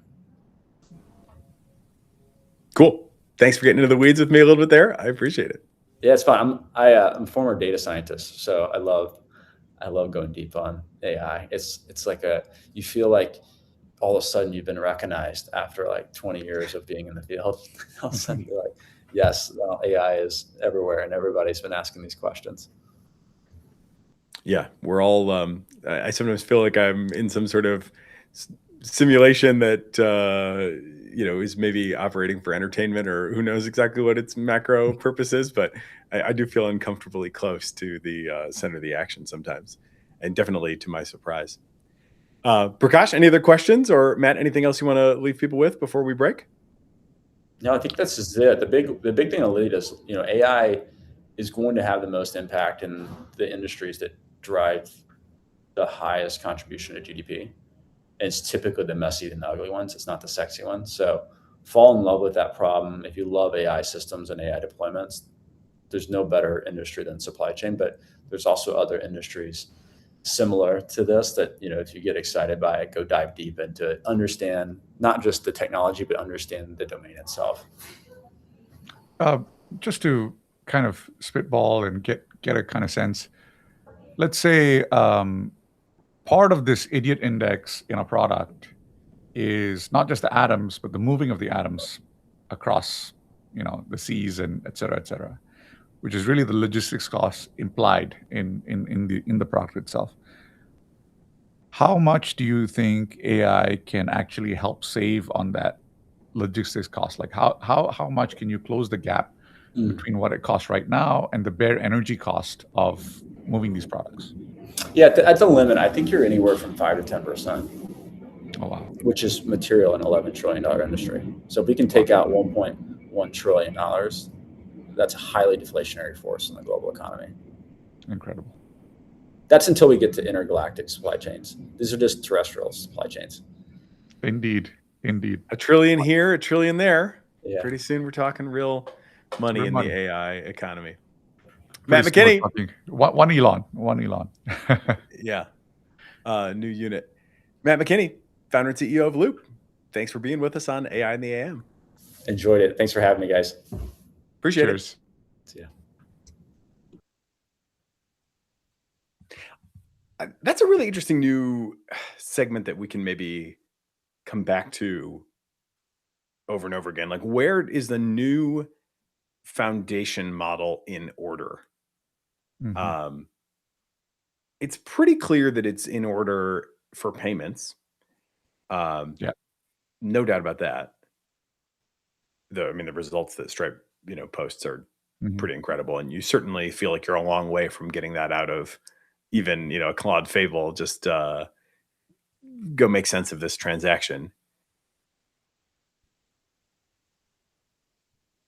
Cool. Thanks for getting into the weeds with me a little bit there. I appreciate it. Yeah, it's fun. I'm a former data scientist, so I love going deep on AI. It's like you feel like all of a sudden you've been recognized after like 20 years of being in the field. All of a sudden you're like, yes, AI is everywhere, and everybody's been asking these questions. Yeah, we're all. I sometimes feel like I'm in some sort of simulation that is maybe operating for entertainment, or who knows exactly what its macro purpose is. But I do feel uncomfortably close to the center of the action sometimes, and definitely to my surprise. Prakash, any other questions, or Matt, anything else you want to leave people with before we break? No, I think this is it. The big thing to lead is, AI is going to have the most impact in the industries that drive the highest contribution to GDP. And it's typically the messy and the ugly ones. It's not the sexy ones. So fall in love with that problem. If you love AI systems and AI deployments, there's no better industry than supply chain, but there's also other industries similar to this that, if you get excited by it, go dive deep into it, understand not just the technology, but understand the domain itself. Just to kind of spitball and get a kind of sense, let's say part of this idiot index in a product is not just the atoms, but the moving of the atoms across, the seas and et cetera, which is really the logistics costs implied in the product itself. How much do you think AI can actually help save on that logistics cost? Like how much can you close the gap between what it costs right now and the bare energy cost of moving these products? Yeah, at the limit, I think you're anywhere from 5 to 10%. Oh, wow. Which is material in an $11 trillion industry. So if we can take out $1.1 trillion, that's a highly deflationary force in the global economy. Incredible. That's until we get to intergalactic supply chains. These are just terrestrial supply chains. Indeed. $1 trillion here, $1 trillion there. Yeah. Pretty soon we're talking real money Real in money. the AI economy. Pretty Matt soon we're McKinney. talking- One Elon. Yeah. New unit. Matt McKinney, founder and CEO of Loop. Thanks for being with us on AI in the AM. Enjoyed it. Thanks for having me, guys. Appreciate Cheers. See ya. it. That's a really interesting new segment that we can maybe come back to over and over again. Like, where is the new foundation model in order? Mhm. It's pretty clear that it's in order for payments. Yeah. No doubt about that. I mean, the results that Stripe, posts are Mhm. pretty incredible, and you certainly feel like you're a long way from getting that out of even, a Claude Fable. Just go make sense of this transaction.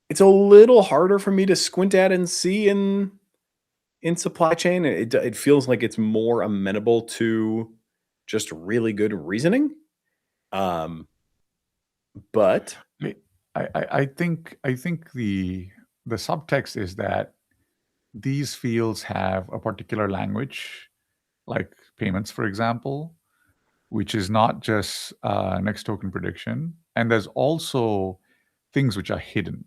It's a little harder for me to squint at and see in supply chain. It feels like it's more amenable to just really good reasoning. But I think the subtext is that these fields have a particular language, like payments, for example, which is not just next token prediction, and there's also things which are hidden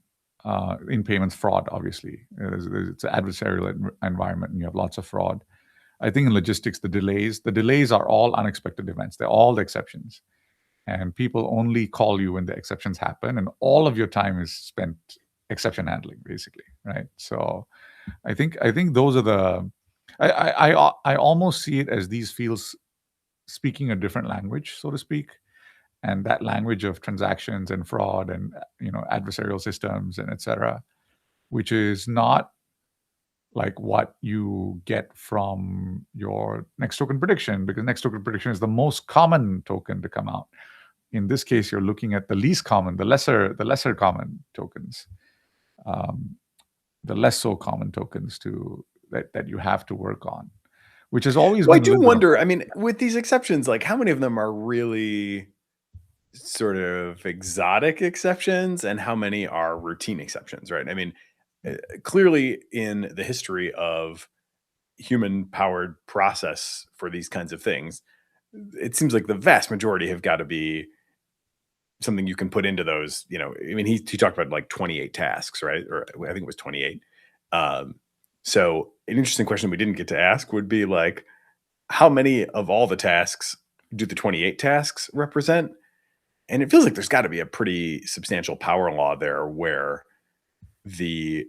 in payments. Fraud, obviously, it's an adversarial environment, and you have lots of fraud. I think in logistics, the delays are all unexpected events. They're all the exceptions. And people only call you when the exceptions happen, and all of your time is spent exception handling, basically, right? So I think those are the I almost see it as these fields speaking a different language, so to speak, and that language of transactions and fraud and adversarial systems and etc., which is not like what you get from your next token prediction, because next token prediction is the most common token to come out. In this case, you're looking at the least common, the lesser common tokens, the less so common tokens that you have to work on, which has always well, I been. do wonder. I mean, with these exceptions, like how many of them are really sort of exotic exceptions, and how many are routine exceptions, right? I mean, clearly in the history of human-powered process for these kinds of things, it seems like the vast majority have got to be something you can put into those. I mean, he talked about like 28 tasks, right? Or I think it was 28. So an interesting question we didn't get to ask would be like, how many of all the tasks do the 28 tasks represent? And it feels like there's got to be a pretty substantial power law there where the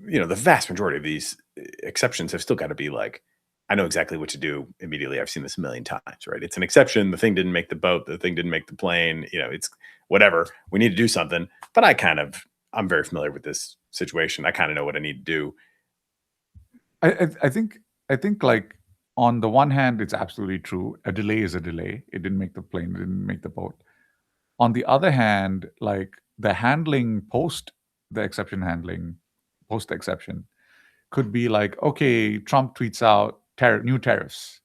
vast majority of these exceptions have still got to be like, I know exactly what to do immediately. I've seen this a million times, right? It's an exception. The thing didn't make the boat. The thing didn't make the plane. It's whatever. We need to do something. But I'm very familiar with this situation. I kind of know what I need to do. I think like on the one hand, it's absolutely true. A delay is a delay. It didn't make the plane. It didn't make the boat. On the other hand, like the handling post the exception handling, post the exception, could be like, okay, Trump tweets out new tariffs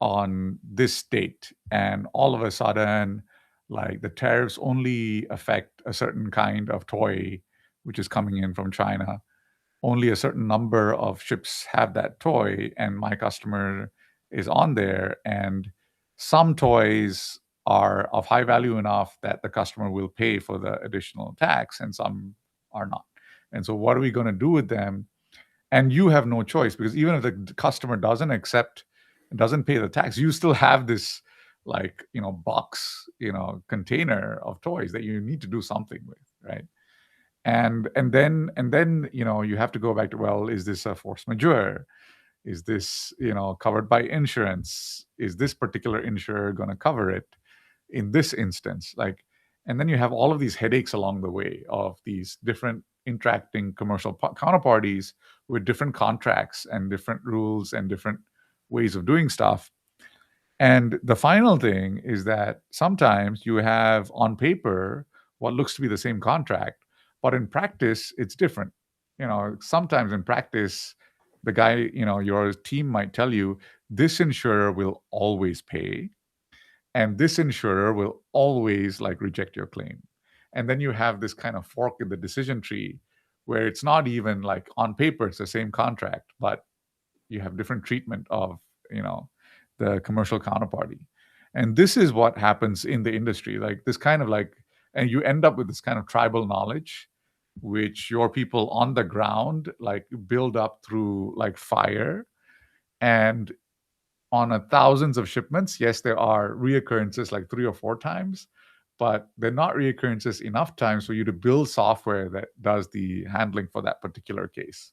on this date, and all of a sudden, like the tariffs only affect a certain kind of toy which is coming in from China. Only a certain number of ships have that toy, and my customer is on there, and some toys are of high value enough that the customer will pay for the additional tax, and some are not. And so what are we going to do with them? And you have no choice, because even if the customer doesn't pay the tax, you still have this box, container of toys that you need to do something with, right? And then you have to go back to, well, is this a force majeure? Is this covered by insurance? Is this particular insurer going to cover it in this instance? And then you have all of these headaches along the way of these different interacting commercial counterparties with different contracts and different rules and different ways of doing stuff. And the final thing is that sometimes you have on paper what looks to be the same contract, but in practice, it's different. Sometimes in practice, The guy, your team might tell you, this insurer will always pay, and this insurer will always reject your claim. And then you have this kind of fork in the decision tree where it's not even on paper, it's the same contract, but you have different treatment of, the commercial counterparty. And this is what happens in the industry, this kind of and you end up with this kind of tribal knowledge, which your people on the ground build up through fire. And on thousands of shipments, yes, there are reoccurrences 3 or 4 times, but they're not reoccurrences enough times for you to build software that does the handling for that particular case.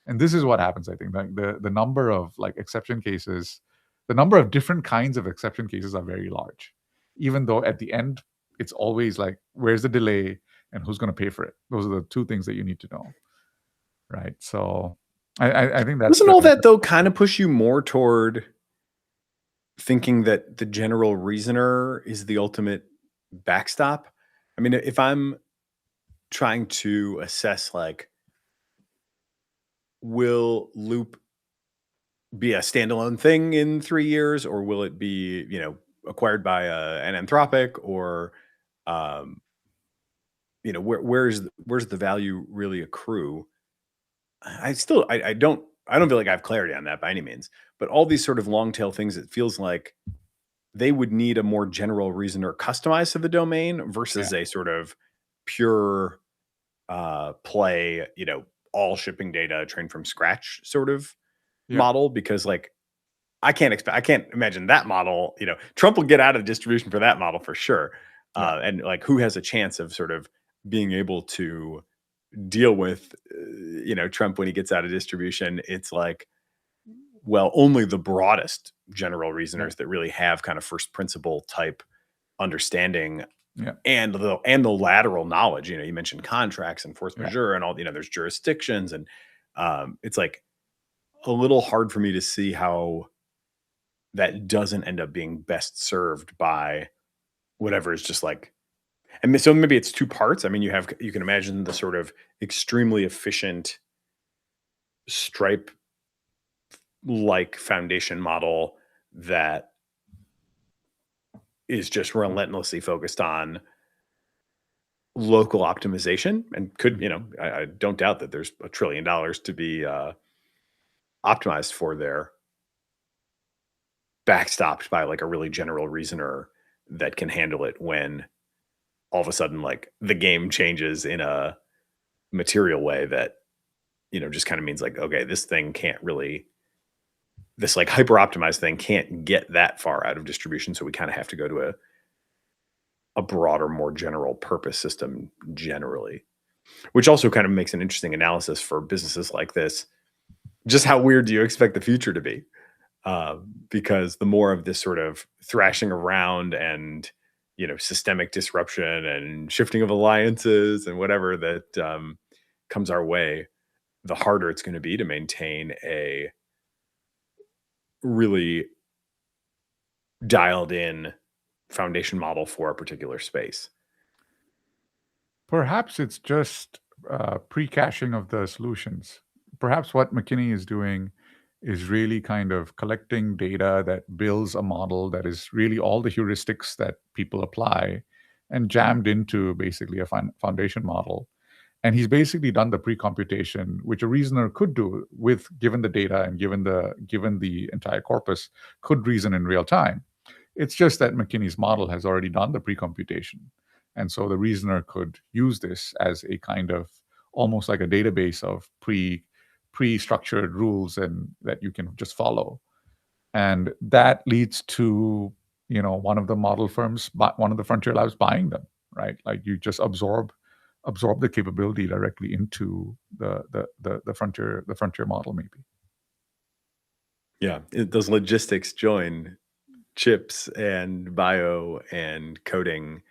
And this is what happens, I think. The number of exception cases, the number of different kinds of exception cases are very large, even though at the end it's always where's the delay and who's going to pay for it. Those are the 2 things that you need to know, right? So I think that's... Doesn't all that though kind of push you more toward thinking that the general reasoner is the ultimate backstop? I mean, if I'm trying to assess will Loop be a standalone thing in 3 years, or will it be, acquired by an Anthropic, or where's the value really accrue? I don't feel like I have clarity on that by any means, but all these sort of long tail things, it feels like they would need a more general reasoner customized to the domain versus a sort of pure play, all shipping data trained from scratch sort of model, because I can't imagine that model, Trump will get out of distribution for that model for sure. And who has a chance of sort of being able to deal with, Trump when he gets out of distribution? It's only the broadest general reasoners that really have kind of first principle type understanding and the lateral knowledge. You mentioned contracts and force majeure and all, there's jurisdictions, and it's a little hard for me to see how that doesn't end up being best served by whatever is just and so maybe it's 2 parts. I mean, you can imagine the sort of extremely efficient Stripe foundation model that is just relentlessly focused on local optimization, and could, I don't doubt that there's $1 trillion to be optimized for there, backstopped by a really general reasoner that can handle it when all of a sudden the game changes in a material way that just kind of means okay, this thing can't really, this hyper optimized thing can't get that far out of distribution, so we kind of have to go to a broader, more general purpose system generally, which also kind of makes an interesting analysis for businesses like this. Just how weird do you expect the future to be? Because the more of this sort of thrashing around and systemic disruption and shifting of alliances and whatever that comes our way, the harder it's going to be to maintain a really dialed in foundation model for a particular space. Perhaps it's just pre-caching of the solutions. Perhaps what McKinney is doing is really kind of collecting data that builds a model that is really all the heuristics that people apply and jammed into basically a foundation model. And he's basically done the pre-computation, which a reasoner could do with given the data and given the entire corpus, could reason in real time. It's just that McKinney's model has already done the pre-computation. And so the reasoner could use this as a kind of almost like a database of pre-structured rules and that you can just follow. And that leads to, one of the model firms, one of the frontier labs buying them, right? You just absorb the capability directly into the frontier model, maybe. Yeah, those logistics join chips and bio and coding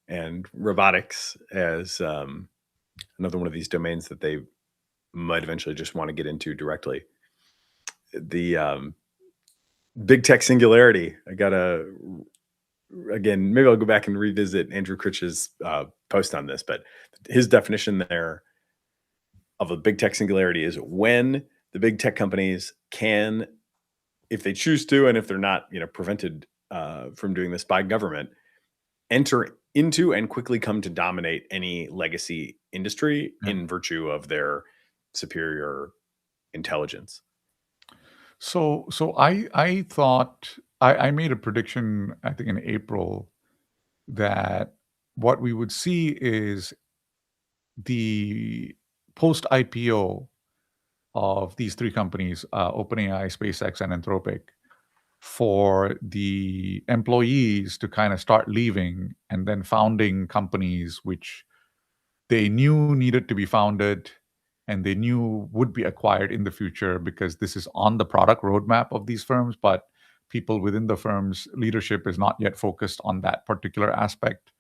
and robotics as another one of these domains that they might eventually just want to get into directly. The big tech singularity. Again, maybe I'll go back and revisit Andrew Critch's post on this, but his definition there of a big tech singularity is when the big tech companies can, if they choose to, and if they're not, prevented from doing this by government, enter into and quickly come to dominate any legacy industry in virtue of their superior intelligence. So I thought I made a prediction, I think in April, that what we would see is the post IPO of these three companies, OpenAI, SpaceX, and Anthropic, for the employees to kind of start leaving and then founding companies which they knew needed to be founded and they knew would be acquired in the future, because this is on the product roadmap of these firms, but people within the firm's leadership is not yet focused on that particular aspect.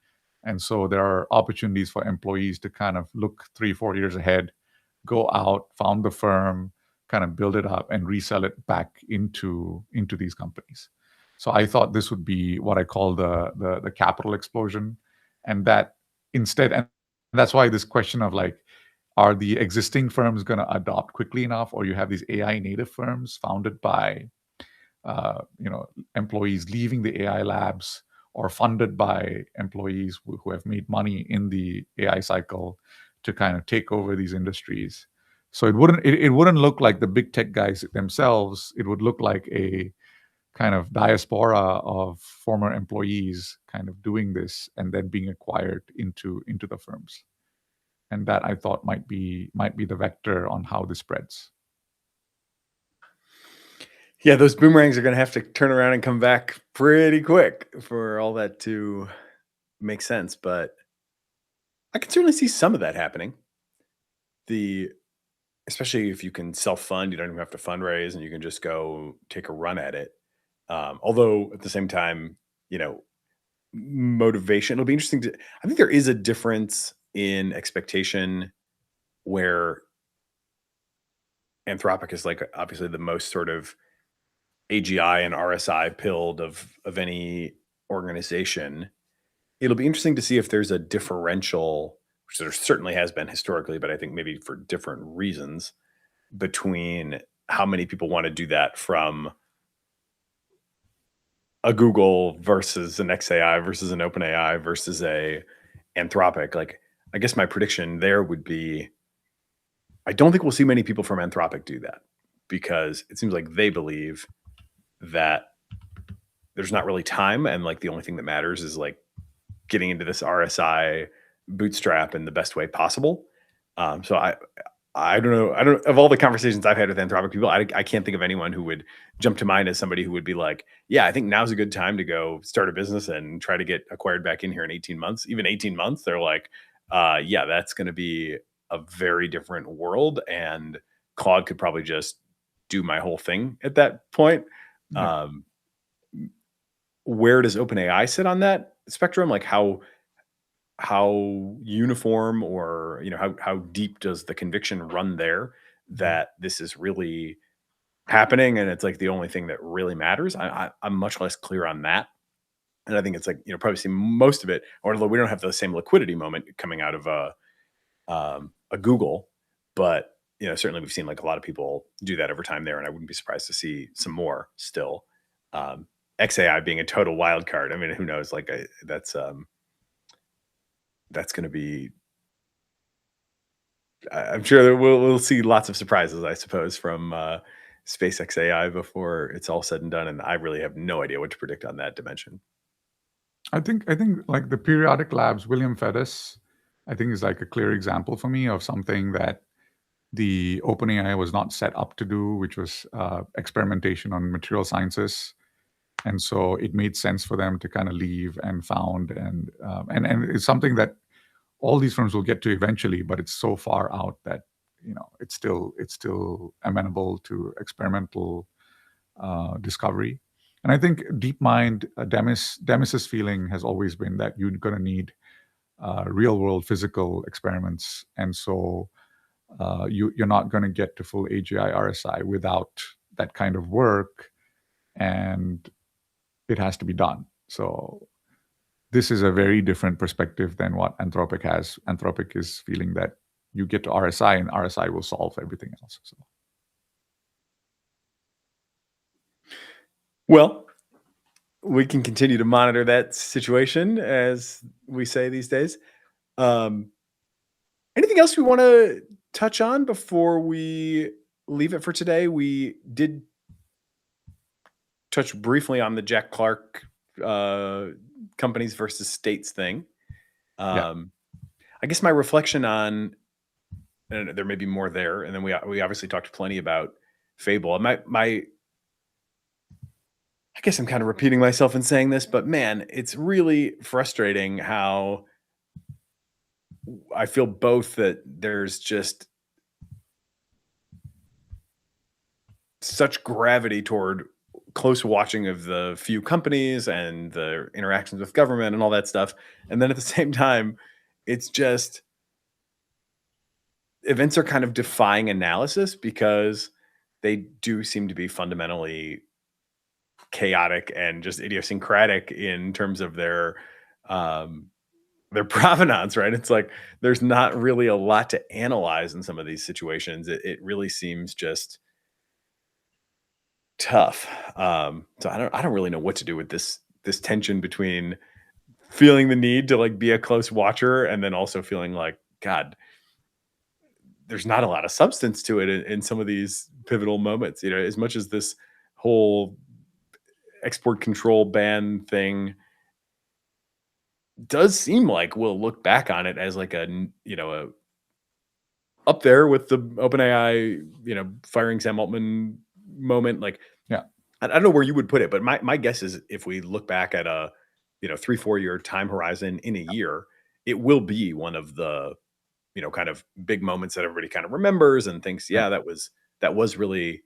And so there are opportunities for employees to kind of look 3-4 years ahead, go out, found the firm, kind of build it up and resell it back into these companies. So I thought this would be what I call the capital explosion. And that instead, and that's why this question of like, are the existing firms going to adopt quickly enough, or you have these AI native firms founded by employees leaving the AI labs or funded by employees who have made money in the AI cycle to kind of take over these industries. So it wouldn't look like the big tech guys themselves. It would look like a kind of diaspora of former employees kind of doing this and then being acquired into the firms. And that I thought might be the vector on how this spreads. Yeah, those boomerangs are going to have to turn around and come back pretty quick for all that to make sense. But I can certainly see some of that happening. Especially if you can self-fund, you don't even have to fundraise, and you can just go take a run at it. Although at the same time, motivation. It'll be interesting I think there is a difference in expectation where Anthropic is like obviously the most sort of AGI and RSI pilled of any organization. It'll be interesting to see if there's a differential, which there certainly has been historically, but I think maybe for different reasons, between how many people want to do that from a Google versus an XAI versus an OpenAI versus a Anthropic. Like, I guess my prediction there would be, I don't think we'll see many people from Anthropic do that, because it seems like they believe that there's not really time, and like the only thing that matters is like getting into this RSI bootstrap in the best way possible. So I don't know. Of all the conversations I've had with Anthropic people, I can't think of anyone who would jump to mind as somebody who would be like, yeah, I think now's a good time to go start a business and try to get acquired back in here in 18 months. Even 18 months, they're like, yeah, that's going to be a very different world. And Claude could probably just do my whole thing at that point. Where does OpenAI sit on that spectrum? Like how uniform, or how deep does the conviction run there that this is really happening and it's like the only thing that really matters? I'm much less clear on that, and I think it's like probably see most of it, although we don't have the same liquidity moment coming out of a Google, but certainly we've seen like a lot of people do that over time there, and I wouldn't be surprised to see some more still. XAI being a total wild card. I mean, who knows? Like that's going to be, I'm sure that we'll see lots of surprises, I suppose, from SpaceX AI before it's all said and done. And I really have no idea what to predict on that dimension. I think like the periodic labs, William Fedis, I think is like a clear example for me of something that the OpenAI was not set up to do, which was experimentation on material sciences. And so it made sense for them to kind of leave and found, and it's something that all these firms will get to eventually, but it's so far out that it's still amenable to experimental discovery. And I think DeepMind, Demis's feeling has always been that you're going to need real world physical experiments, and so you're not going to get to full AGI RSI without that kind of work, and it has to be done. So this is a very different perspective than what Anthropic has. Anthropic is feeling that you get to RSI and RSI will solve everything else. So. Well, we can continue to monitor that situation, as we say these days. Anything else we want to touch on before we leave it for today? We did touch briefly on the Jack Clark companies versus states thing. I guess my reflection on, and there may be more there, and then we obviously talked plenty about Fable. I guess I'm kind of repeating myself in saying this, but man, it's really frustrating how I feel both that there's just such gravity toward close watching of the few companies and the interactions with government and all that stuff. And then at the same time, it's just events are kind of defying analysis because they do seem to be fundamentally chaotic and just idiosyncratic in terms of their provenance, right? It's like there's not really a lot to analyze in some of these situations. It really seems just tough. So I don't really know what to do with this tension between feeling the need to like be a close watcher and then also feeling like, God, there's not a lot of substance to it in some of these pivotal moments. You know, as much as this whole export control ban thing does seem like we'll look back on it as like a up there with the OpenAI, firing Sam Altman moment. Like, Yeah. I don't know where you would put it, but my guess is if we look back at a 3-4 year time horizon in a year, it will be one of the kind of big moments that everybody kind of remembers and thinks, yeah, that was really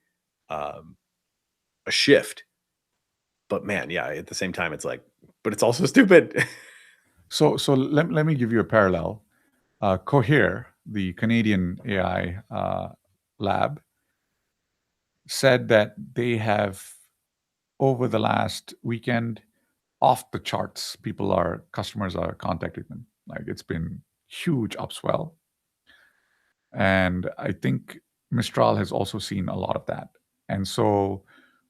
a shift. But man, yeah, at the same time, it's like, but it's also stupid. So let me give you a parallel. Cohere, the Canadian AI lab, said that they have, over the last weekend, off the charts, customers are contacting them. Like, it's been huge upswell. And I think Mistral has also seen a lot of that. And so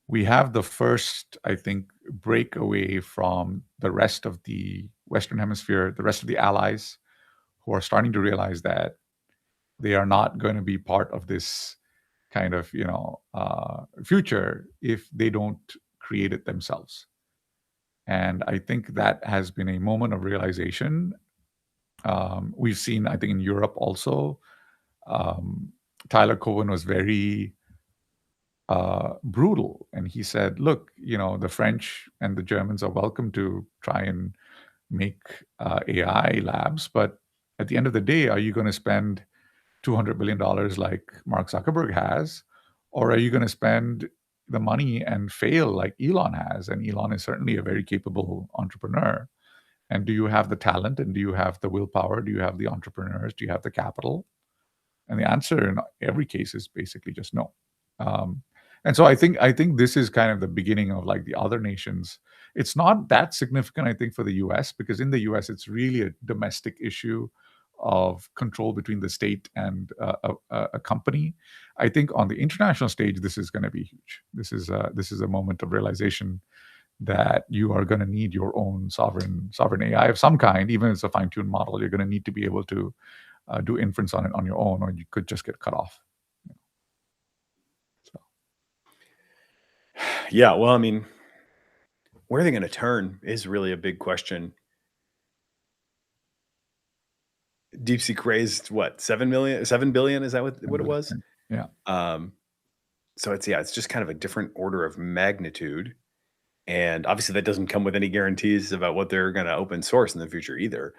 we have the first, I think, breakaway from the rest of the Western Hemisphere, the rest of the allies, who are starting to realize that they are not going to be part of this kind of future if they don't create it themselves. And I think that has been a moment of realization. We've seen, I think, in Europe also, Tyler Cowen was very brutal, and he said, look, the French and the Germans are welcome to try and make AI labs, but at the end of the day, are you going to spend $200 billion like Mark Zuckerberg has, or are you going to spend the money and fail like Elon has? And Elon is certainly a very capable entrepreneur. And do you have the talent, and do you have the willpower? Do you have the entrepreneurs? Do you have the capital? And the answer in every case is basically just no. And so I think this is kind of the beginning of like the other nations. It's not that significant, I think, for the US, because in the US, it's really a domestic issue of control between the state and a company. I think on the international stage, this is going to be huge. This is a moment of realization that you are going to need your own sovereign AI of some kind. Even if it's a fine-tuned model, you're going to need to be able to do inference on it on your own, or you could just get cut off. So, yeah, well, I mean, where are they going to turn is really a big question. DeepSeek raised what, 7 billion? Is that what it was? Yeah. So it's just kind of a different order of magnitude. And obviously that doesn't come with any guarantees about what they're going to open source in the future either.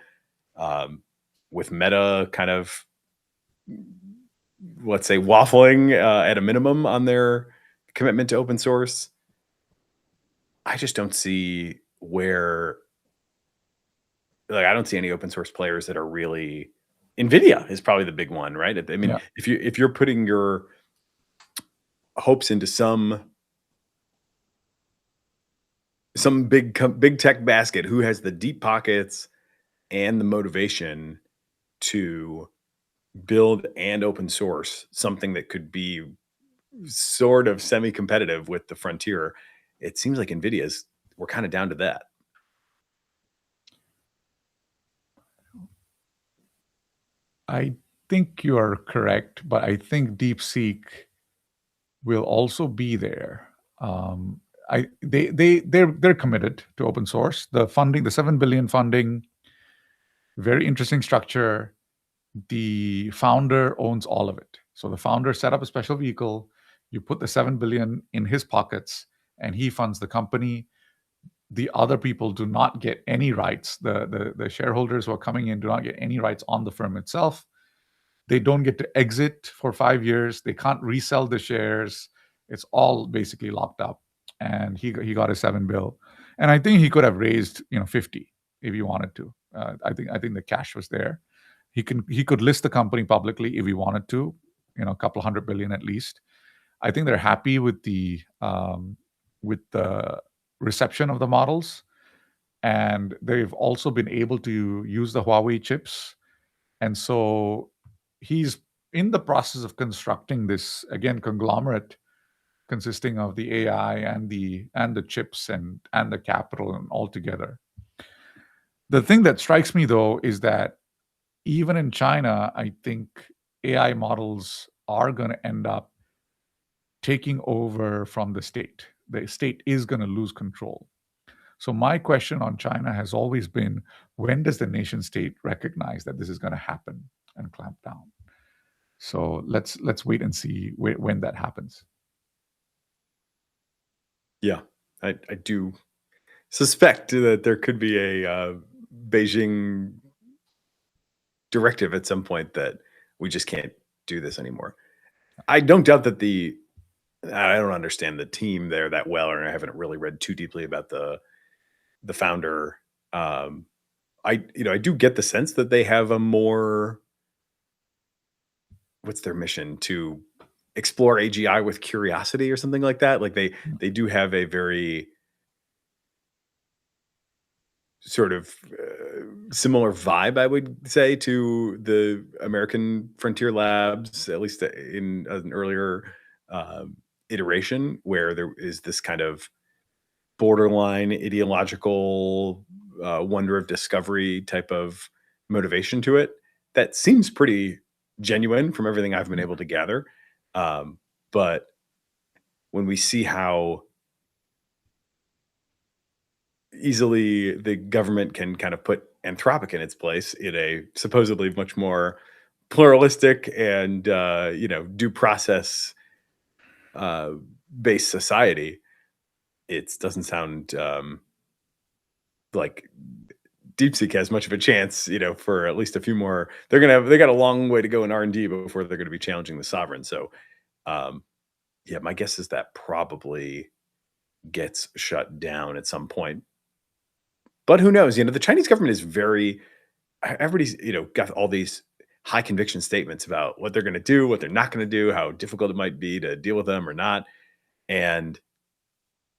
With Meta kind of, let's say, waffling at a minimum on their commitment to open source, I just don't see where, like, I don't see any open source players that are really. NVIDIA is probably the big one, right? I mean, if you're putting your hopes into some big tech basket, who has the deep pockets and the motivation to build and open source something that could be sort of semi-competitive with the frontier, it seems like we're kind of down to that. I think you are correct, but I think DeepSeek will also be there. They're committed to open source. The funding, the $7 billion funding, very interesting structure. The founder owns all of it. So the founder set up a special vehicle. You put the $7 billion in his pockets, and he funds the company. The other people do not get any rights. The shareholders who are coming in do not get any rights on the firm itself. They don't get to exit for 5 years. They can't resell the shares. It's all basically locked up. And he got a $7 billion, and I think he could have raised 50 if he wanted to. I think the cash was there. He could list the company publicly if he wanted to, a couple $100 billion at least. I think they're happy with the reception of the models, and they've also been able to use the Huawei chips, and so he's in the process of constructing this again conglomerate consisting of the AI and the chips and the capital and all together. The thing that strikes me though is that even in China, I think AI models are going to end up taking over from the state. The state is going to lose control. So my question on China has always been, when does the nation state recognize that this is going to happen and clamp down? So let's wait and see when that happens. Yeah, I do suspect that there could be a Beijing directive at some point that we just can't do this anymore. I don't doubt that I don't understand the team there that well, or I haven't really read too deeply about the founder. I do get the sense that they have a more, what's their mission, to explore AGI with curiosity or something like that. Like they do have a very sort of similar vibe, I would say, to the American Frontier Labs, at least in an earlier iteration, where there is this kind of borderline ideological wonder of discovery type of motivation to it that seems pretty genuine from everything I've been able to gather. But when we see how easily the government can kind of put Anthropic in its place in a supposedly much more pluralistic and due process based society, it doesn't sound like DeepSeek has much of a chance, for at least a few more. They got a long way to go in R&D before they're going to be challenging the sovereign. So, yeah, my guess is that probably gets shut down at some point. But who knows? The Chinese government is everybody's, got all these high conviction statements about what they're going to do, what they're not going to do, how difficult it might be to deal with them or not. And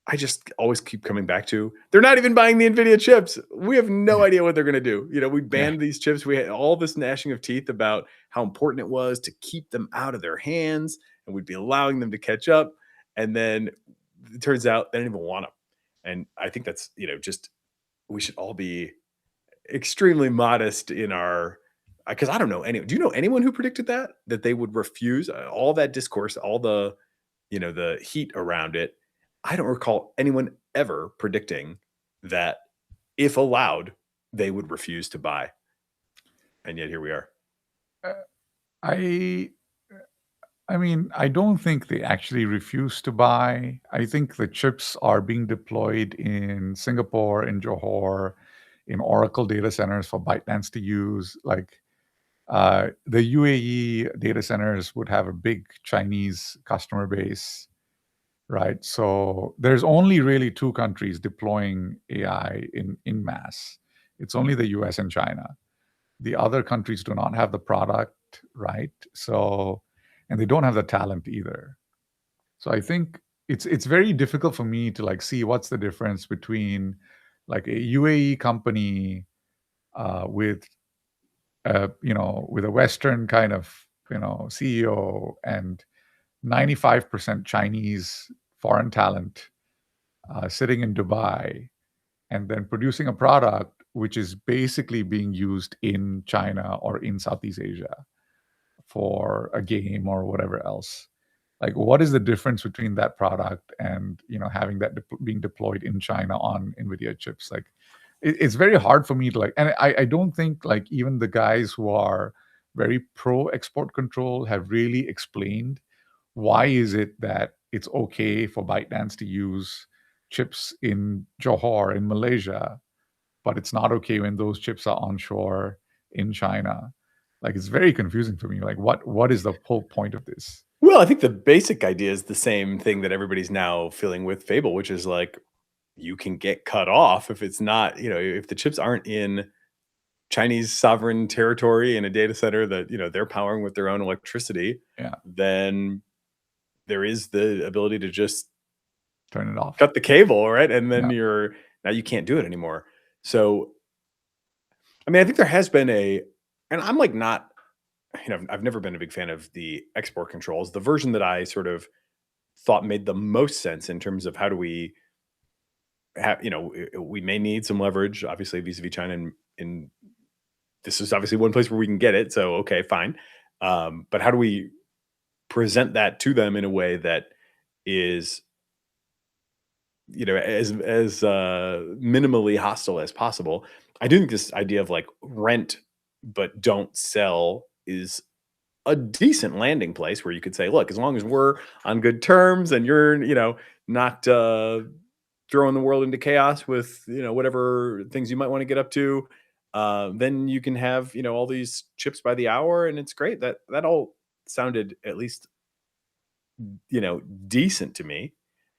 I just always keep coming back to, they're not even buying the NVIDIA chips. We have no idea what they're going to do. We banned these chips. We had all this gnashing of teeth about how important it was to keep them out of their hands, and we'd be allowing them to catch up. And then it turns out they didn't even want them. And I think that's, just, we should all be extremely modest in our, because I don't know do you know anyone who predicted that they would refuse all that discourse, all the, the heat around it? I don't recall anyone ever predicting that if allowed, they would refuse to buy. And yet here we are. I mean, I don't think they actually refuse to buy. I think the chips are being deployed in Singapore, in Johor, in Oracle data centers for ByteDance to use. Like the UAE data centers would have a big Chinese customer base, right? So there's only really two countries deploying AI in mass. It's only the US and China. The other countries do not have the product, right? So, and they don't have the talent either. So I think it's very difficult for me to see what's the difference between like a UAE company with a Western kind of CEO and 95% Chinese foreign talent sitting in Dubai, and then producing a product which is basically being used in China or in Southeast Asia for a game or whatever else. Like, what is the difference between that product and having that being deployed in China on NVIDIA chips? Like, it's very hard for me to and I don't think like even the guys who are very pro export control have really explained why is it that it's okay for ByteDance to use chips in Johor in Malaysia, but it's not okay when those chips are onshore in China. Like, it's very confusing for me. Like, what is the whole point of this? Well, I think the basic idea is the same thing that everybody's now feeling with Fable, which is like you can get cut off if it's not, if the chips aren't in Chinese sovereign territory in a data center that, they're powering with their own electricity, then there is the ability to just turn it off, cut the cable, right? And then now you can't do it anymore. So, I mean, I think there has been and I'm like not, I've never been a big fan of the export controls. The version that I sort of thought made the most sense in terms of how do we have, we may need some leverage, obviously, vis-a-vis China, and this is obviously one place where we can get it. So, okay, fine. But how do we present that to them in a way that is, as minimally hostile as possible? I do think this idea of like rent but don't sell is a decent landing place where you could say, look, as long as we're on good terms and you're, not throwing the world into chaos with, whatever things you might want to get up to, then you can have, all these chips by the hour, and it's great. That all sounded at least, decent to me.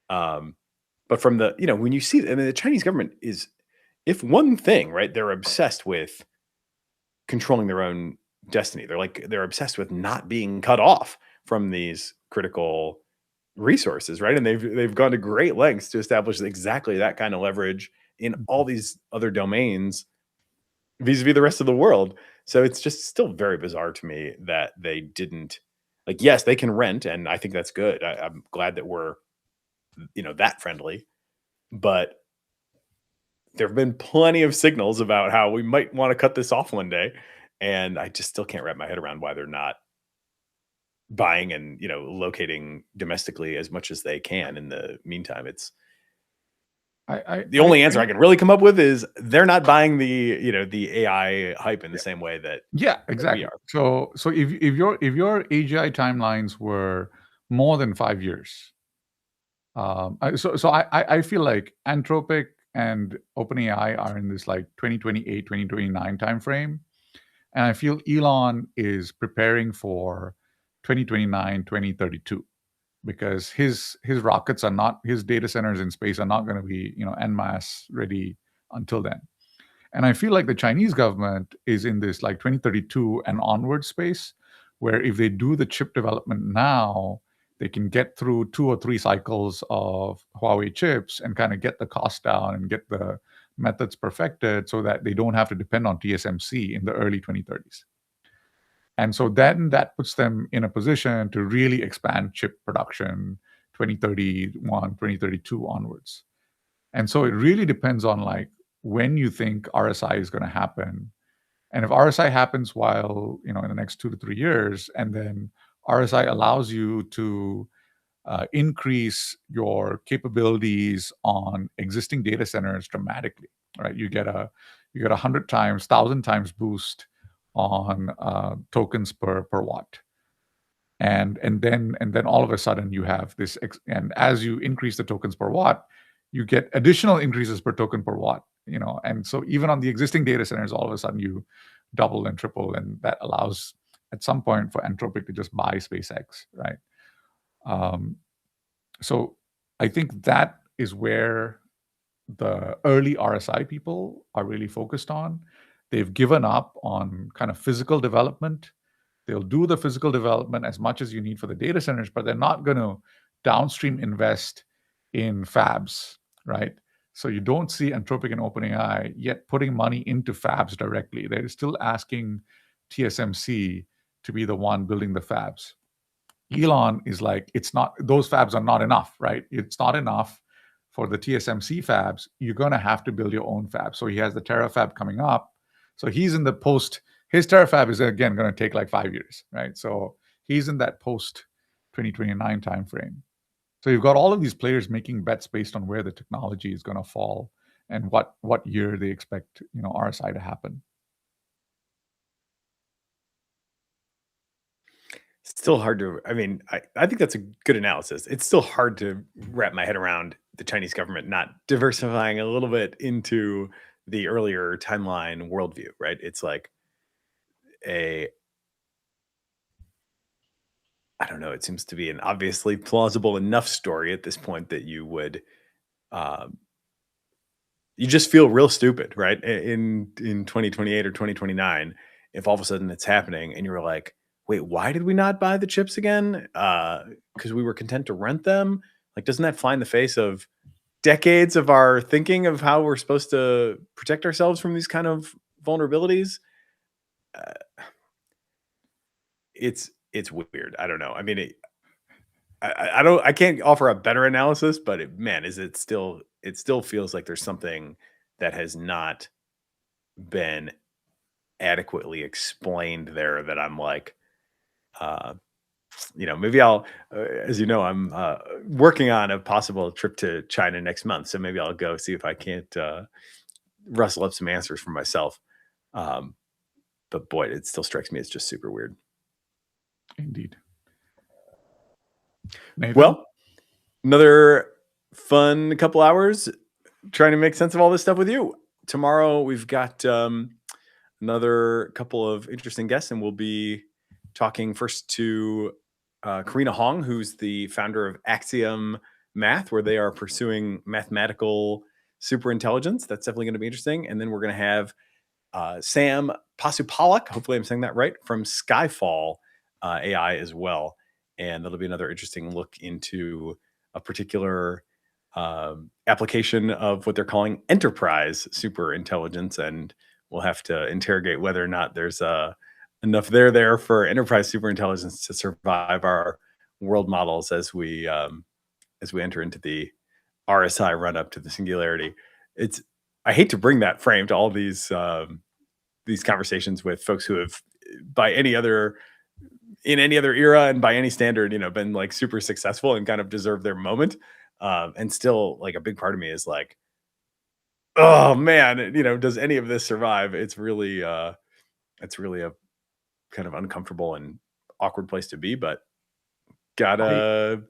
But from the, when you see, I mean, the Chinese government is, if one thing, right, they're obsessed with controlling their own destiny. They're obsessed with not being cut off from these critical resources, right? And they've gone to great lengths to establish exactly that kind of leverage in all these other domains vis-a-vis the rest of the world. So it's just still very bizarre to me that they didn't, like, yes, they can rent, and I think that's good. I'm glad that we're, that friendly, but there have been plenty of signals about how we might want to cut this off one day. And I just still can't wrap my head around why they're not buying and, locating domestically as much as they can. In the meantime, it's the only answer I can really come up with is they're not buying the AI hype in the same way that exactly. we are. So if your AGI timelines were more than 5 years, so I feel like Anthropic and OpenAI are in this like 2028, 2029 timeframe. And I feel Elon is preparing for 2029, 2032, because his rockets are not, his data centers in space are not going to be, en masse ready until then. And I feel like the Chinese government is in this like 2032 and onward space, where if they do the chip development now, they can get through 2 or 3 cycles of Huawei chips and kind of get the cost down and get the methods perfected so that they don't have to depend on TSMC in the early 2030s. And so then that puts them in a position to really expand chip production 2031, 2032 onwards. And so it really depends on like when you think RSI is going to happen. And if RSI happens while, in the next 2 to 3 years, and then RSI allows you to increase your capabilities on existing data centers dramatically, right? You get a 100 times, 1,000 times boost on tokens per watt, and then all of a sudden you have this, and as you increase the tokens per watt, you get additional increases per token per watt, and so even on the existing data centers, all of a sudden you double and triple, and that allows at some point for Anthropic to just buy SpaceX, right? So I think that is where the early RSI people are really focused on. They've given up on kind of physical development. They'll do the physical development as much as you need for the data centers, but they're not going to downstream invest in fabs, right? So you don't see Anthropic and OpenAI yet putting money into fabs directly. They're still asking TSMC to be the one building the fabs. Elon is like, it's not, those fabs are not enough, right? It's not enough for the TSMC fabs, you're going to have to build your own fab. So he has the terafab coming up. So he's in the post. His terafab is again going to take like 5 years, right? So he's in that post 2029 timeframe. So you've got all of these players making bets based on where the technology is going to fall and what year they expect RSI to happen. Still hard to, I mean, I think that's a good analysis. It's still hard to wrap my head around the Chinese government not diversifying a little bit into the earlier timeline worldview, right? It's like I don't know, it seems to be an obviously plausible enough story at this point that you would, you just feel real stupid, right? In 2028 or 2029, if all of a sudden it's happening and you're like, wait, why did we not buy the chips again? Because we were content to rent them. Like, doesn't that fly in the face of decades of our thinking of how we're supposed to protect ourselves from these kind of vulnerabilities? It's weird. I don't know. I mean, I can't offer a better analysis, but it still feels like there's something that has not been adequately explained there that I'm like, maybe I'll, as you know, I'm working on a possible trip to China next month. So maybe I'll go see if I can't rustle up some answers for myself. But boy, it still strikes me as just super weird. Indeed. Nathan? Well, another fun couple hours trying to make sense of all this stuff with you. Tomorrow we've got another couple of interesting guests, and we'll be talking first to Karina Hong, who's the founder of Axiom Math, where they are pursuing mathematical superintelligence. That's definitely going to be interesting. And then we're going to have Sam Pasupalak, hopefully I'm saying that right, from Skyfall AI as well. And that'll be another interesting look into a particular application of what they're calling enterprise superintelligence. And we'll have to interrogate whether or not there's enough there for enterprise superintelligence to survive our world models as we enter into the RSI run up to the singularity. I hate to bring that frame to all these conversations with folks who have, in any other era and by any standard, been like super successful and kind of deserve their moment. And still, like, a big part of me is like, oh man, does any of this survive? It's really a kind of uncomfortable and awkward place to be, but gotta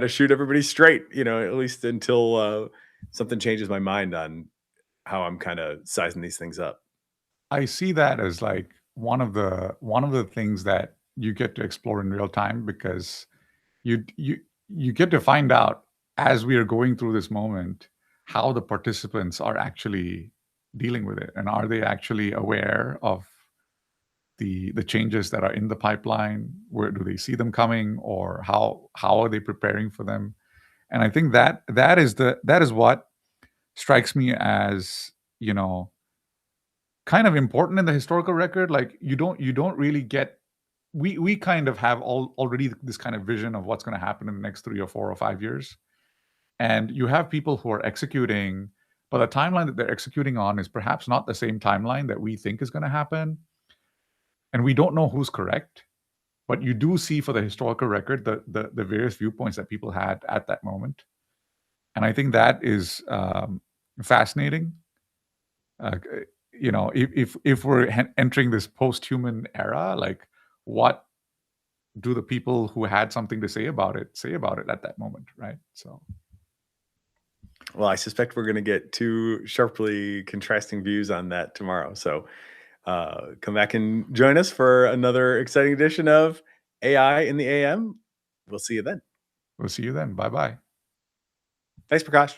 shoot everybody straight, at least until something changes my mind on how I'm kind of sizing these things up. I see that as like one of the things that you get to explore in real time, because you get to find out as we are going through this moment how the participants are actually dealing with it, and are they actually aware of the changes that are in the pipeline? Where do they see them coming, or how are they preparing for them? And I think that is what strikes me as kind of important in the historical record. Like, you don't really get, we kind of have already this kind of vision of what's going to happen in the next 3 or 4 or 5 years, and you have people who are executing, but the timeline that they're executing on is perhaps not the same timeline that we think is going to happen, and we don't know who's correct. But you do see, for the historical record, the various viewpoints that people had at that moment, and I think that is fascinating. If we're entering this post-human era, like, what do the people who had something to say about it at that moment, right? So, well, I suspect we're going to get 2 sharply contrasting views on that tomorrow. So come back and join us for another exciting edition of AI in the AM. We'll see you then. We'll see you then. Bye-bye. Thanks, Prakash.